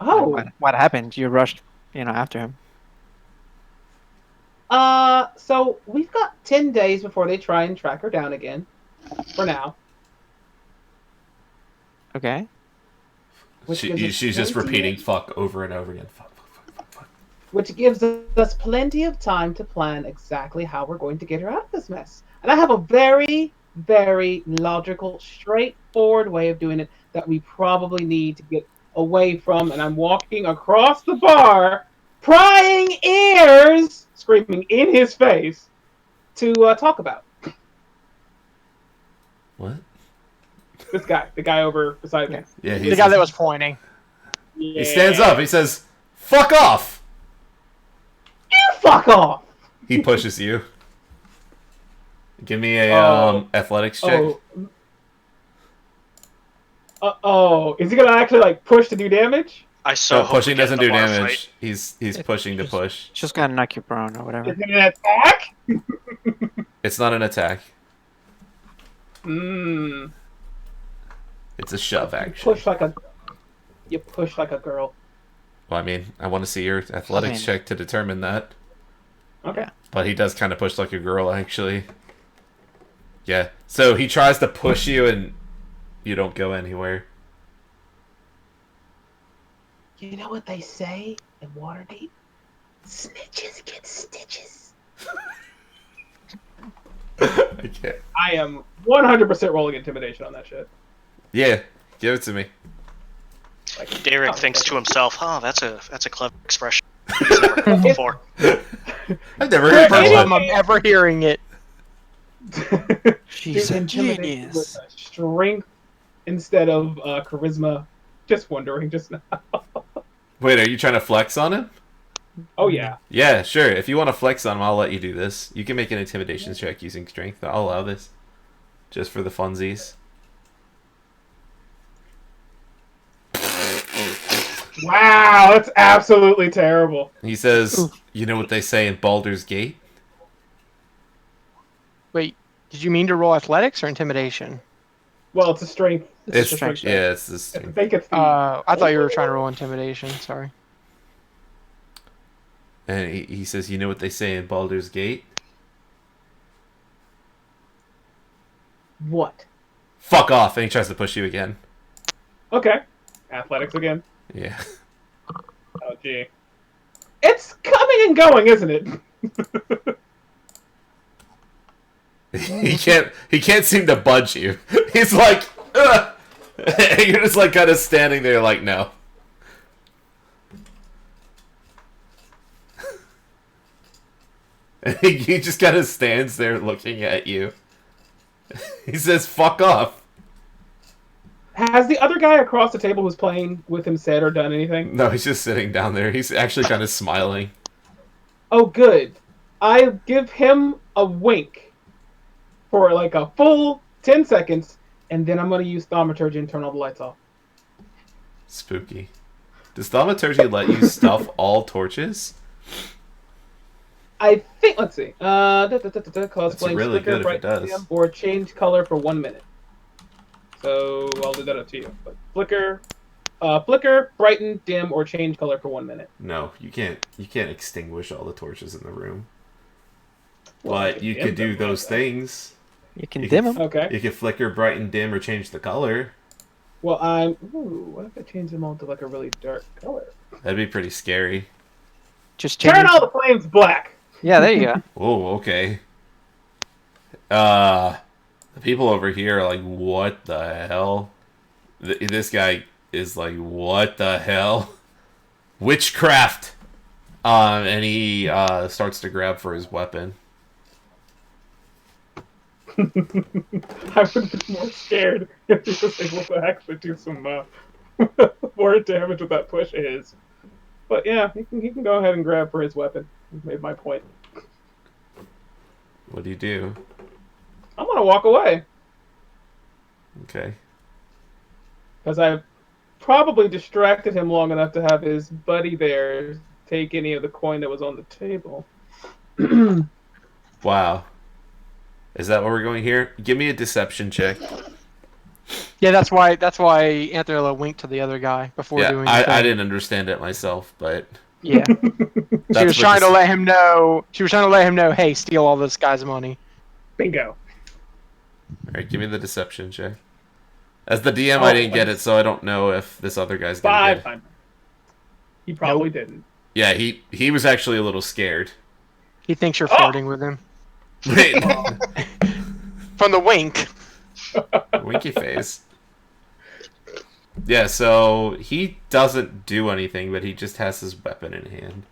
Oh. What happened? You rushed, after him. So we've got 10 days before they try and track her down again. For now. Okay. Which gives us She's just plenty repeating of- fuck over and over again. Fuck. Which gives us plenty of time to plan exactly how we're going to get her out of this mess. And I have a very, very logical, straightforward way of doing it that we probably need to get away from. And I'm walking across the bar, prying ears, screaming in his face, to talk about. What? This guy, the guy over beside me. Yeah, The guy that was pointing. He stands up. He says, "Fuck off." You fuck off! He pushes you. Give me a Oh. athletics check. Oh. Is he gonna actually like push to do damage? I so No, hope we pushing get doesn't in the do bar damage. fight. He's pushing to push. Just gonna knock you prone or whatever. Is it an attack? It's not an attack. Mmm. It's a shove action. You push like a girl. Well, I mean, I want to see your athletics check to determine that. Okay. But he does kind of push like a girl, actually. Yeah. So he tries to push you, and you don't go anywhere. You know what they say in Waterdeep? Snitches get stitches. I can't. I am 100% rolling intimidation on that shit. Yeah, give it to me. Like, Derek oh, thinks okay. to himself, "Oh, that's a clever expression. He's never heard before." I've never heard First that time one. I'm ever hearing it. She's a Intimidation genius. with a strength instead of charisma. Just wondering, just now. Wait, are you trying to flex on him? Oh yeah. Yeah, sure. If you want to flex on him, I'll let you do this. You can make an intimidation check using strength. I'll allow this. Just for the funsies. Wow, that's absolutely terrible. He says, Ooh. "You know what they say in Baldur's Gate? Wait, did you mean to roll athletics or intimidation? Well, it's a strength. It's a strength. check. Yeah, it's this I thing." think it's the. I thought you were trying to roll intimidation. Sorry. And he says, "You know what they say in Baldur's Gate? What? Fuck off!" And he tries to push you again. Okay. Athletics again. Yeah. Oh, gee. It's coming and going, isn't it? He can't seem to budge you. He's like, ugh! And you're just like kind of standing there like, no. And he just kind of stands there looking at you. He says, "Fuck off." Has the other guy across the table who's playing with him said or done anything? No, he's just sitting down there. He's actually kind of smiling. Oh, good. I give him a wink for like a full 10 seconds, and then I'm going to use Thaumaturgy and turn all the lights off. Spooky. Does Thaumaturgy let you stuff all torches? I think, let's see. Cause flame really flicker, good if it does. bright or change color for 1 minute. So I'll do that up to you. But flicker, brighten, dim, or change color for 1 minute. No, you can't. You can't extinguish all the torches in the room. Well, I But can you dim could do them like those that. things. You can You dim can- them. Okay. You can flicker, brighten, dim, or change the color. Well, what if I change them all to like a really dark color? That'd be pretty scary. Just change Turn it. all the flames black. Yeah, there you go. Oh, okay. The people over here are like, what the hell? This guy is like, what the hell? Witchcraft! And he starts to grab for his weapon. I would have been more scared if he was able to actually do some more damage with that push of his. But yeah, he can go ahead and grab for his weapon. He made my point. What do you do? I'm gonna walk away Okay. because I've probably distracted him long enough to have his buddy there take any of the coin that was on the table. Wow. Is that what we're going here? Give me a deception check. Yeah, that's why Anthony winked to the other guy before Yeah, doing the I thing. didn't understand it myself, but Yeah. She that's was what trying to this- let him know. She was trying to let him know, hey, steal all this guy's money. Bingo. Alright, give me the deception check. As the DM, I didn't get it, so I don't know if this other guy's gonna get it. 5. He probably didn't. Yeah, he was actually a little scared. He thinks you're flirting with him. Wait, From the wink. winky face. Yeah, so he doesn't do anything, but he just has his weapon in hand.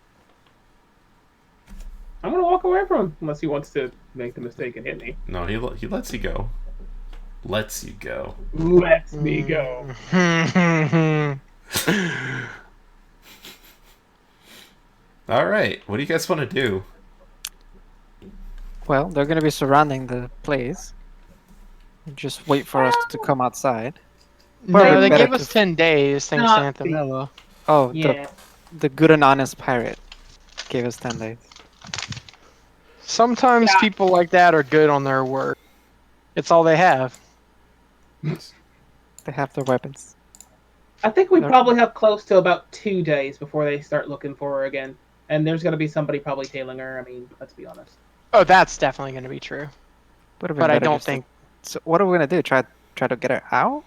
I'm gonna walk away from him unless he wants to make the mistake and hit me. No, he lets you go. Lets you go. Lets me go. All right, what do you guys want to do? Well, they're gonna be surrounding the place. Just wait for us to come outside. No, Probably they better gave us to- 10 days, thanks to Not Anthemilla. Oh, Yeah. the good and honest pirate gave us 10 days. Sometimes Yeah. people like that are good on their word. It's all they have. They have their weapons. I think we No. probably have close to about 2 days before they start looking for her again. And there's gonna be somebody probably tailing her. I mean, let's be honest. Oh, that's definitely going to be true. Would've been But I better don't just to- think. So what are we gonna do? Try to get her out?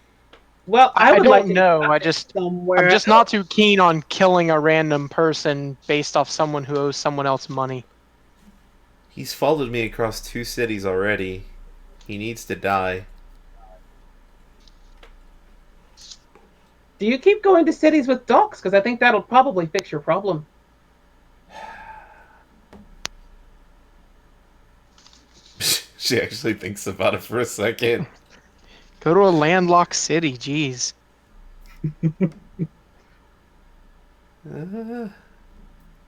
Well, I would don't like to know. get I just. somewhere. I'm just not too keen on killing a random person based off someone who owes someone else money. He's followed me across 2 cities already. He needs to die. Do you keep going to cities with docks? Because I think that'll probably fix your problem. She actually thinks about it for a second. Go to a landlocked city, jeez.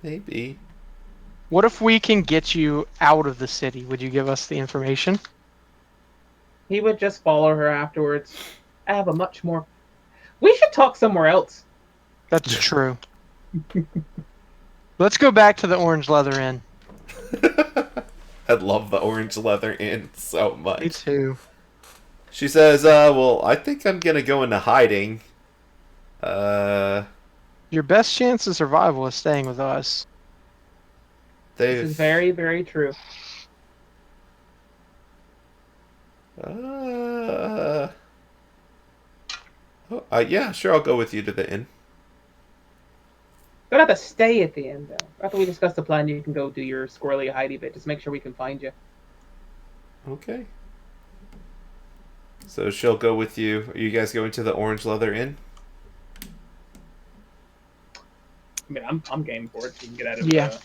Maybe. What if we can get you out of the city? Would you give us the information? He would just follow her afterwards. I have a much more. We should talk somewhere else. That's true. Let's go back to the Orange Leather Inn. I love the Orange Leather Inn so much. Me too. She says, well, I think I'm gonna go into hiding. Your best chance of survival is staying with us. This is very, very true. Yeah, sure, I'll go with you to the inn. Don't have to stay at the end, though. After we discuss the plan, you can go do your squirrely hidey bit. Just make sure we can find you. Okay. So she'll go with you. Are you guys going to the Orange Leather Inn? I mean, I'm game for it. So you can get out of Yeah.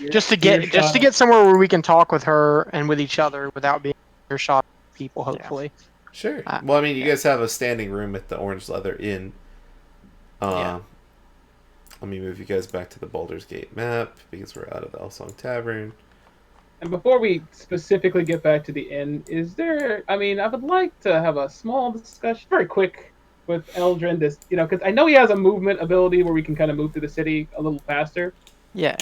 Just to get somewhere where we can talk with her and with each other without being earshot of people, hopefully. Sure. Well, I mean, you guys have a standing room at the Orange Leather Inn. Let me move you guys back to the Baldur's Gate map because we're out of the Elsong Tavern. And before we specifically get back to the inn, is there? I mean, I would like to have a small discussion, very quick, with Eldrin. This, because I know he has a movement ability where we can kind of move through the city a little faster. Yeah.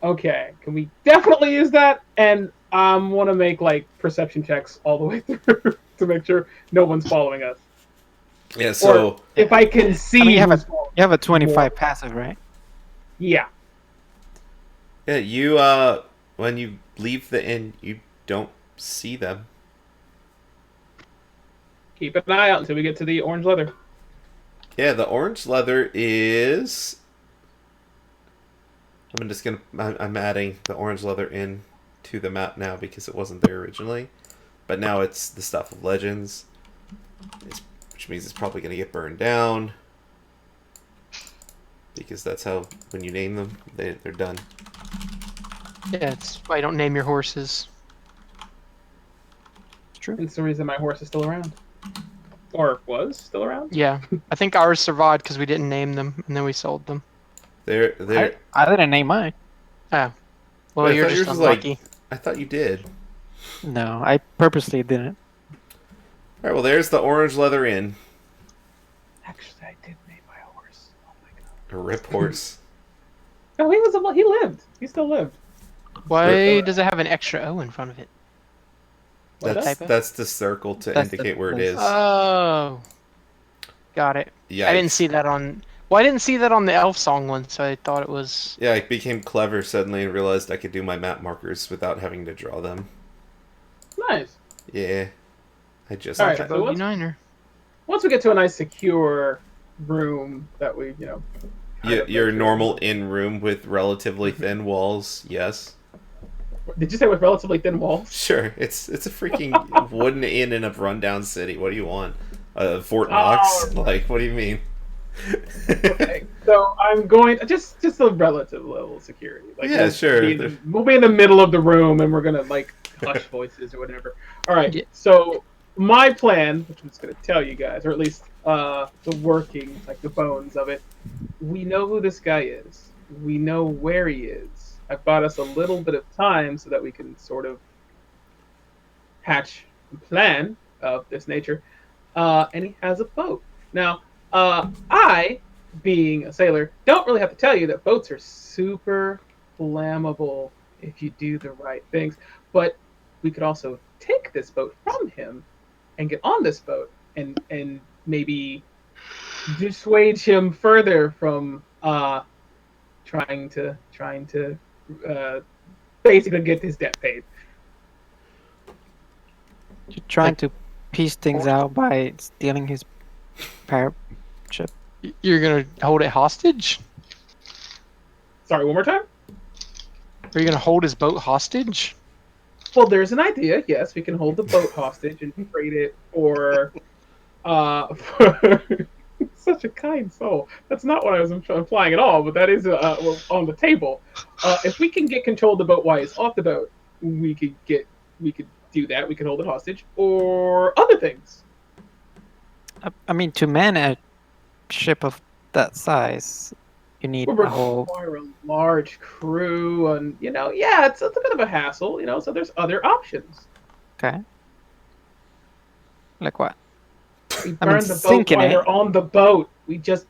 Okay, can we definitely use that? And I want to make like perception checks all the way through to make sure no one's following us. Yeah. So or if I can see, I mean, who's you have a 25 more. passive, right? Yeah. yeah, you when you leave the inn, you don't see them. Keep an eye out until we get to the Orange Leather. Yeah, the Orange Leather is. I'm adding the Orange Leather Inn to the map now because it wasn't there originally, but now it's the Stuff of Legends, which means it's probably going to get burned down because that's how when you name them, they're done. Yeah, it's why you don't name your horses. It's true. It's the reason my horse is still around. Or was still around? Yeah, I think ours survived because we didn't name them and then we sold them. They're. I didn't name mine. Oh, well, I you're thought just yours was unlucky. I thought you did. No, I purposely didn't. All right. Well, there's the Orange Leather Inn. Actually, I did name my horse. Oh my god. A rip horse. No, he lived. He still lived. Why does it have an extra O in front of it? That's the circle to That's indicate the where it place. is. Oh, got it. Yeah. I didn't see that on. Well, I didn't see that on the Elf Song one, so I thought it was. Yeah, I became clever suddenly and realized I could do my map markers without having to draw them. Nice. Yeah. I just... All right, Like so a once- Niner. Once we get to a nice secure room that we, kind of Your make sure- normal inn room with relatively thin walls, yes. Did you say with relatively thin walls? Sure, it's a freaking wooden inn in a rundown city. What do you want? Fort Knox? Oh, Like, what do you mean? Okay, so I'm going just a relative level of security. Like, Yeah, sure. We'll be in the middle of the room and we're gonna like hush voices or whatever. All right. Yeah. So my plan, which I'm just gonna tell you guys, or at least the working, like the bones of it. We know who this guy is. We know where he is. I bought us a little bit of time so that we can sort of hatch a plan of this nature. And he has a boat. Now, I, being a sailor, don't really have to tell you that boats are super flammable if you do the right things. But we could also take this boat from him and get on this boat and maybe dissuade him further from trying to basically get his debt paid. You're trying to piece things out by stealing his pirate ship. You're gonna hold it hostage? Sorry, one more time? Are you gonna hold his boat hostage? Well, there's an idea. Yes, we can hold the boat hostage and trade it for such a kind soul. That's not what I was implying at all, but that is on the table. If we can get control of the boat while he's off the boat, we could do that. We could hold it hostage or other things. I mean, to man a ship of that size, you need We'll a whole. require a large crew, and it's a bit of a hassle. So there's other options. Okay. Like what? We I mean, burn the boat sinking while it. they're on the boat. We just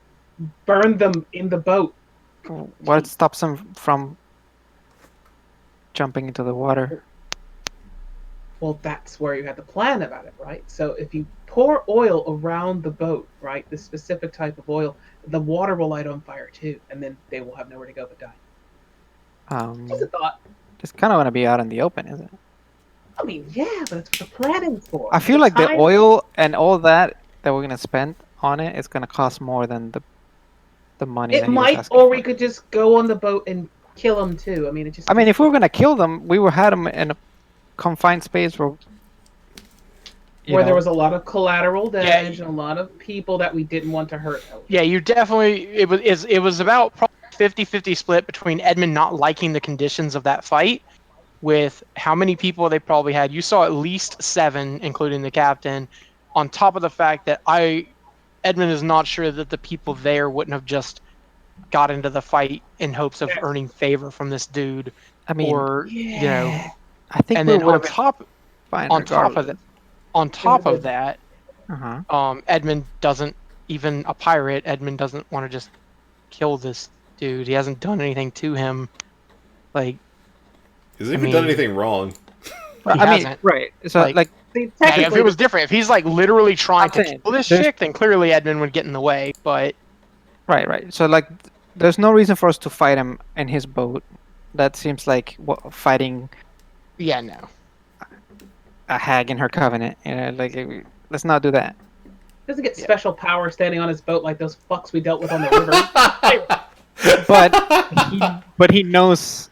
burn them in the boat. What stops him from jumping into the water? Well, that's where you had to plan about it, right? So if you pour oil around the boat, right, this specific type of oil, the water will light on fire too, and then they will have nowhere to go but die. Just a thought. Just kind of want to be out in the open, isn't it? I mean, yeah, but that's what the planning's for. I feel like the oil and all that we're gonna spend on it is gonna cost more than the money that It he was might, asking or for. we could just go on the boat and kill them too. I mean, it just. I mean, if we were gonna kill them, we would had them in a confined space where there was a lot of collateral damage and a lot of people that we didn't want to hurt. Yeah, you definitely. It was about probably 50-50 split between Edmund not liking the conditions of that fight, with how many people they probably had. You saw at least 7, including the captain. On top of the fact that Edmund is not sure that the people there wouldn't have just got into the fight in hopes of earning favor from this dude. I mean, I think and we then would on have top of that, Edmund doesn't even a pirate. Edmund doesn't want to just kill this dude. He hasn't done anything to him. Like, He's even done anything wrong. He hasn't. Right. So like if it was different, if he's like literally trying to kill this chick, then clearly Edmund would get in the way. But right. So like, there's no reason for us to fight him in his boat. That seems like fighting. Yeah, no. A hag in her covenant. Like, let's not do that. Doesn't get special power standing on his boat like those fucks we dealt with on the river. but he knows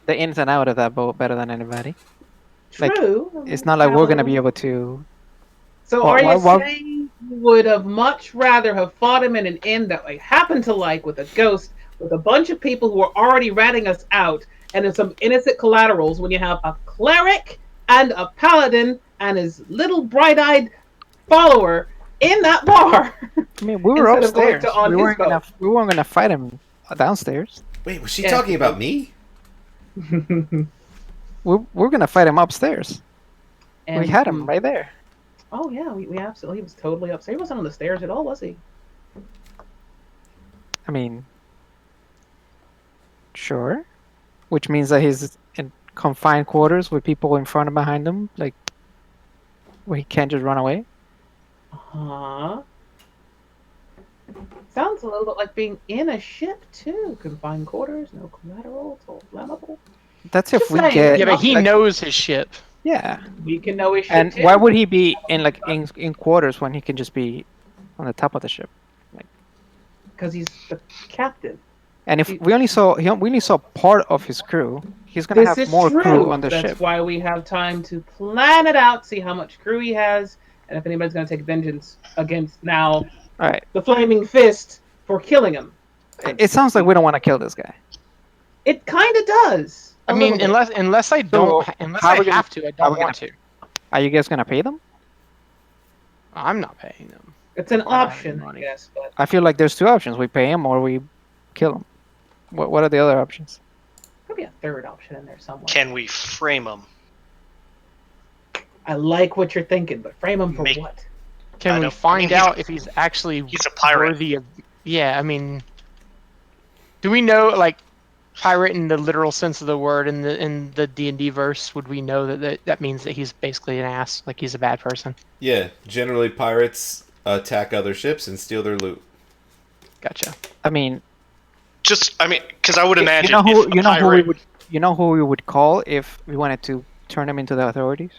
the ins and out of that boat better than anybody. True. Like, it's not like we're gonna be able to. So are you saying you would have much rather have fought him in an inn that I happen to like with a ghost, with a bunch of people who are already ratting us out, and then some innocent collaterals when you have a cleric and a paladin and his little bright-eyed follower in that bar? I mean, we were upstairs. We weren't gonna fight him downstairs. Wait, was she talking about me? We're gonna fight him upstairs. And we had him right there. Oh yeah, we absolutely. He was totally upstairs. He wasn't on the stairs at all, was he? I mean, sure. Which means that he's in confined quarters with people in front and behind him, like where he can't just run away. Sounds a little bit like being in a ship too. Confined quarters, no collateral, it's all flammable. That's if we get. Yeah, but he knows his ship. Yeah. We can know his ship. And why would he be in like in quarters when he can just be on the top of the ship? Like, because he's the captain. And if we only saw part of his crew, he's gonna have more crew on the ship. That's why we have time to plan it out, see how much crew he has, and if anybody's gonna take vengeance against the Flaming Fist for killing him. It sounds like we don't want to kill this guy. It kind of does. I mean, unless I don't, unless I have to, I don't want to. Are you guys gonna pay them? I'm not paying them. It's an option, I guess. But I feel like there's 2 options: we pay him or we kill him. What are the other options? Could be a third option in there somewhere. Can we frame him? I like what you're thinking, but frame him for what? Can we find out if he's actually a pirate? Worthy of? Yeah, I mean, do we know like pirate in the literal sense of the word in the D&D verse? Would we know that means that he's basically an ass, like he's a bad person? Yeah, generally pirates attack other ships and steal their loot. Gotcha. I mean, because I would imagine you know who we would call if we wanted to turn him into the authorities.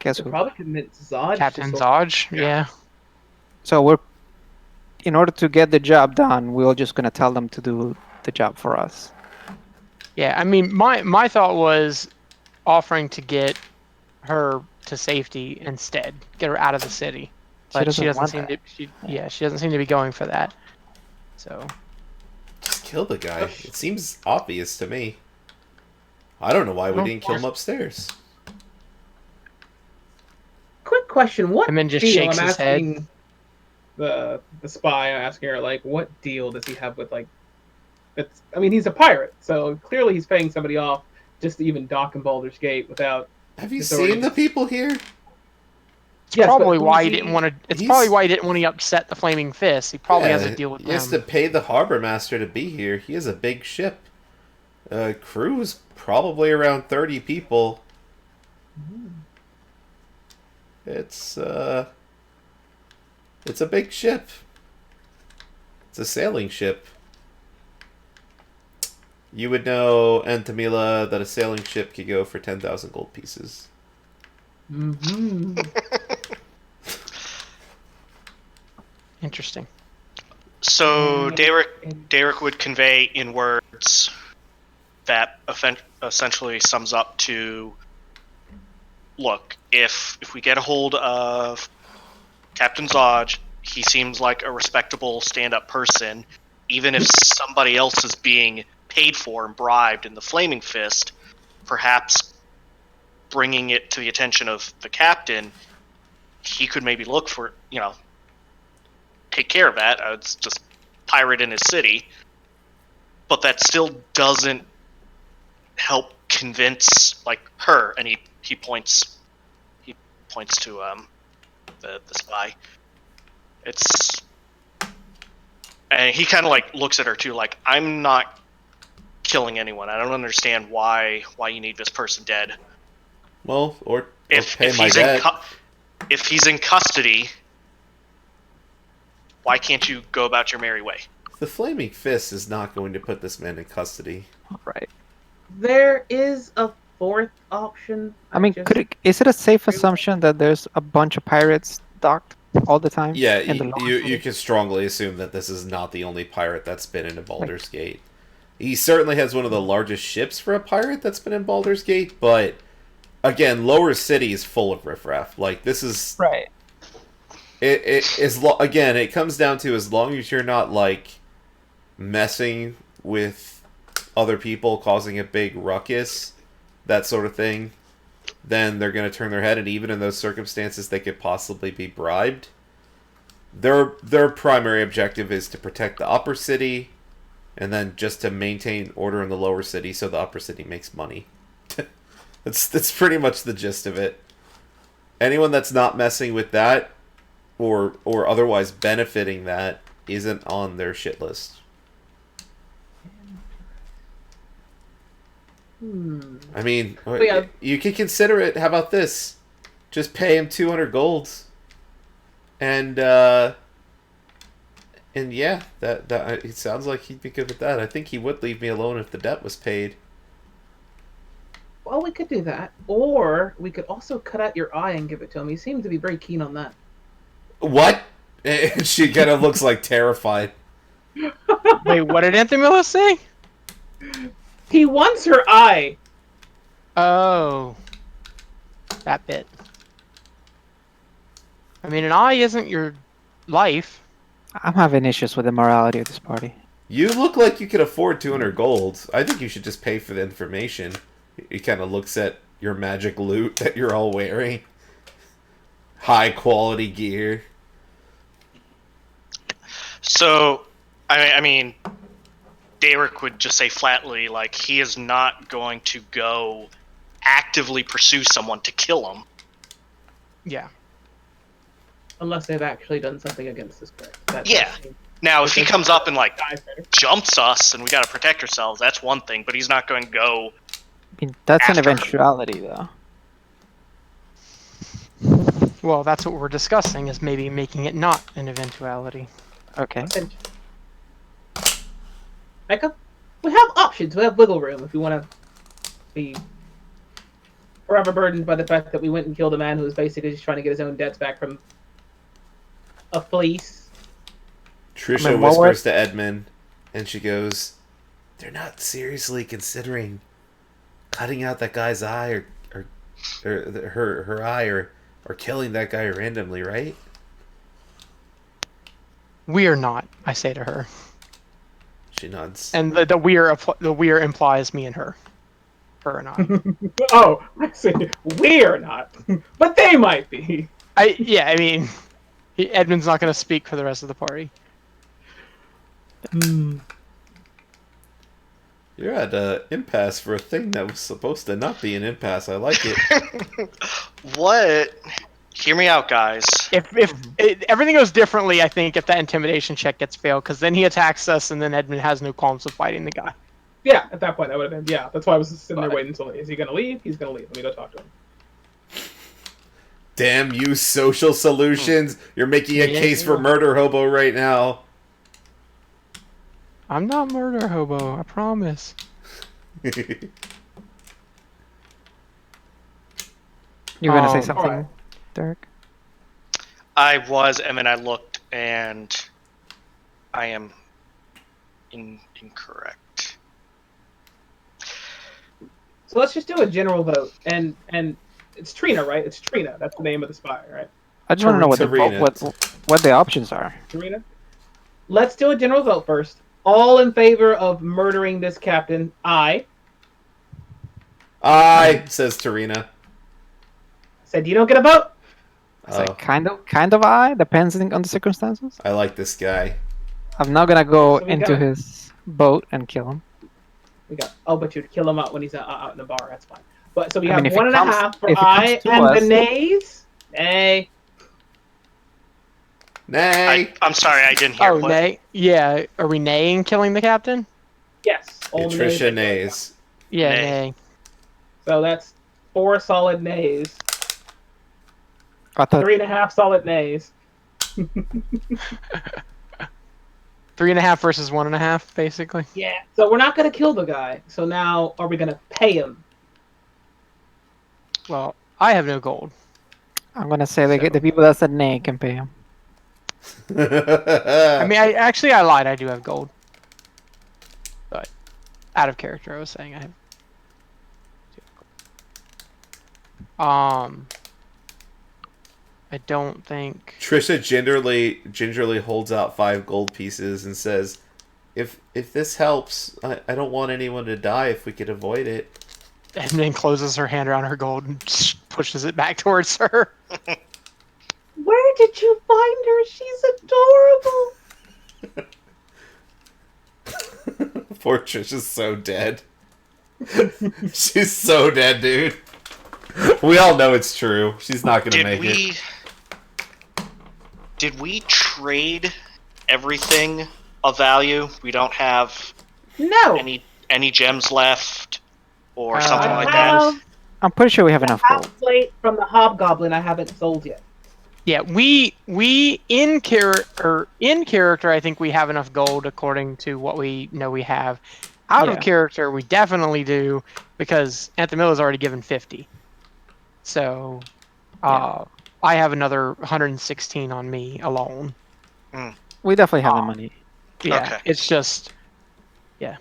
Guess who? Probably convince Zodge. Captain Zodge. Yeah. So in order to get the job done, we're just gonna tell them to do the job for us. Yeah, I mean, my thought was offering to get her to safety instead, get her out of the city. But she doesn't seem to. She doesn't seem to be going for that. So. Just kill the guy. It seems obvious to me. I don't know why we didn't kill him upstairs. Quick question: what and then just deal? shakes I'm his asking head. The spy. I'm asking her like, what deal does he have with like? I mean, he's a pirate, so clearly he's paying somebody off just to even dock in Baldur's Gate without. Have you seen the people here? Yes, but probably why he who's didn't want to. It's he's- probably why he didn't want to upset the Flaming Fist. He probably has a deal with he has them. to pay the harbor master to be here. He has a big ship. Crew's probably around 30 people. It's a big ship. It's a sailing ship. You would know, Antamila, that a sailing ship could go for 10,000 gold pieces. Mm-hmm. Interesting. So Derek would convey in words that essentially sums up to, look, if we get a hold of Captain Zodge, he seems like a respectable stand-up person. Even if somebody else is being paid for and bribed in the Flaming Fist, perhaps bringing it to the attention of the captain, he could maybe look for, take care of that. It's just pirate in his city. But that still doesn't help convince, like, her. And he points to the spy. And he kind of like looks at her too, like, I'm not killing anyone. I don't understand why you need this person dead. Well, or If pay my he's debt. if he's in custody, why can't you go about your merry way? The Flaming Fist is not going to put this man in custody. Right. There is a fourth option. I mean, is it a safe assumption that there's a bunch of pirates docked all the time? Yeah, in the lower you city? can strongly assume that this is not the only pirate that's been in Baldur's Gate. He certainly has one of the largest ships for a pirate that's been in Baldur's Gate, but again, Lower City is full of riffraff. Like, this is... Right. Again, it comes down to, as long as you're not, like, messing with other people, causing a big ruckus, that sort of thing, then they're going to turn their head, and even in those circumstances, they could possibly be bribed. Their primary objective is to protect the upper city, and then just to maintain order in the lower city so the upper city makes money. That's pretty much the gist of it. Anyone that's not messing with that, or otherwise benefiting that, isn't on their shit list. I mean, yeah. you can consider it. How about this? Just pay him 200 golds, and yeah, that it sounds like he'd be good with that. I think he would leave me alone if the debt was paid. Well, we could do that, or we could also cut out your eye and give it to him. He seems to be very keen on that. What? And she kind of looks like terrified. Wait, what did Anthony say? He wants her eye. Oh, that bit. I mean, an eye isn't your life. I'm having issues with the morality of this party. You look like you could afford 200 gold. I think you should just pay for the information. He kind of looks at your magic loot that you're all wearing. High quality gear. So, I mean, Derek would just say flatly, like, he is not going to go actively pursue someone to kill him. Yeah. Unless they've actually done something against this character. Yeah. Now, if he comes up and, like, Eye fighter. jumps us and we gotta protect ourselves, that's one thing, but he's not going to go... I mean, that's an After her. eventuality, though. Well, that's what we're discussing, is maybe making it not an eventuality. Okay. Mecca, we have options. We have wiggle room if you want to be forever burdened by the fact that we went and killed a man who was basically just trying to get his own debts back from a fleece. Trisha I mean, what whispers to Edmund, and she goes, "They're not seriously considering cutting out that guy's eye, or her eye, or killing that guy randomly, right?" We're not, I say to her. She nods. And the we're implies me and her. Her and I. Oh, I see. We're not, but they might be. I mean, Edmund's not going to speak for the rest of the party. You're at an impasse for a thing that was supposed to not be an impasse. I like it. What Hear me out, guys. If everything goes differently, I think if that intimidation check gets failed, because then he attacks us, and then Edmund has no qualms with fighting the guy. Yeah, at that point that would have been. Yeah, that's why I was just sitting there But- waiting until is he gonna leave? He's gonna leave. Let me go talk to him. Damn you, social solutions! You're making a case for murder hobo right now. I'm not murder hobo. I promise. You're gonna say Um, something, alright. Derek? I was, and then I looked, and I am incorrect. So let's just do a general vote, and it's Trina, right? It's Trina. That's the name of the spy, right? I just want to know Tarina. what the options are. Trina. Let's do a general vote first. All in favor of murdering this captain? Aye. Aye, says Tarina. Said you don't get a vote. It's like kind of I depends on the circumstances. I like this guy. I'm not gonna go So we into got- his boat and kill him. We got. Oh, but you'd kill him out when he's out in the bar. That's fine. But so we I have mean, if it 1.5 comes- for if it comes I to and us- the nays. Nay. Nay. I'm sorry, I didn't hear. Oh, what? nay. Yeah. Are we naying killing the captain? Yes. All the nays. Patricia nays. Yeah, Nay. nay. So that's 4 solid nays. I thought 3.5 solid nays. 3.5 versus 1.5, basically. Yeah. So we're not gonna kill the guy. So now, are we gonna pay him? Well, I have no gold. I'm gonna say the people that said nay can pay him. I mean, I lied. I do have gold. But out of character, I was saying I have. I don't think. Trisha gingerly holds out 5 gold pieces and says, "If this helps, I don't want anyone to die if we could avoid it." And then closes her hand around her gold and pushes it back towards her. Where did you find her? She's adorable. Poor Trisha's so dead. She's so dead, dude. We all know it's true. She's not gonna make it. Did we trade everything of value? We don't have No. any gems left or Uh, something I like that. have I'm pretty sure we have enough a gold. half plate from the hobgoblin I haven't sold yet. Yeah, we in character, I think we have enough gold according to what we know we have. Out Yeah. of character, we definitely do because Anthemilla's already given 50. So, I have another 116 on me alone. We definitely have the money. Yeah, Okay. it's just, yeah.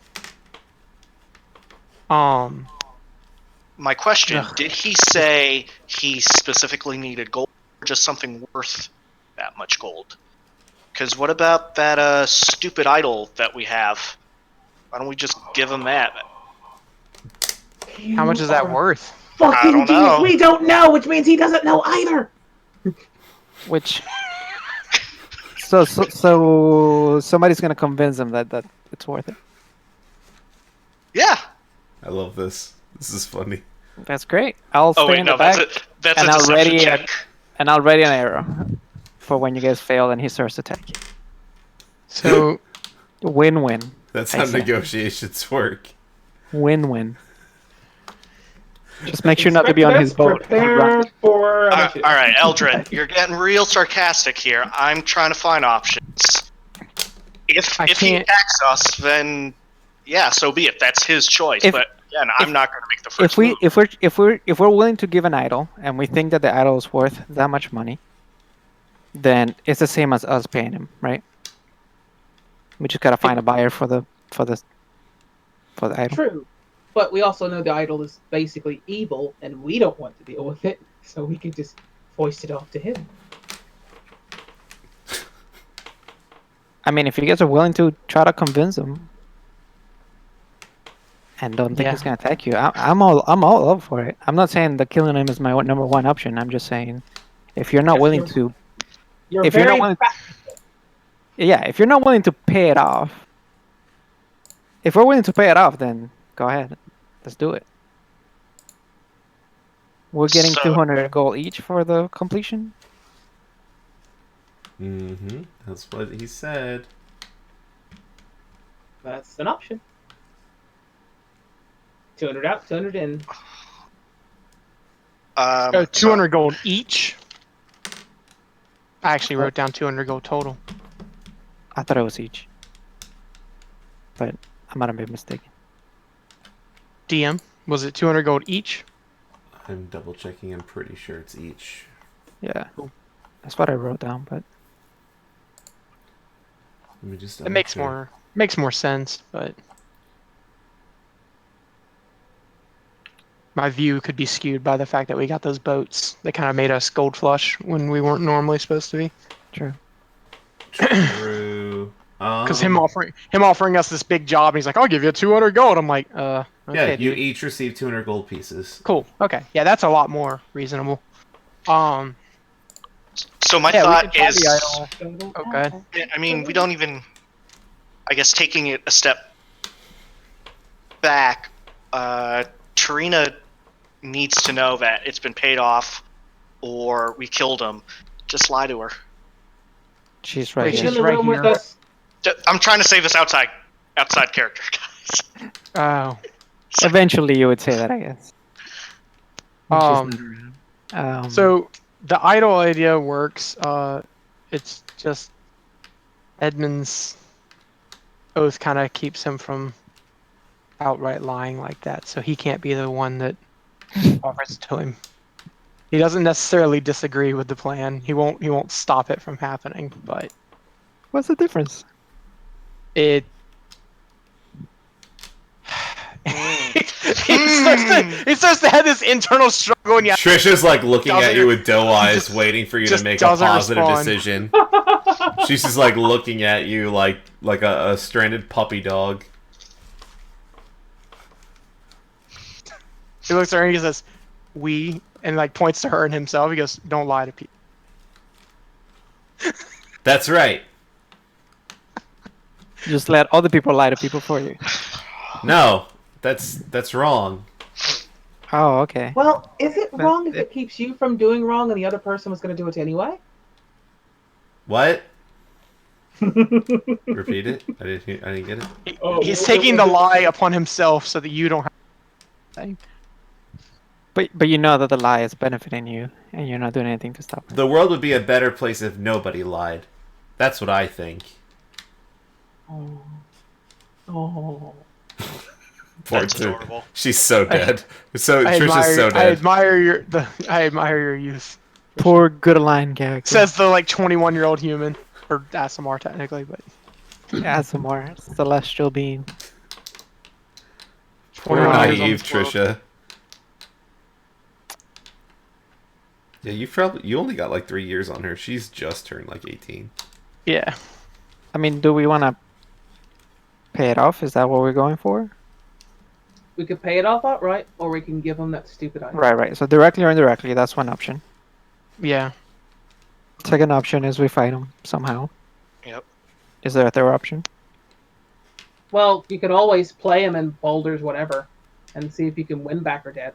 My question, Ugh. did he say he specifically needed gold or just something worth that much gold? Because what about that stupid idol that we have? Why don't we just give him that? How much is that worth? I Fucking don't genius. know. We don't know, which means he doesn't know either. Which so somebody's gonna convince them that it's worth it. Yeah. I love this. This is funny. That's great. I'll stay Oh wait, in no, the back that's and a I'll deception ready check. and I'll ready an arrow for when you guys fail and he starts to attack you. So, Win-win. That's I how see. negotiations work. Win-win. Just make sure not to be on his Expect us boat. Prepare for. All right, Eldrin, you're getting real sarcastic here. I'm trying to find options. If I he can't- attacks us, then yeah, so be it. That's his choice. If- but again, I'm not going to make the first If we're willing to give an idol and we think that the idol is worth that much money, then it's the same as us paying him, right? We just gotta find a buyer for the idol. True, but we also know the idol is basically evil, and we don't want to deal with it, so we can just foist it off to him. I mean, if you guys are willing to try to convince him and don't think Yeah. he's gonna attack you, I'm all up for it. I'm not saying that killing him is my number one option. I'm just saying if you're not Yes, willing you're- to, You're If you're not very willing- practical. yeah, if you're not willing to pay it off, if we're willing to pay it off, then go ahead, let's do it. We're getting So- 200 gold each for the completion. Mm-hmm. That's what he said. That's an option. 200 out, 200 in. 200 gold each. I actually wrote down 200 gold total. I thought it was each, but I might have been mistaken. DM, was it 200 gold each? I'm double checking. I'm pretty sure it's each. Yeah, that's what I wrote down. But Let me just. It makes more sense, but my view could be skewed by the fact that we got those boats. They kind of made us gold flush when we weren't normally supposed to be. true. True. Because him offering us this big job, and he's like, "I'll give you 200 gold." I'm like, okay, Yeah, you dude. each receive 200 gold pieces. Cool. Okay, yeah, that's a lot more reasonable. So my Yeah, we thought could try is, the idol. Oh, good. I mean, we don't even, I guess, taking it a step back, Tarina needs to know that it's been paid off or we killed him. Just lie to her. She's right Wait, She's here. in the right room with here. us. I'm trying to say this outside character, guys. Oh, Eventually, you would say that, I guess. When she's Um, not around. so the idol idea works. It's just Edmund's oath kind of keeps him from outright lying like that, so he can't be the one that offers it to him. He doesn't necessarily disagree with the plan. He won't stop it from happening, but What's the difference? it he starts to have this internal struggle, and yeah, Trisha's like looking at Doesn't- you with doe eyes, just- waiting for you to just make a doesn't positive respond. decision. She's just like looking at you like a stranded puppy dog. he looks at her and he says, "We," and like points to her and himself. He goes, "Don't lie to people." That's right. Just let other people lie to people for you. No, that's wrong. Oh, okay. Well, is it But wrong if it- it keeps you from doing wrong and the other person was going to do it anyway? What? Repeat it. I didn't get it. He's taking the lie upon himself so that you don't have. But you know that the lie is benefiting you, and you're not doing anything to stop it. The world would be a better place if nobody lied. That's what I think. Oh. Poor That's Tir- adorable. She's so dead. So I Trisha's so I dead. admire your youth. Poor good line character. Says the like 21-year-old human, or Asimar technically, but Asimar, celestial being. Poor 21 years on naive the floor. Trisha. Yeah, you only got like 3 years on her. She's just turned like 18. Yeah. I mean, do we want to pay it off? Is that what we're going for? We could pay it off outright, or we can give them that stupid idea. Right. So directly or indirectly, that's one option. Yeah. Second option is we fight him somehow. Yep. Is there a third option? Well, you can always play him in Baldur's whatever, and see if you can win back her debt.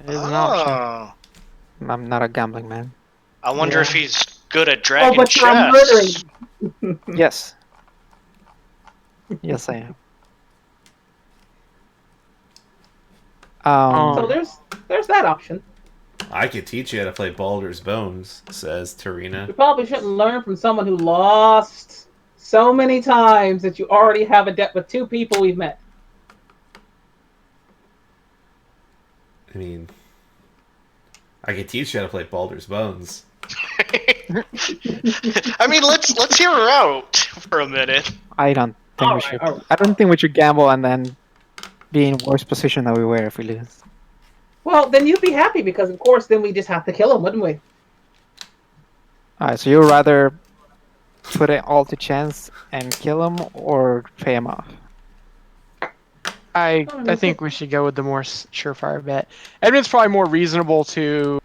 It is an option. Oh. I'm not a gambling man. I wonder Yeah. if he's good at dragging but you're chests. murdering. Yes. Yes, I am. So there's that option. I could teach you how to play Baldur's Bones, says You Tarina. probably shouldn't learn from someone who lost so many times that you already have a debt with two people we've met. I mean, I could teach you how to play Baldur's Bones. I mean, let's hear her out for a minute. I don't think we Alright, should. alright. I don't think we should gamble and then be in worse position than we were if we lose. Well, then you'd be happy because, of course, then we just have to kill him, wouldn't we? All right. So you'd rather put it all to chance and kill him, or pay him off? I think we should go with the more surefire bet. Edmund's probably more reasonable to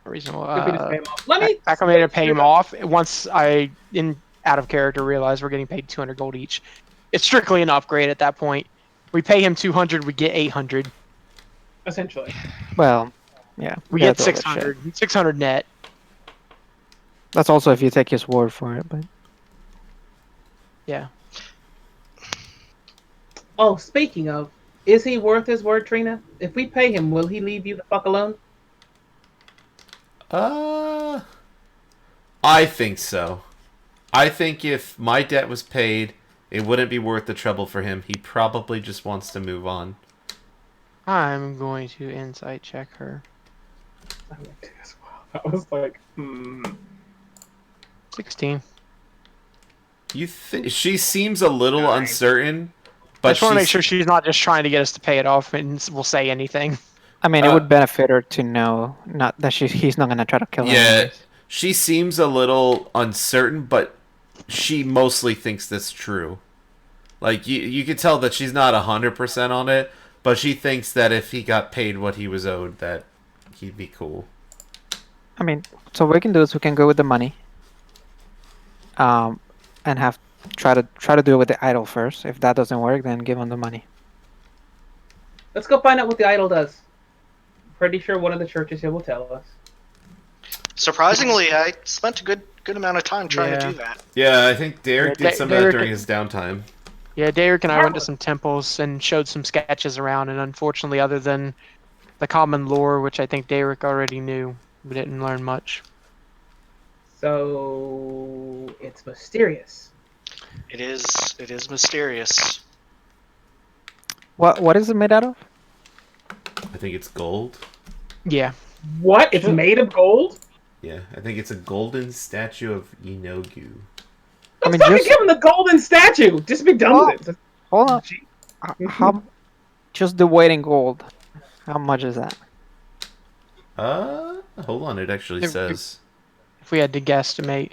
If we just pay him off. Let me. acclimated to pay him off once I, in out of character, realize we're getting paid 200 gold each. It's strictly an upgrade at that point. We pay him 200, we get 800. essentially. Well, yeah. We gotta get do all that shit. 600 net. That's also if you take his word for it, but Yeah. Oh, speaking of, is he worth his word, Trina? If we pay him, will he leave you the fuck alone? I think so. I think if my debt was paid, it wouldn't be worth the trouble for him. He probably just wants to move on. I'm going to insight check her. I went to as well. I was like, 16. She seems a little Nine. uncertain, I but just want to make sure she's not just trying to get us to pay it off and will say anything. I mean, it would benefit her to know not that he's not gonna try to kill her. Yeah, anyways. she seems a little uncertain, but she mostly thinks that's true. Like, you can tell that she's not 100% on it, but she thinks that if he got paid what he was owed, that he'd be cool. I mean, so what we can do is we can go with the money. And have try to do it with the idol first. If that doesn't work, then give him the money. let's go find out what the idol does. Pretty sure one of the churches here will tell us. Surprisingly, I spent a good amount of time trying Yeah. to do that. Yeah, I think Derek Yeah, did some of that Derek- during his downtime. Yeah, Derek and I went to some temples and showed some sketches around, and unfortunately, other than the common lore, which I think Derek already knew, we didn't learn much. So it's mysterious. It is mysterious. What is it made out of? I think it's gold. Yeah. What? It's made of gold? Yeah, I think it's a golden statue of Inogu. I mean, Let's fucking just give him the golden statue. Just be done with it. hold on. How? Just the weight in gold. How much is that? Hold on, it actually If- says. If we had to guesstimate.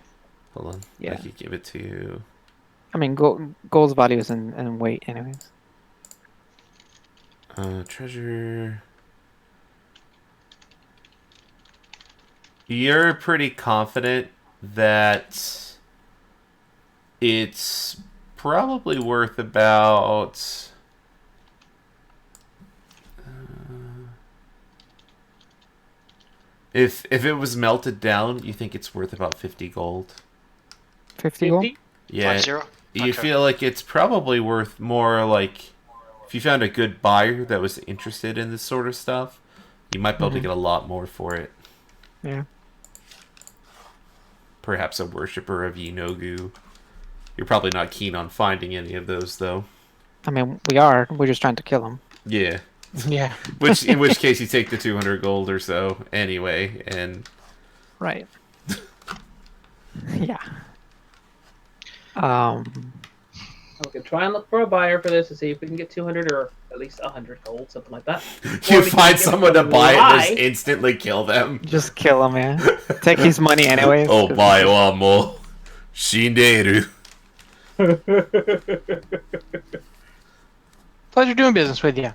Hold on, Yeah. I could give it to you. I mean, gold's value is in weight, anyways. Treasure. You're pretty confident that it's probably worth about. If it was melted down, you think it's worth about 50 gold. 50 gold. 50? Yeah. 50? You Okay. feel like it's probably worth more, like, if you found a good buyer that was interested in this sort of stuff, you might be able to get a lot more for it. Yeah. Perhaps a worshiper of Yinogu. You're probably not keen on finding any of those, though. I mean, we are. We're just trying to kill him. Yeah. Yeah. In which case you take the 200 gold or so anyway, and Right. Yeah. We can try and look for a buyer for this to see if we can get 200 or at least 100 gold, something like that. you Or we can find give someone to them a buy it and just lie. instantly kill them. Just kill him, man. Take his money anyways. Oh, 'cause- buy wa mo shinderu. Pleasure doing business with you.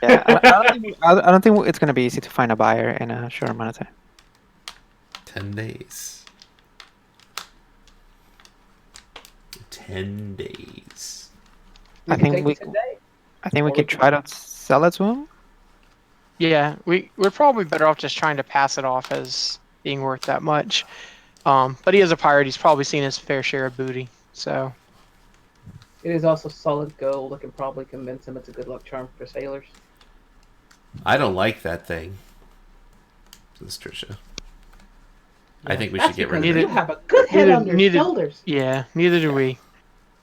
Yeah, I don't think it's gonna be easy to find a buyer in a short amount of time. 10 days. 10 days. I can think take we- it today. I think we Or could try to sell it to him. Yeah, we're probably better off just trying to pass it off as being worth that much. But he is a pirate. He's probably seen his fair share of booty. So It is also solid gold. I can probably convince him it's a good luck charm for sailors. I don't like that thing. Says Trisha. I think we That's should get because rid of you it. have a good head Neither- on your neither- shoulders. yeah, neither do we.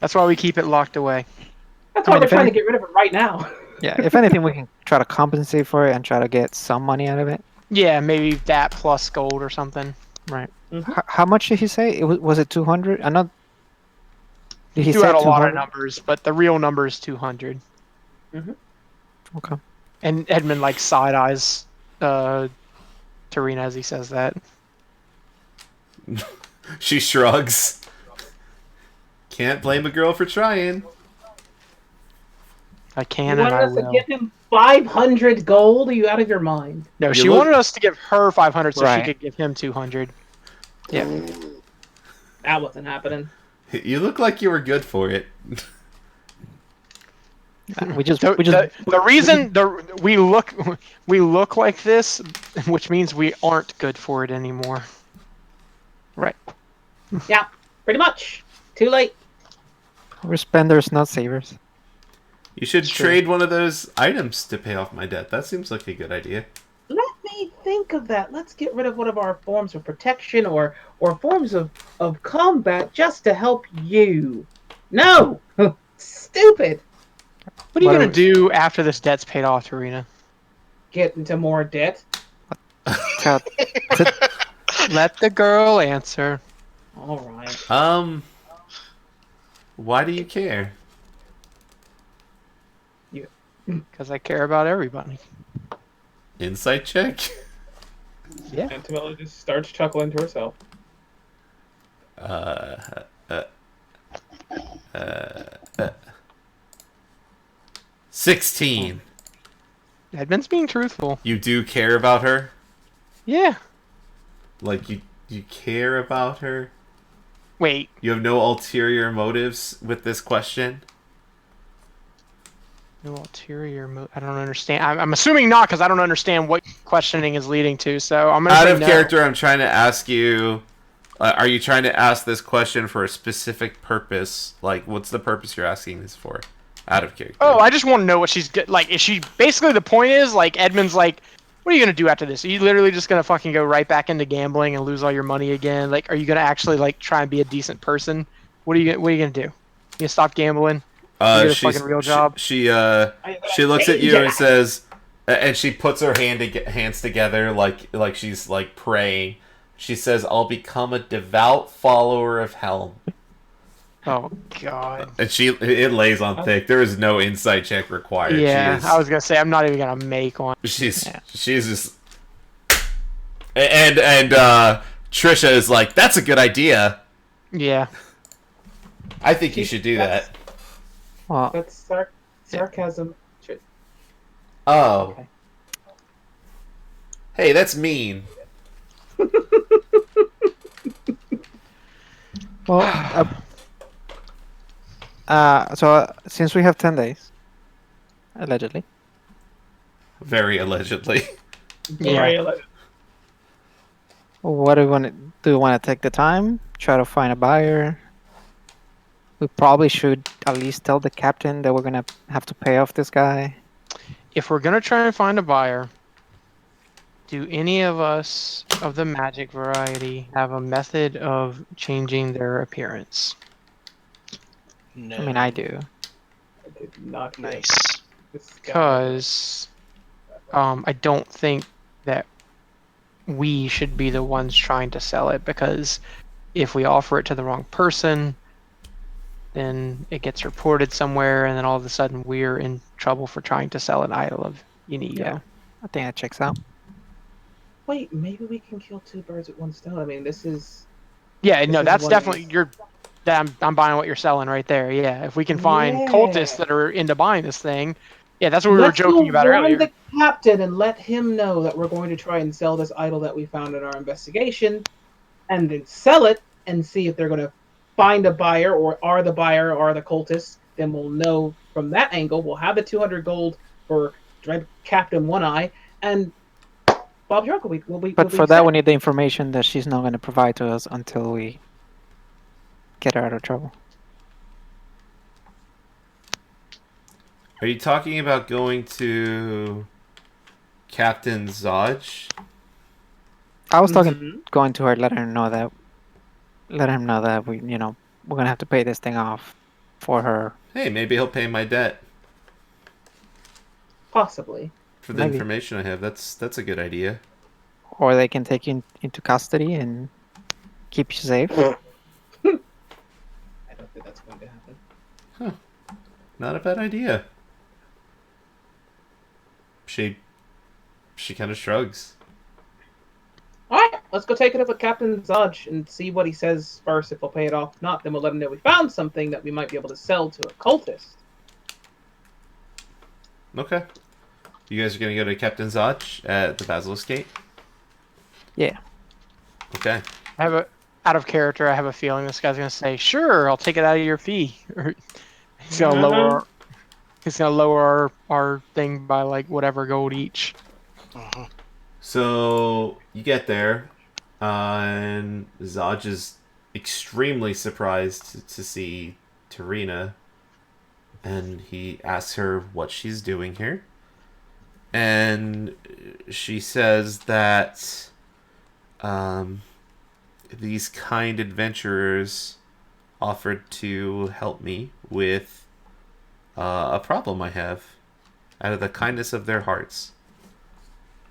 That's why we keep it locked away. That's I why mean, we're if trying any- to get rid of it right now. Yeah, if anything, we can try to compensate for it and try to get some money out of it. Yeah, maybe that plus gold or something. Right. Mhm. How much did he say? Was it 200? I know. Did he Threw say out a lot of 200? numbers, but the real number is 200. Okay. And Edmund like side eyes Tarina as he says that. She shrugs. Can't blame a girl for trying. I You can and wanted I us to will. give him 500 gold? Are you out of your mind? No, You she look- wanted us to give her 500 so Right. she could give him 200. Yeah. That wasn't happening. You look like you were good for it. We just The reason we look like this, which means we aren't good for it anymore. right. Yeah, pretty much. Too late. We're spenders, not savers. You should Sure. trade one of those items to pay off my debt. That seems like a good idea. Let me think of that. Let's get rid of one of our forms of protection or forms of combat just to help you. No! Stupid! What are you What gonna are- do after this debt's paid off, Tarina? Get into more debt. Tell- Let the girl answer. All right. Why do you care? Because I care about everybody. Insight check? Yeah. Antonella just starts chuckling to herself. 16. Edmund's being truthful. You do care about her? Yeah. Like, you care about her? Wait. You have no ulterior motives with this question? No ulterior I don't understand. I'm assuming not, because I don't understand what questioning is leading to. So I'm gonna Out say of no. character, I'm trying to ask you... are you trying to ask this question for a specific purpose? Like, what's the purpose you're asking this for? Out of character. Oh, I just want to know what she's good. Like, is she basically the point is like Edmund's like, what are you gonna do after this? Are you literally just gonna fucking go right back into gambling and lose all your money again? Like, are you gonna actually like try and be a decent person? What are you gonna do? You gonna stop gambling? Get a fucking real job? She looks at you and says, and she puts her hands together like she's like praying. She says, "I'll become a devout follower of Helm." Oh God. And it lays on thick. There is no insight check required. Yeah, She is, I was gonna say I'm not even gonna make one. she's just and Trisha is like, "That's a good idea. Yeah. I think you should do that." Well, That's sarcasm. Oh. Okay. Hey, that's mean. well. Since we have 10 days, allegedly, Very allegedly. Yeah. what do we want to do? We want to take the time, try to find a buyer. We probably should at least tell the captain that we're gonna have to pay off this guy. If we're gonna try and find a buyer, do any of us of the magic variety have a method of changing their appearance? No. I mean, I do. I did not get Nice. this guy. Because I don't think that we should be the ones trying to sell it, because if we offer it to the wrong person, then it gets reported somewhere, and then all of a sudden we're in trouble for trying to sell an idol of Inigo. Yeah. I think that checks out. Wait, maybe we can kill two birds with one stone. I mean, this is. Yeah, This no, is that's one of definitely these- I'm buying what you're selling right there. Yeah, if we can find Yeah. cultists that are into buying this thing, yeah, that's what we were Let's joking go about warn earlier. the captain and let him know that we're going to try and sell this idol that we found in our investigation, and then sell it and see if they're going to find a buyer or are the buyer or the cultists. Then we'll know from that angle. We'll have the 200 gold for Dread Captain One Eye and Bob Drunk will be. But for that, we need the information that she's not going to provide to us until we get her out of trouble. Are you talking about going to Captain Zodge? I was talking, Mhm. going to her, let him know that we, we're gonna have to pay this thing off for her. Hey, maybe he'll pay my debt Possibly. for the Maybe. information I have. That's a good idea. Or they can take you into custody and keep you safe. I don't think that's going to happen. Not a bad idea. She kind of shrugs. All right, let's go take it up with Captain Zodge and see what he says first. If he'll pay it off, if not, then we'll let him know we found something that we might be able to sell to a cultist. Okay. You guys are gonna go to Captain Zodge at the Basilisk Gate? Yeah. Okay. Out of character, I have a feeling this guy's gonna say, "Sure, I'll take it out of your fee." Or he's gonna lower He's gonna lower our thing by like whatever gold each. Hmm. So you get there, and Zaj is extremely surprised to see Tarina, and he asks her what she's doing here. And she says that these kind adventurers offered to help me with a problem I have out of the kindness of their hearts.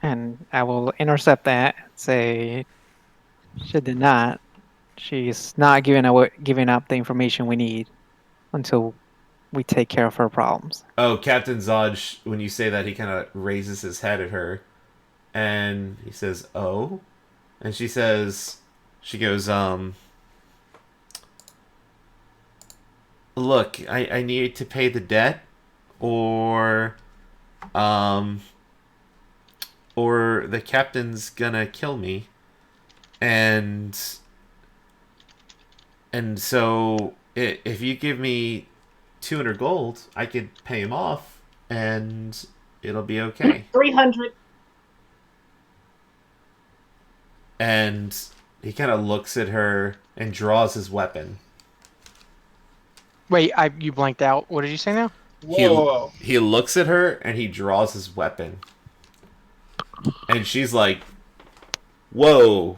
And I will intercept that. Say she did not. She's not giving up the information we need until we take care of her problems. Oh, Captain Zodge, when you say that, he kind of raises his head at her, and he says, "Oh," and she goes, "Look, I need to pay the debt, or, um, or the captain's gonna kill me, and so if you give me 200 gold, I could pay him off, and it'll be okay." 300. And he kind of looks at her and draws his weapon. Wait, you blanked out. What did you say now? Whoa. He looks at her and he draws his weapon. And she's like, "Whoa,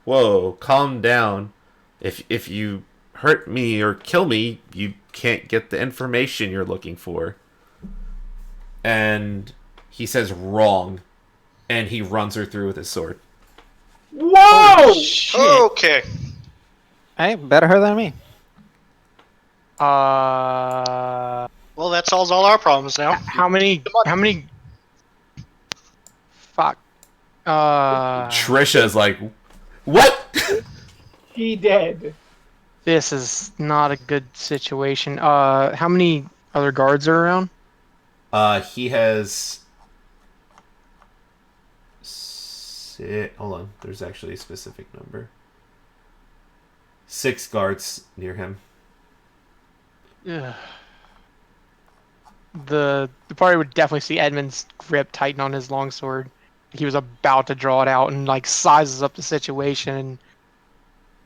whoa, calm down. If you hurt me or kill me, you can't get the information you're looking for." And he says, "Wrong," and he runs her through with his sword. Whoa! Shit. Okay. Hey, better her than me. Uh, Well, that solves all our problems now. how many? How many? Fuck. Trisha's like, "What?" She dead. This is not a good situation. How many other guards are around? He has. Hold on. There's actually a specific number. 6 guards near him. Ugh. The party would definitely see Edmund's grip tighten on his longsword. He was about to draw it out and like sizes up the situation and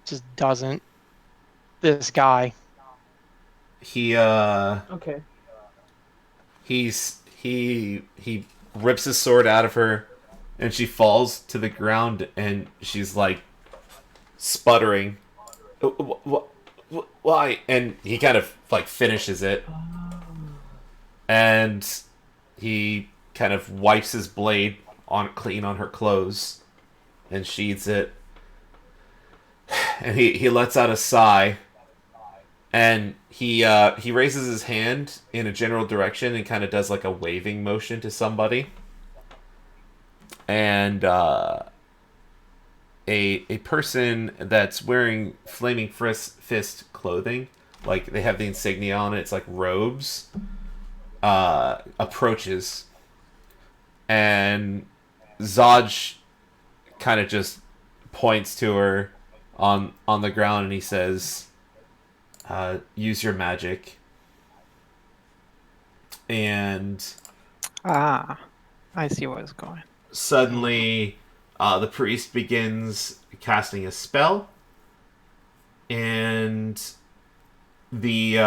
just doesn't. This guy. He Okay. he rips his sword out of her, and she falls to the ground, and she's like sputtering. Why? And he kind of like finishes it, and he kind of wipes his blade clean on her clothes, and sheathes it, and he lets out a sigh, and he raises his hand in a general direction and kind of does like a waving motion to somebody, and a person that's wearing Flaming Fist clothing, like they have the insignia on it, it's like robes, approaches, and Zodge kind of just points to her on the ground, and he says, "Use your magic." And I see where it's going. suddenly, the priest begins casting a spell, and the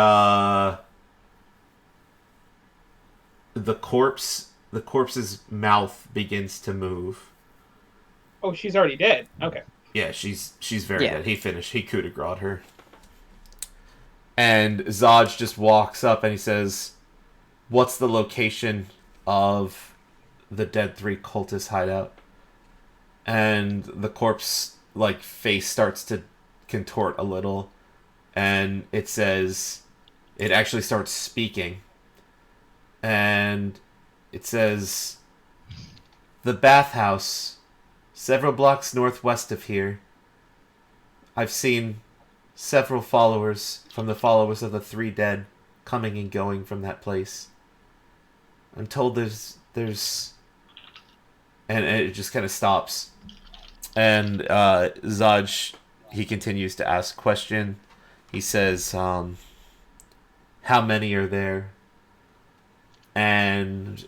corpse's mouth begins to move. Oh, she's already dead. Okay. Yeah, she's very Yeah. dead. He coup de grace her. And Zodge just walks up and he says, "What's the location of the dead 3 cultist hideout?" And the corpse like face starts to contort a little, and it actually starts speaking, and it says, "The bathhouse, several blocks northwest of here. I've seen several followers from the followers of the 3 dead coming and going from that place. I'm told there's and it just kind of stops. And Zodge, he continues to ask question. He says, "How many are there?" and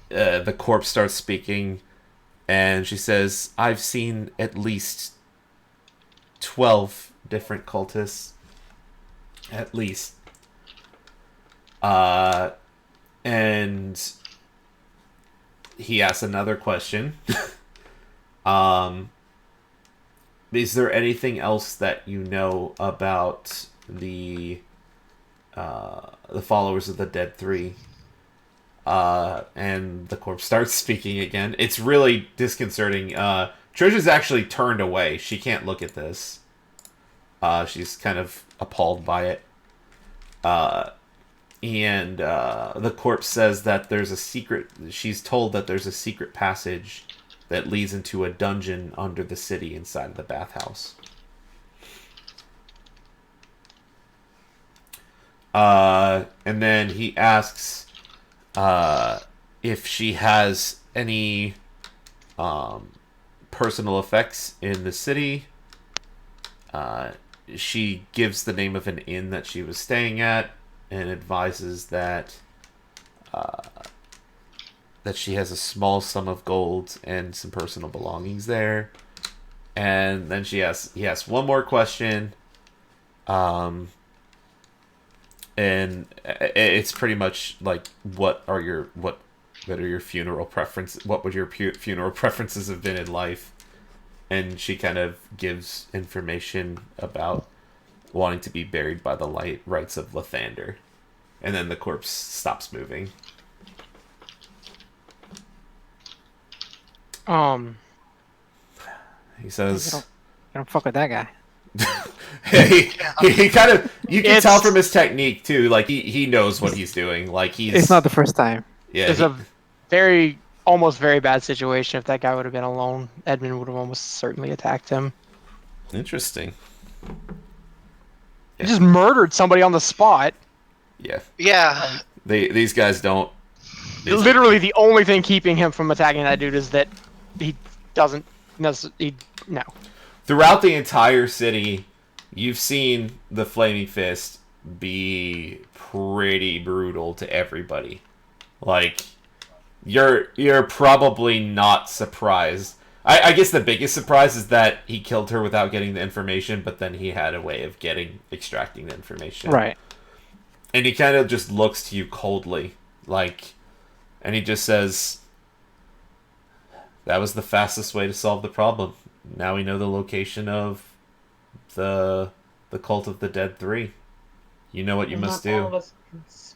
the corpse starts speaking, and she says, "I've seen at least 12 different cultists, at least." And he asks another question. Is there anything else that you know about the followers of the Dead Three? And the corpse starts speaking again. It's really disconcerting. Trish is actually turned away. She can't look at this. She's kind of appalled by it. And the corpse says that there's a secret... She's told that there's a secret passage that leads into a dungeon under the city inside of the bathhouse. And then he asks if she has any personal effects in the city. She gives the name of an inn that she was staying at and advises that that she has a small sum of gold and some personal belongings there. And then he asks one more question. And it's pretty much like, what are your funeral preferences? What would your funeral preferences have been in life? And she kind of gives information about wanting to be buried by the rites of Lathander. And then the corpse stops moving. He says, You don't fuck with that guy. he kind of, you can tell from his technique too, like he knows what he's doing. Like It's not the first time. Yeah, It's a almost very bad situation. If that guy would have been alone, Edmund would have almost certainly attacked him. Interesting. He just murdered somebody on the spot. Yeah. Yeah. These guys don't. Literally, the only thing keeping him from attacking that dude is that he doesn't. No. Throughout the entire city, you've seen the Flaming Fist be pretty brutal to everybody. Like, you're probably not surprised. I guess the biggest surprise is that he killed her without getting the information, but then he had a way of extracting the information. Right. And he kind of just looks to you coldly, like, and he just says, "That was the fastest way to solve the problem. Now we know the location of the cult of the Dead Three. You know what you must do."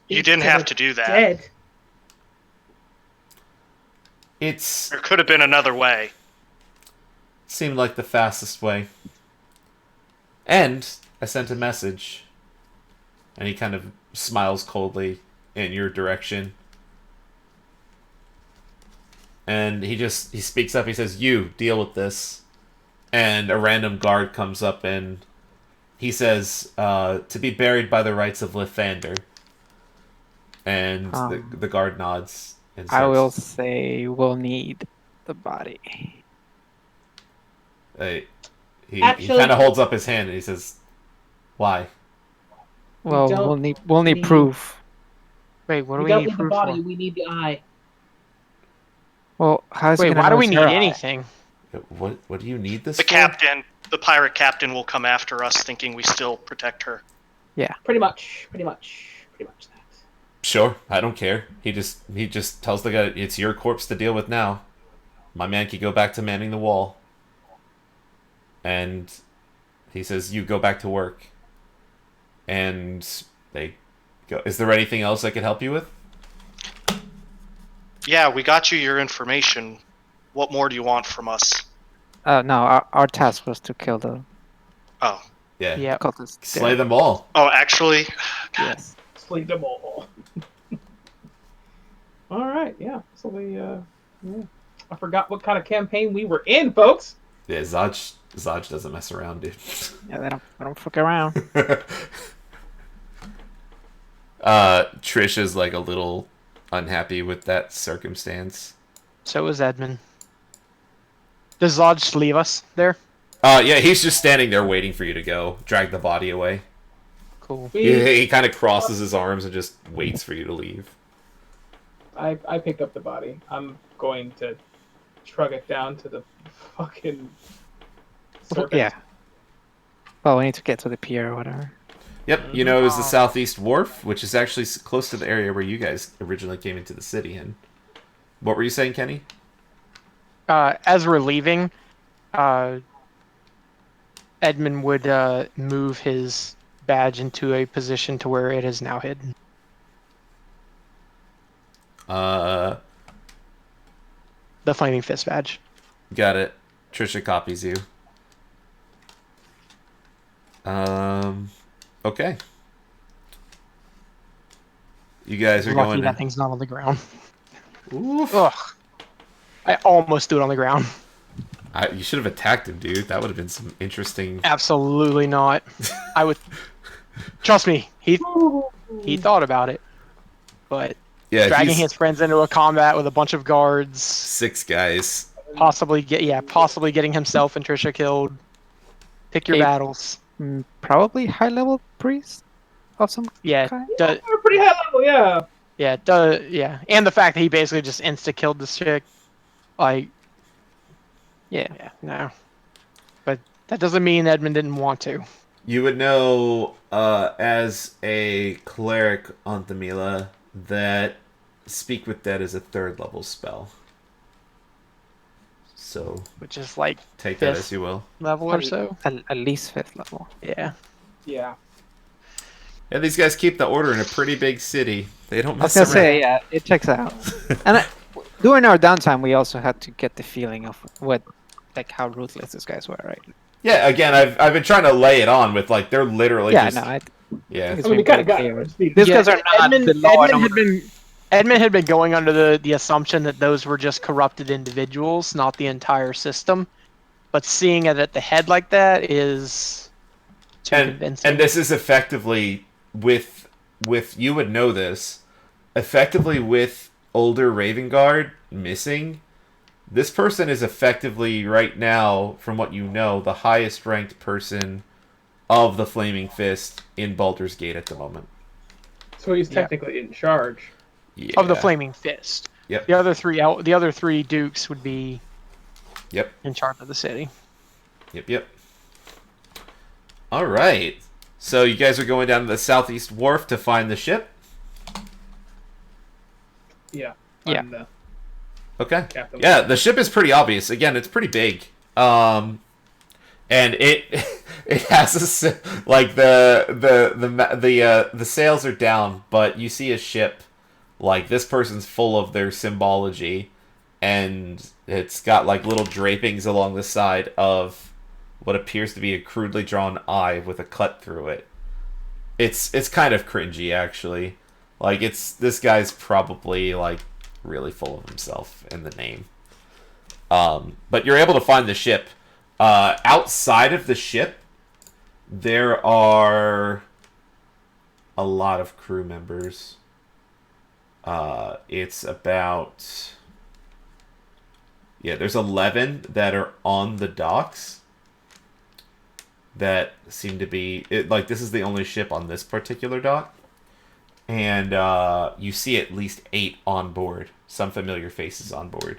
You didn't have to do that. Dead. There could have been another way. Seemed like the fastest way. And I sent a message. And he kind of smiles coldly in your direction. And he speaks up. He says, "You, deal with this." And a random guard comes up and he says, "To be buried by the rites of Lathander." And the guard nods. And says, I will say we'll need the body. He kind of holds up his hand and he says, "Why?" Well, we'll need proof. Wait, what do We we don't need need the proof body. for? We need the eye. Well, how's Wait, why do we need anything? What do you need this The for? captain, the pirate captain, will come after us, thinking we still protect her. Yeah. Pretty much that. Sure, I don't care. He just tells the guy, "It's your corpse to deal with now. My man can go back to manning the wall." And he says, "You go back to work." And they go. "Is there anything else I could help you with?" Yeah, we got you your information. What more do you want from us? No, our task was to kill the Oh. Yeah. Yeah. cultists. Slay them all. Oh, actually, Yes. Sleep them all. All right, yeah. So I forgot what kind of campaign we were in, folks. Yeah, Zaj doesn't mess around, dude. Yeah, they don't fuck around. Trish is like a little unhappy with that circumstance. So is Edmund. Does Zod just leave us there? Yeah, he's just standing there waiting for you to go. Drag the body away. Cool. He kind of crosses his arms and just waits for you to leave. I picked up the body. I'm going to shrug it down to the fucking surface. Yeah. Well, we need to get to the pier or whatever. Yep, you know, it was the Southeast Wharf, which is actually close to the area where you guys originally came into the city in. What were you saying, Kenny? As we're leaving, Edmund would move his badge into a position to where it is now hidden. Uh, The Flaming Fist badge. got it. Trisha copies you. Okay. You guys are Lucky going that to... thing's not on the ground. Oof. Ugh. I almost threw it on the ground. You should have attacked him, dude. That would have been some interesting... Absolutely not. I would. Trust me, he thought about it, but Yeah, dragging he's his friends into a combat with a bunch of guards, 6 guys. possibly getting himself and Trisha killed. Pick your Okay. battles. Probably high-level priest of some Yeah, kind. They're pretty high level, yeah. yeah, and the fact that he basically just insta killed this chick, like, Yeah. no. But that doesn't mean Edmund didn't want to. You would know, as a cleric on Thamila, that Speak with Dead is a 3rd level spell. So, Which is like take that Fifth. as you will. level or so. At least 5th level. Yeah. Yeah. Yeah, these guys keep the order in a pretty big city. They don't I was mess gonna around. say, yeah, it checks out. And during our downtime, we also had to get the feeling of how ruthless these guys were, right? Yeah, again, I've been trying to lay it on with, like, they're literally Yeah, just... no, yeah. it's I mean, we been kind of pretty got clear. it. These guys are not the law and order. Edmund had been going under the assumption that those were just corrupted individuals, not the entire system. But seeing it at the head like that is too convincing. And this is effectively with you would know this, effectively with older Raven Guard missing, this person is effectively right now, from what you know, the highest ranked person of the Flaming Fist in Baldur's Gate at the moment. So he's technically in charge. Yeah. Of the Flaming Fist. Yep. The other three dukes would be Yep. in charge of the city. Yep. All right. So you guys are going down to the Southeast Wharf to find the ship? Yeah. Yeah. I'm the Okay. captain. Yeah, the ship is pretty obvious. Again, it's pretty big. And it it has like the sails are down, but you see a ship like this person's full of their symbology, and it's got like little drapings along the side of what appears to be a crudely drawn eye with a cut through it. It's kind of cringy, actually. Like, this guy's probably like really full of himself in the name. But you're able to find the ship. Outside of the ship, there are a lot of crew members. It's about... Yeah, there's 11 that are on the docks that seem to be... this is the only ship on this particular dock. And you see at least 8 on board. Some familiar faces on board.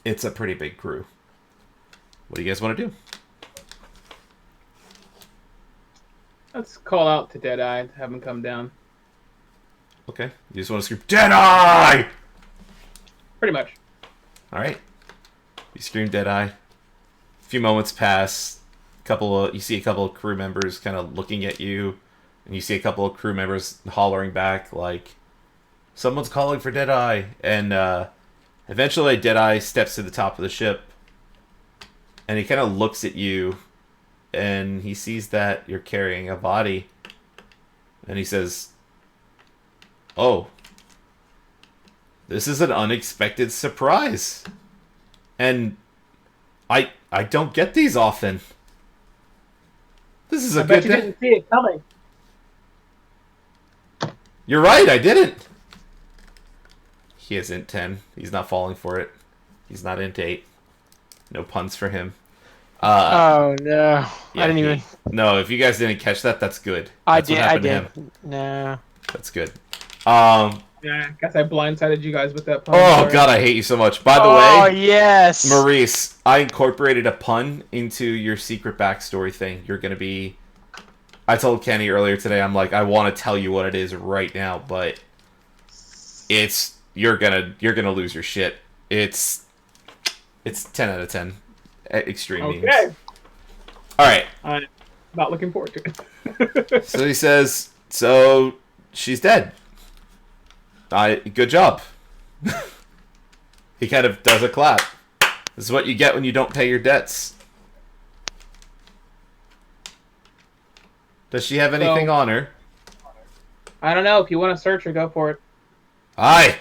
It's a pretty big crew. What do you guys want to do? Let's call out to Deadeye to have him come down. Okay. You just want to scream, Deadeye! Pretty much. Alright. You scream Deadeye. A few moments pass. You see a couple of crew members kind of looking at you. And you see a couple of crew members hollering back like, someone's calling for Deadeye. And eventually Deadeye steps to the top of the ship. And he kind of looks at you. And he sees that you're carrying a body. And he says, oh, this is an unexpected surprise. And I don't get these often. This is a I bet good you day. didn't see it coming. You're right, I didn't. He is int 10. He's not falling for it. He's not int 8. No puns for him. Oh no! Yeah, I didn't even. No, if you guys didn't catch that, that's good. I That's what did. I happened to did. him. No. That's good. Yeah, I guess I blindsided you guys with that pun. Oh Sorry. god, I hate you so much. By the Oh way, yes. Maurice, I incorporated a pun into your secret backstory thing. You're gonna be. I told Kenny earlier today. I'm like, I want to tell you what it is right now, but you're gonna lose your shit. It's 10 out of 10. Extreme memes. Okay. All right. I'm not looking forward to it. So he says, so she's dead. Good job. He kind of does a clap. This is what you get when you don't pay your debts. Does she have anything on her? I don't know. If you want to search her, go for it. Aye.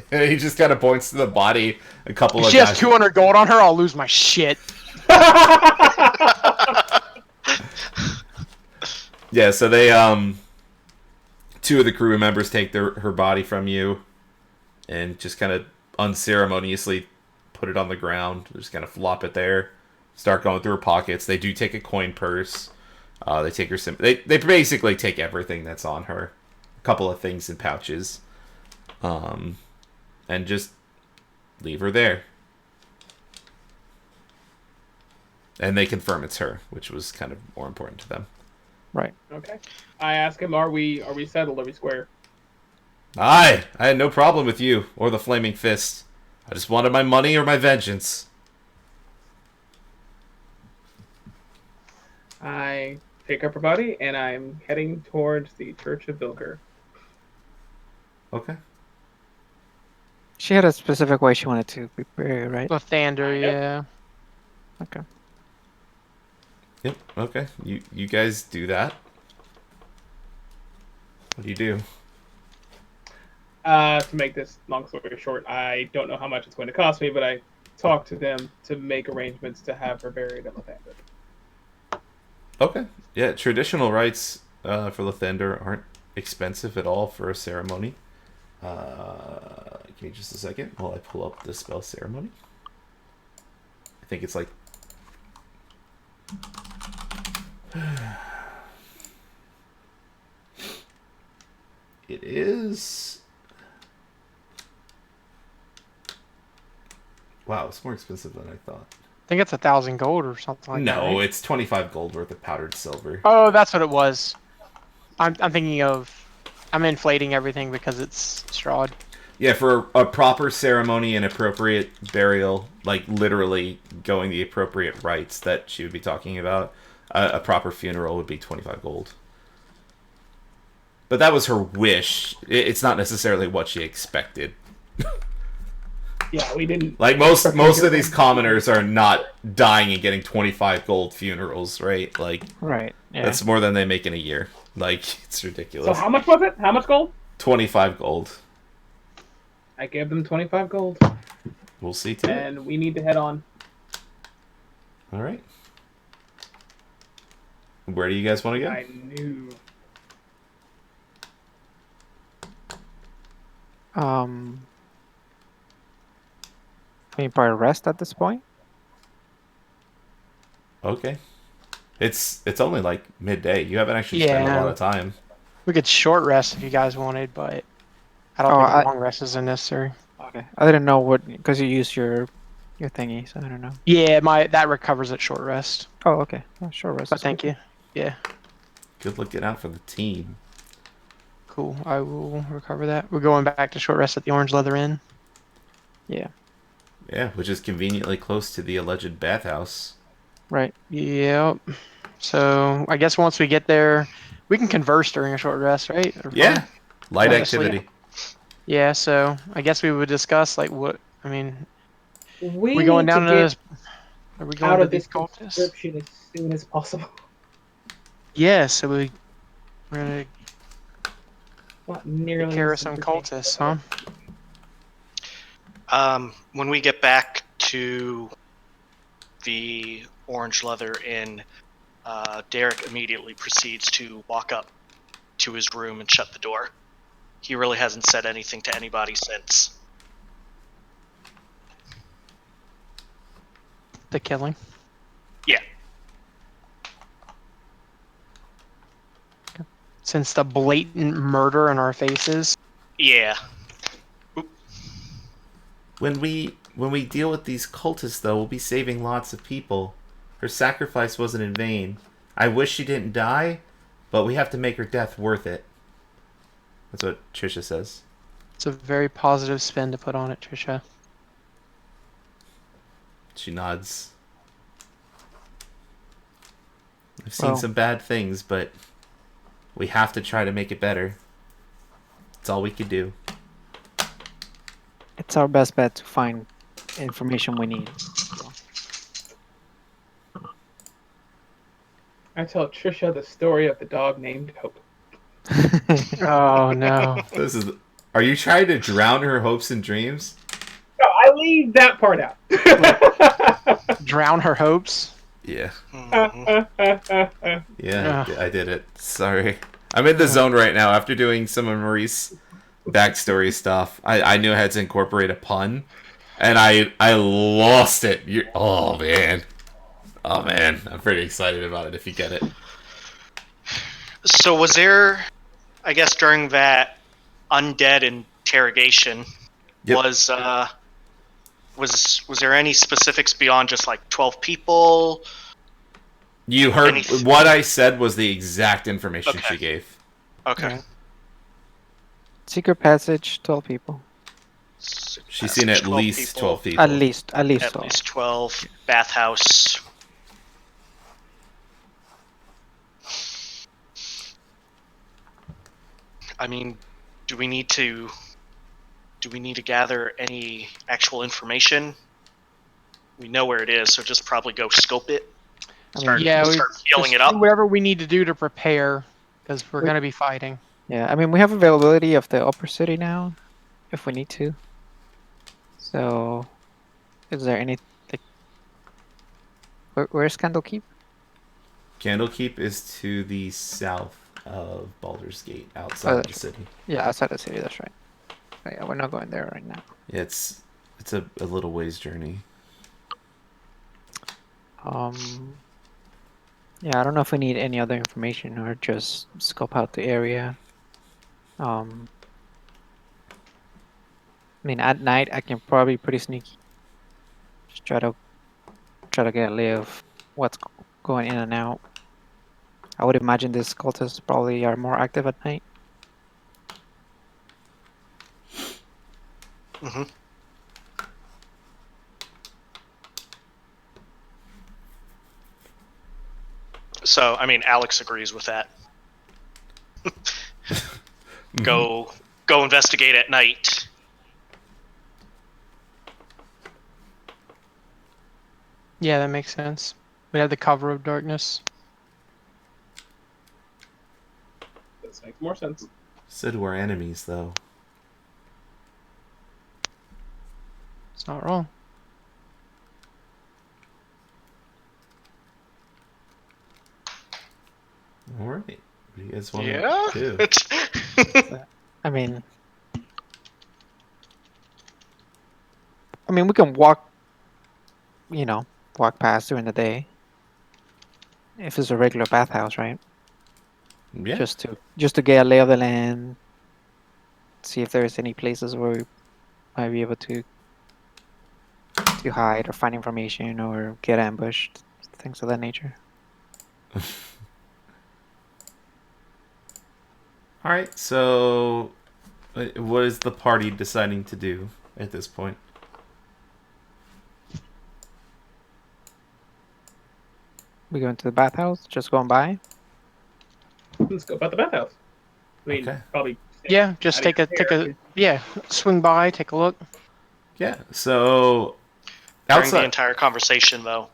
He just kind of points to the body. A couple If of she guys. has 200 gold on her, I'll lose my shit. Yeah, so they two of the crew members take her body from you and just kind of unceremoniously put it on the ground. They just kind of flop it there. Start going through her pockets. They do take a coin purse. They take her they basically take everything that's on her. A couple of things in pouches. And just leave her there. And they confirm it's her, which was kind of more important to them. Right. Okay. I ask him, are we settled? Are we square? Aye, I had no problem with you or the Flaming Fist. I just wanted my money or my vengeance. I pick up her body and I'm heading towards the Church of Bilger. Okay. She had a specific way she wanted to be buried, right? Lathander, Yep. yeah. Okay. Yep, okay. You guys do that. What do you do? To make this long story short, I don't know how much it's going to cost me, but I talked to them to make arrangements to have her buried at Lathander. Okay. Yeah, traditional rites for Lathander aren't expensive at all for a ceremony. Give me just a second while I pull up the spell ceremony. I think it's like... It is... Wow, it's more expensive than I thought. I think it's 1,000 gold or something like that. No, Right? it's 25 gold worth of powdered silver. Oh, that's what it was. I'm thinking of. I'm inflating everything because it's Strahd. Yeah, for a proper ceremony and appropriate burial, like literally going the appropriate rites that she would be talking about, a proper funeral would be 25 gold. But that was her wish. It's not necessarily what she expected. Yeah, we didn't. Like most of these commoners are not dying and getting 25 gold funerals, right? Like Right. Yeah. that's more than they make in a year. Like it's So ridiculous. how much was it? How much gold? 25 gold. I gave them 25 gold, We'll see to it. and we need to head on. All right. Where do you guys want to go? I knew. I mean, probably rest at this point. Okay. It's only like midday. You haven't actually spent a Yeah. lot of time. We could short rest if you guys wanted, but I don't Oh, think I- a long rest is unnecessary. Okay. I didn't know what because you used your thingy, so I don't know. Yeah, that recovers at short rest. Oh, okay. Oh, sure, rest. But is thank good. you. Yeah, Good looking out for the team. cool. I will recover that. We're going back to short rest at the Orange Leather Inn. Yeah. Yeah, which is conveniently close to the alleged bathhouse. Right. Yep. So I guess once we get there, we can converse during a short rest, right? Or Yeah. fun? Light Honestly. activity. Yeah. So I guess we would discuss like what I mean. We We going need down to to get this? Are we going out to of this these cultists? conscription as soon as possible. Yeah. So we're gonna Not nearly. take care of as some entertaining. cultists, huh? When we get back to the Orange Leather Inn, Derek immediately proceeds to walk up to his room and shut the door. He really hasn't said anything to anybody since. The killing. Yeah. since the blatant murder in our faces. Yeah. When we deal with these cultists, though, we'll be saving lots of people. Her sacrifice wasn't in vain. I wish she didn't die, but we have to make her death worth it. That's what Trisha says. It's a very positive spin to put on it, Trisha. She nods. I've seen Well, some bad things, but we have to try to make it better. It's all we could do. it's our best bet to find information we need. So, I tell Trisha the story of the dog named Hope. Oh no. This is. Are you trying to drown her hopes and dreams? No, I leave that part out. Drown her hopes. Yeah. Mhm. Yeah, Ugh. I did it. Sorry. I'm in the zone right now after doing some of Maurice's backstory stuff. I knew I had to incorporate a pun, and I lost it. Oh, man. Oh, man. I'm pretty excited about it if you get it. So was there, I guess, during that undead interrogation, Yep. was there any specifics beyond just like 12 people? You heard Anything- what I said was the exact information Okay. she gave. Okay. Yeah. secret passage, 12 people. She's seen at 12 least people. 12 people. At least At 12. least 12. Bathhouse. I mean, do we need to gather any actual information? We know where it is, so just probably go scope it. I mean, Start, Yeah, we start feeling just it up. do whatever we need to do to prepare, because we're We- gonna be fighting. Yeah, I mean, we have availability of the upper city now, if we need to. So, is there any like, where's Candlekeep? Candlekeep is to the south of Baldur's Gate, outside of the that's city. Yeah, outside the city. That's right. Right, yeah, we're not going there right now. Yeah, it's a little ways journey. Yeah, I don't know if we need any other information or just scope out the area. I mean, at night I can probably be pretty sneaky. Just try to get a lay of what's going in and out. I would imagine these cultists probably are more active at night. hmm So, I mean, Alex agrees with that. Go investigate at night. Yeah, that makes sense. We have the cover of darkness. This makes more sense. Said we're enemies, though. It's not wrong. All right. What do you guys want Yeah. to do? I mean, we can walk past during the day. If it's a regular bathhouse, right? Yeah. Just to get a lay of the land, see if there's any places where we might be able to hide or find information or get ambushed, things of that nature. All right. So, what is the party deciding to do at this point? We go into the bathhouse, just going by. Let's go about the bathhouse. I mean, Okay. probably. Yeah, just Out of take your a yeah, swing by, take a look. Yeah. So, During the outside. entire conversation, though,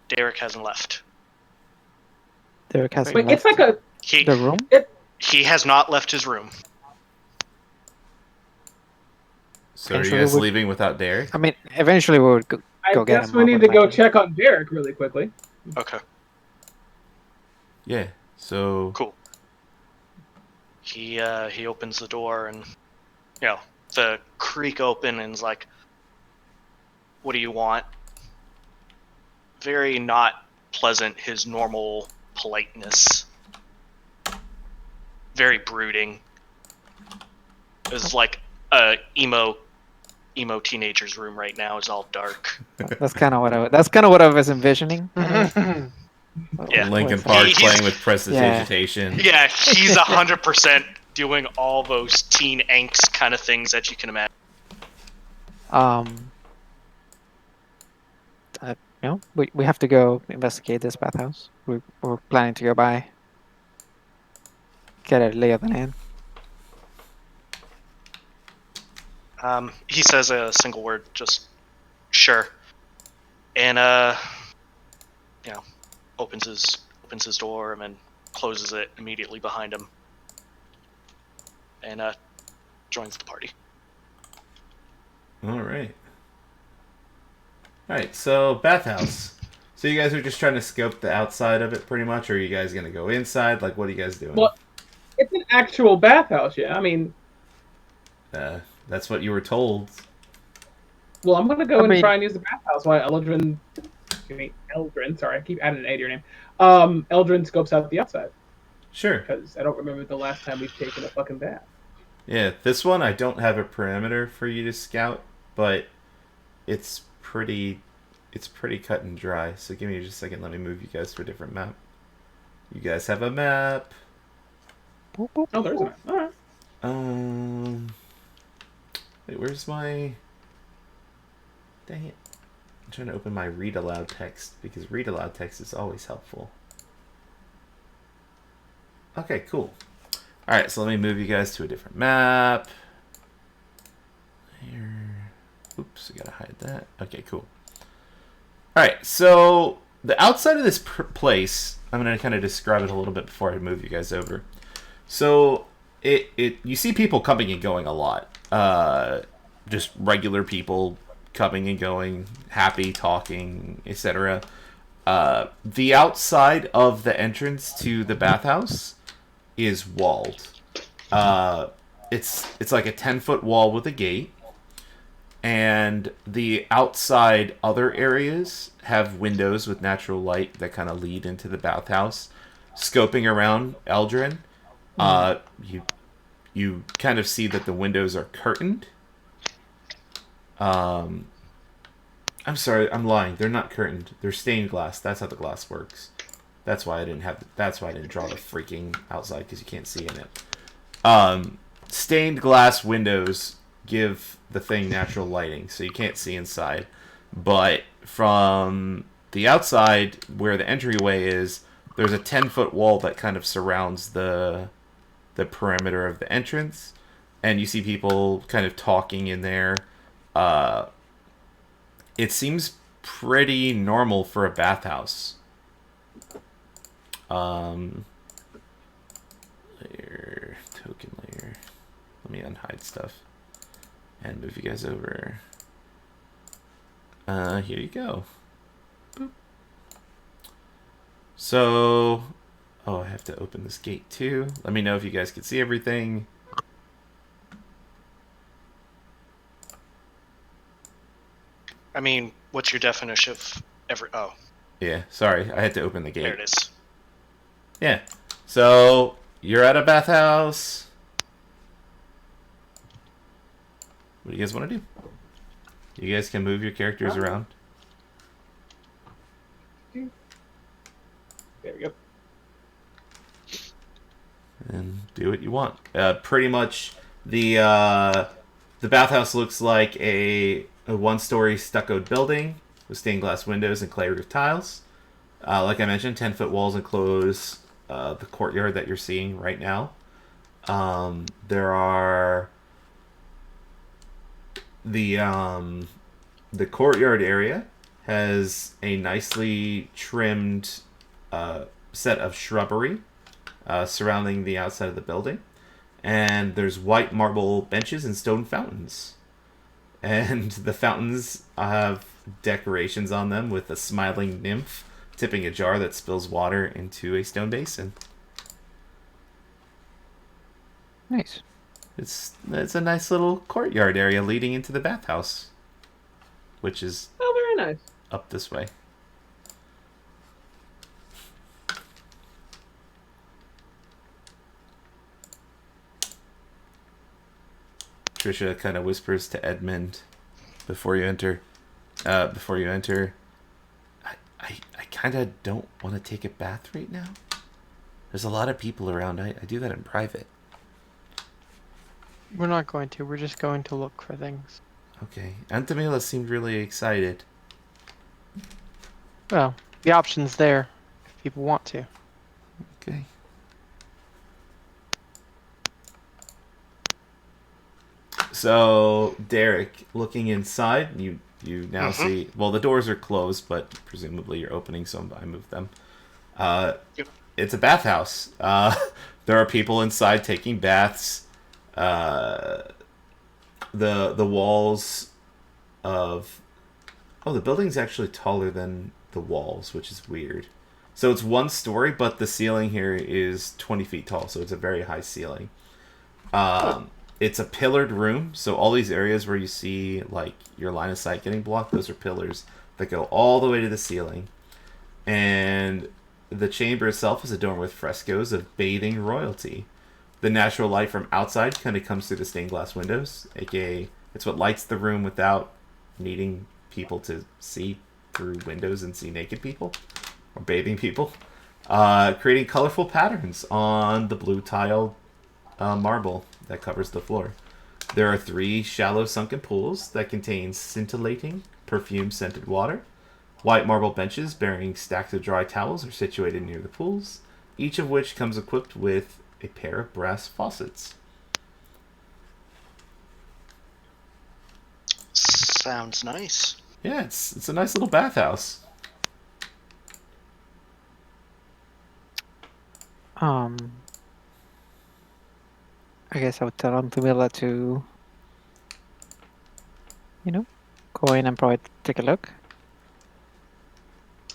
Derek hasn't left. Derek has Wait, it's left like a. He the room. he has not left his room. So, are you Eventually guys we- leaving without Derek? I mean, eventually we would go I get guess him. we I need would to go imagine. check on Derek really quickly. Okay, Yeah. So, cool. He opens the door and the creak open and is like, "What do you want?" Very not pleasant. His normal politeness. very brooding. It's like a emo teenager's room right now is all dark. That's kind of what I was envisioning. Yeah. Linkin What's Park He's- playing with prestidigitation. Yeah, he's 100% doing all those teen angst kind of things that you can imagine. No, we have to go investigate this bathhouse. We're planning to go by, get a lay of the land. He says a single word, just sure, and opens his door and then closes it immediately behind him, and joins the party. All right. All right. So bathhouse. So you guys are just trying to scope the outside of it, pretty much, or are you guys gonna go inside? Like, what are you guys doing? Well, it's an actual bathhouse, yeah. I mean, That's what you were told. well, I'm gonna go and mean- try and use the bathhouse while Eldrin. Sorry, I keep adding an A to your name. Eldrin scopes out the outside Sure. because I don't remember the last time we've taken a fucking bath. Yeah, this one I don't have a perimeter for you to scout, but it's pretty cut and dry. So give me just a second, let me move you guys to a different map. You guys have a map. Boop, boop, Oh, there's a boop. map. All right. Wait, where's my... Dang it. I'm trying to open my read aloud text, because read aloud text is always helpful. Okay, cool. Alright, so let me move you guys to a different map. Here. Oops, I gotta hide that. Okay, cool. Alright, so the outside of this place, I'm gonna kind of describe it a little bit before I move you guys over. So you see people coming and going a lot. Just regular people coming and going, happy, talking, etc. The outside of the entrance to the bathhouse is walled. It's like a 10-foot wall with a gate, and the outside other areas have windows with natural light that kind of lead into the bathhouse. Scoping around Eldrin, you kind of see that the windows are curtained. I'm sorry, I'm lying. They're not curtained. They're stained glass. That's how the glass works. That's why I didn't draw the freaking outside, because you can't see in it. Stained glass windows give the thing natural lighting, so you can't see inside. But from the outside, where the entryway is, there's a 10-foot wall that kind of surrounds the perimeter of the entrance, and you see people kind of talking in there. It seems pretty normal for a bathhouse. Layer, token layer. Let me unhide stuff and move you guys over. Here you go. Boop. So, I have to open this gate too. Let me know if you guys can see everything. I mean, what's your definition of every... Oh, Yeah, sorry, I had to open the gate. there it is. Yeah. So, you're at a bathhouse. What do you guys want to do? You guys can move your characters around. There we go. And do what you want. Pretty much, the bathhouse looks like a one-story stuccoed building with stained glass windows and clay roof tiles. Like I mentioned, 10-foot walls enclose the courtyard that you're seeing right now. There are the courtyard area has a nicely trimmed set of shrubbery surrounding the outside of the building, and there's white marble benches and stone fountains, and the fountains have decorations on them with a smiling nymph tipping a jar that spills water into a stone basin. Nice. It's a nice little courtyard area leading into the bathhouse, which is Oh, very nice. up this way. Trisha kind of whispers to Edmund before you enter. I kind of don't want to take a bath right now. There's a lot of people around. I do that in private. We're not going to. We're just going to look for things. Okay. Antamila seemed really excited. Well, the option's there if people want to. Okay. So, Derek, looking inside, you now see... Well, the doors are closed, but presumably you're opening some. I moved them. Yep. It's a bathhouse. There are people inside taking baths. The walls of... Oh, the building's actually taller than the walls, which is weird. So it's one story, but the ceiling here is 20 feet tall, so it's a very high ceiling. It's a pillared room, so all these areas where you see like your line of sight getting blocked, those are pillars that go all the way to the ceiling. And the chamber itself is adorned with frescoes of bathing royalty. The natural light from outside kind of comes through the stained glass windows, aka it's what lights the room without needing people to see through windows and see naked people or bathing people, creating colorful patterns on the blue tiled marble that covers the floor. There are 3 shallow sunken pools that contain scintillating, perfume-scented water. White marble benches bearing stacks of dry towels are situated near the pools, each of which comes equipped with a pair of brass faucets. Sounds nice. Yeah, it's a nice little bathhouse. I guess I would tell Antamila to, go in and probably take a look.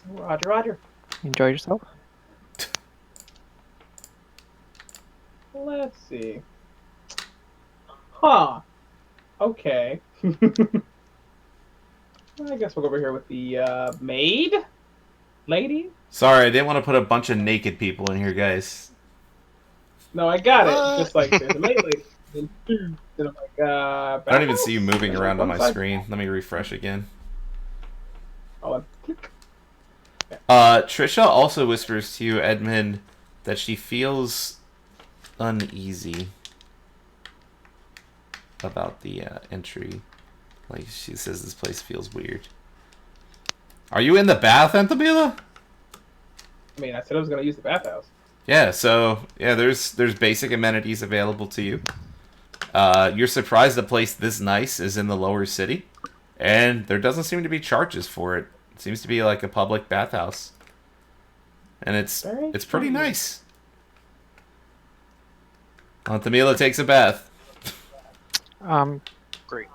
Roger. Enjoy yourself. Let's see. Huh. Okay. I guess we'll go over here with the maid? Lady? Sorry, I didn't want to put a bunch of naked people in here, guys. No, I got What? it. Just like there's a maid lady. Then I'm like, I don't even see you moving around on my screen. Let me refresh again. Oh, click. Trisha also whispers to you, Edmund, that she feels uneasy about the entry. Like, she says this place feels weird. Are you in the bath, Antamila? I mean, I said I was going to use the bathhouse. Yeah, so, yeah, there's basic amenities available to you. You're surprised a place this nice is in the lower city, and there doesn't seem to be charges for it. It seems to be like a public bathhouse. And it's pretty nice. Antamila takes a bath. Great.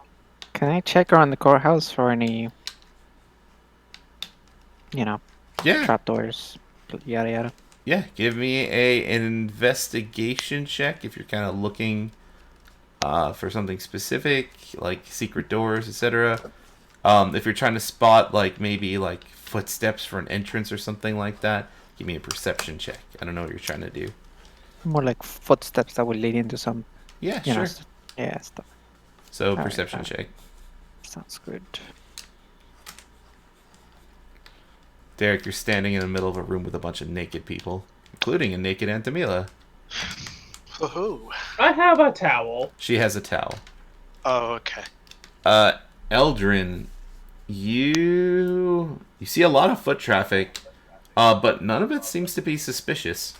Can I check around the courthouse for any, Yeah. trapdoors, yada yada? Yeah, give me an investigation check if you're kind of looking for something specific, like secret doors, etc. If you're trying to spot, like, maybe, like, footsteps for an entrance or something like that, give me a perception check. I don't know what you're trying to do. More like footsteps that would lead into some, Yeah, you know, sure. stuff. So, Alright, perception check. Sounds good. Derek, you're standing in the middle of a room with a bunch of naked people, including a naked Antamila. Woohoo. I have a towel. She has a towel. Oh, okay. Eldrin, you see a lot of foot traffic, but none of it seems to be suspicious.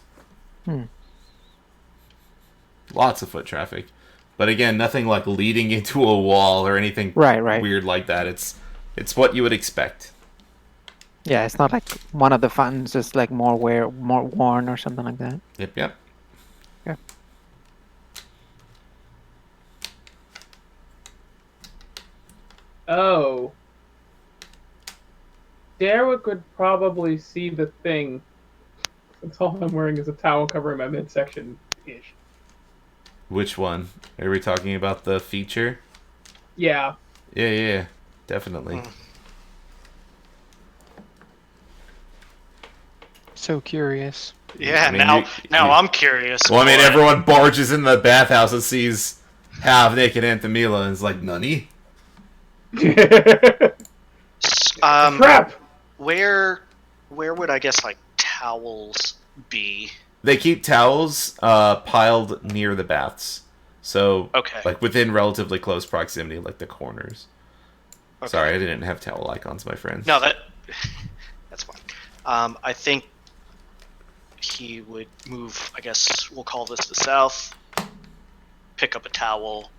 Lots of foot traffic, but again, nothing like leading into a wall or anything Right. weird like that. It's what you would expect. Yeah, it's not like one of the fountains is like more worn or something like that. Yep. Yeah. Oh. Derek could probably see the thing. Since all I'm wearing is a towel covering my midsection-ish. Which one? Are we talking about the feature? Yeah. Yeah, definitely. So curious. Yeah, I mean, now you- I'm curious. Well, I mean, more. everyone barges in the bathhouse and sees half naked Anthamila and is like, Nani? Trap. Where would I guess like towels be? They keep towels piled near the baths. So, Okay. like, within relatively close proximity, like the corners. Okay. Sorry, I didn't have towel icons, my friend. No, that's fine. I think he would move. I guess we'll call this the south. Pick up a towel,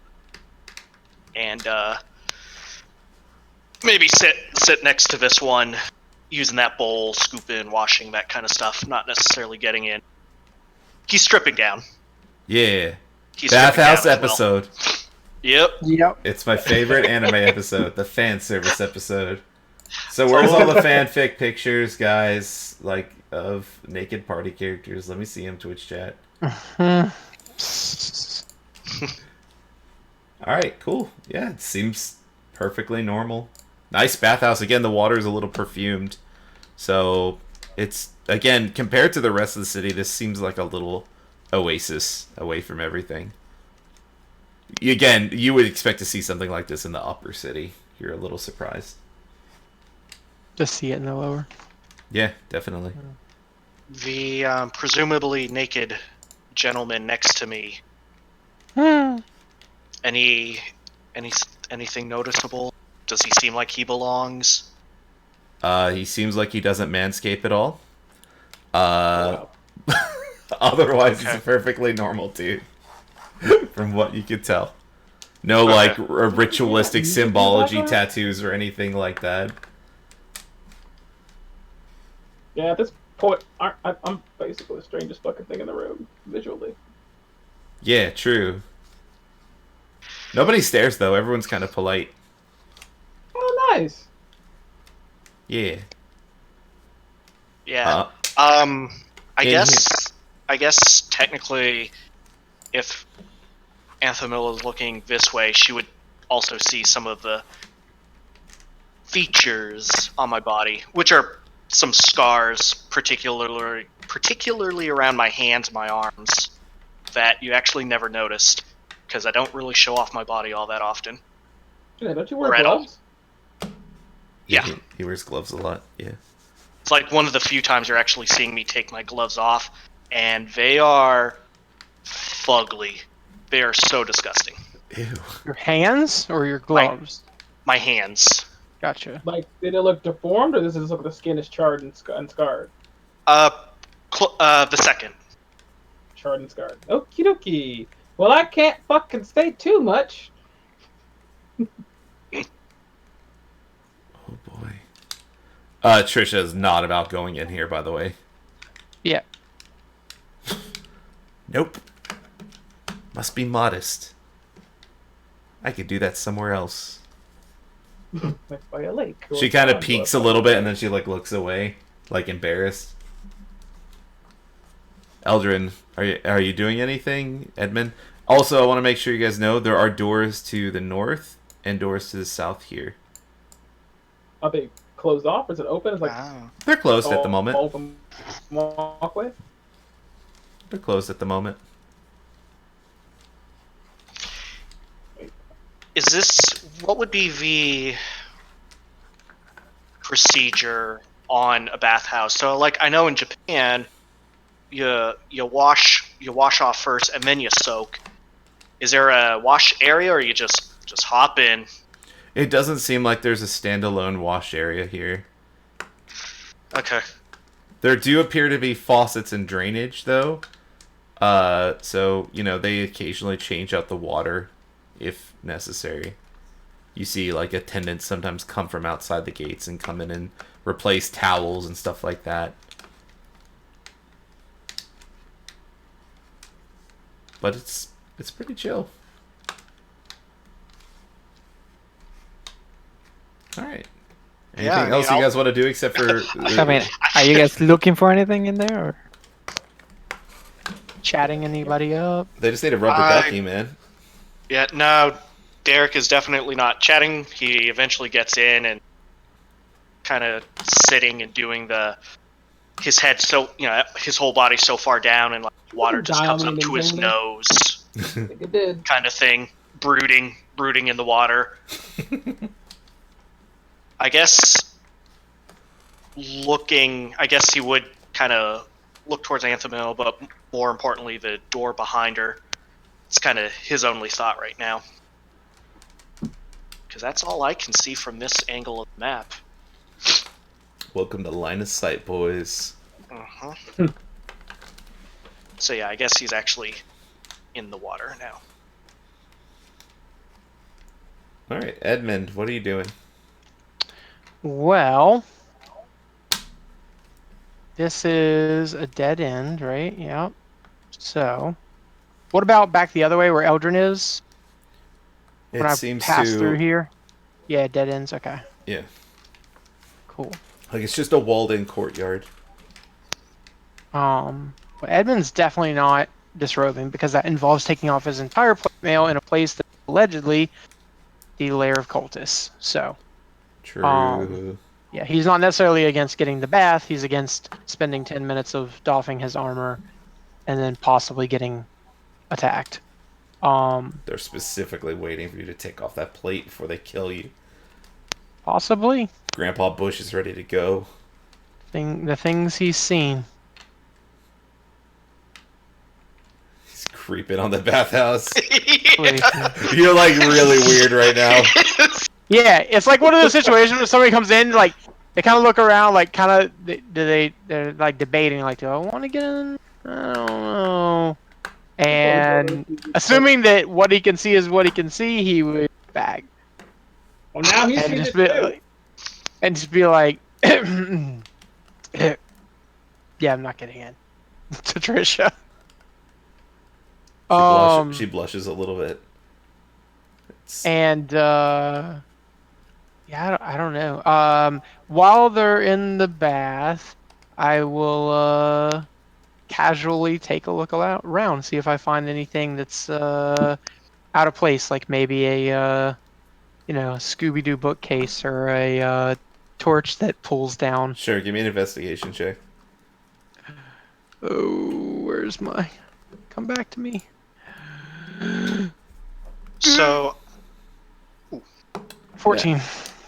and maybe sit next to this one, using that bowl, scooping, washing, that kind of stuff. Not necessarily getting in. He's stripping down. Yeah. He's stripping Bathhouse down as well. episode. Yep. It's my favorite anime episode, the fan service episode. So where's all the fanfic pictures, guys, like, of naked party characters? Let me see them, Twitch chat. Alright, cool. Yeah, it seems perfectly normal. Nice bathhouse. Again, the water is a little perfumed. So, it's, again, compared to the rest of the city, this seems like a little oasis away from everything. Again, you would expect to see something like this in the upper city. You're a little surprised. Just see it in the lower. Yeah, definitely. The presumably naked gentleman next to me. Anything noticeable? Does he seem like he belongs? He seems like he doesn't manscape at all. Wow. Otherwise, Okay. he's a perfectly normal dude. From what you could tell. No, Okay. like, ritualistic Yeah, symbology you- tattoos or anything like that. Yeah, at this point, I'm basically the strangest fucking thing in the room, visually. Yeah, true. Nobody stares, though. Everyone's kind of polite. Oh, nice. Yeah. Yeah. In I guess technically, if Anthamila is looking this way, she would also see some of the features on my body, which are some scars, particularly around my hands, my arms, that you actually never noticed, because I don't really show off my body all that often. Yeah, don't you wear Right on. gloves? Yeah. He wears gloves a lot. Yeah. It's like one of the few times you're actually seeing me take my gloves off, and they are fugly. They are so disgusting. Ew. Your hands or your gloves? My hands. Gotcha. Like, did it look deformed, or does it just look like the skin is charred and scarred? The second. Charred and scarred. Okie dokie. Well, I can't fucking say too much. Oh, boy. Trisha is not about going in here, by the way. Yeah. Nope. Must be modest. I could do that somewhere else. Like by a lake. or She kind of pond or peeks a little bit and then she like looks away, like embarrassed. Eldrin, are you doing anything, Edmund? Also, I want to make sure you guys know there are doors to the north and doors to the south here. Are they closed off? Is it open? It's like Wow. They're closed at the moment. Open walkway. They're closed at the moment. Is this what would be the procedure on a bathhouse? So, like, I know in Japan, you wash off first and then you soak. Is there a wash area, or you just hop in? It doesn't seem like there's a standalone wash area here. Okay. There do appear to be faucets and drainage, though. So, you know, they occasionally change out the water if necessary. You see, like, attendants sometimes come from outside the gates and come in and replace towels and stuff like that. But it's pretty chill. Alright. Anything Yeah, I mean, else you guys want to do except for... I mean, are you guys looking for anything in there? Or? Chatting anybody up? They just need a rubber I- ducky, man. Yeah, no, Derek is definitely not chatting. He eventually gets in and kind of sitting and doing his head so, his whole body so far down and like water just comes up to his nose I think it did. kind of thing. brooding in the water. I guess he would kind of look towards Anthamil, but more importantly, the door behind her. It's kind of his only thought right now. Because that's all I can see from this angle of the map. Welcome to line of sight, boys. Uh-huh. So yeah, I guess he's actually in the water now. All right, Edmund, what are you doing? Well, this is a dead end, right? Yep. So, what about back the other way where Eldrin is? It When I seems pass to through here? Yeah, dead ends. Okay, Yeah. cool. Like it's just a walled-in courtyard. But Edmund's definitely not disrobing because that involves taking off his entire mail in a place that allegedly the lair of cultists. So, True. yeah, he's not necessarily against getting the bath. He's against spending 10 minutes of doffing his armor and then possibly getting attacked. They're specifically waiting for you to take off that plate before they kill you. Possibly. Grandpa Bush is ready to go. The things he's seen. He's creeping on the bathhouse. Yeah. You're like really weird right now. Yeah, it's like one of those situations where somebody comes in, like they kind of look around, like kind of they're like debating, like, do I want to get in? I don't know. And assuming that what he can see is what he can see, he would bag Well, now he's and seen just it be too. like, yeah, I'm not getting in. To Trisha. She blushes a little bit. And yeah, I don't know. While they're in the bath, I will casually take a look around, see if I find anything that's out of place, like maybe a Scooby-Doo bookcase or a torch that pulls down. Sure, give me an investigation check. Oh, where's my? Come back to me. So 14.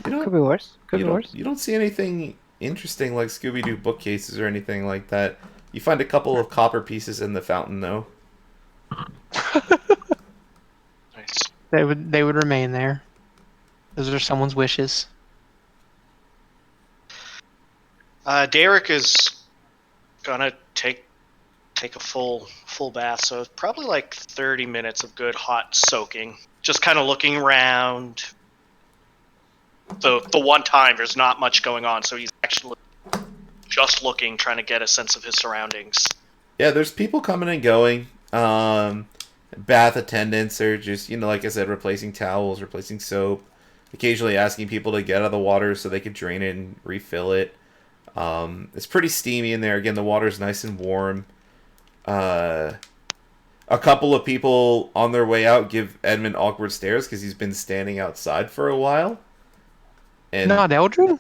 You don't, Could be worse. Could you be don't, worse. you don't see anything interesting like Scooby-Doo bookcases or anything like that. You find a couple of copper pieces in the fountain, though. nice. They would remain there. Those are someone's wishes. Derek is gonna take a full bath, so it's probably like 30 minutes of good hot soaking. Just kind of looking around. The one time there's not much going on, so he's actually just looking, trying to get a sense of his surroundings. Yeah, there's people coming and going. Bath attendants are just, like I said, replacing towels, replacing soap. Occasionally asking people to get out of the water so they can drain it and refill it. It's pretty steamy in there. Again, the water's nice and warm. A couple of people on their way out give Edmund awkward stares because he's been standing outside for a while. And Not Eldrin?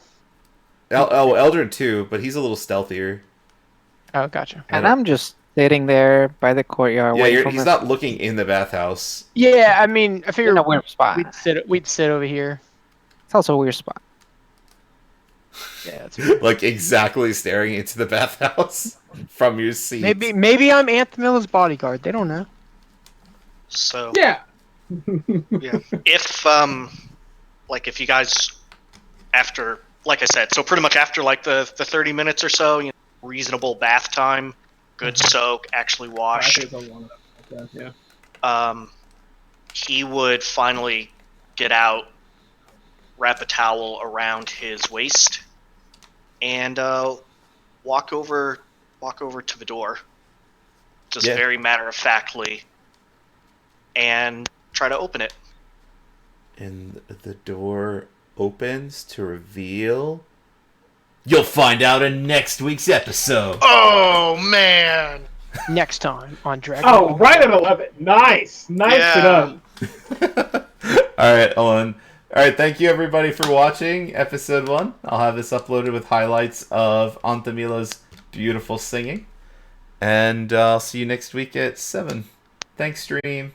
Eldrin too, but he's a little stealthier. Oh, gotcha. And I'm just sitting there by the courtyard. Yeah, waiting for he's my- not looking in the bathhouse. Yeah, I mean, I in figured a weird spot. we'd sit over here. It's also a weird spot. Yeah, that's Like exactly staring into the bathhouse from your seat. maybe I'm Anthemilla's bodyguard. They don't know. So Yeah. yeah, if if you guys after, like I said, so pretty much after like the 30 minutes or so, reasonable bath time, good soak, actually washed. I think I'll want it like that, yeah. He would finally get out, wrap a towel around his waist, and walk over to the door, just very matter of factly, and try to open it. And the door opens to reveal. You'll find out in next week's episode. Oh man! Next time on Dragon Oh, Ball. right at 11. Nice. Nicely Yeah. done. All right, Owen. All right, thank you everybody for watching episode 1. I'll have this uploaded with highlights of Antamila's beautiful singing. And I'll see you next week at 7. Thanks, stream.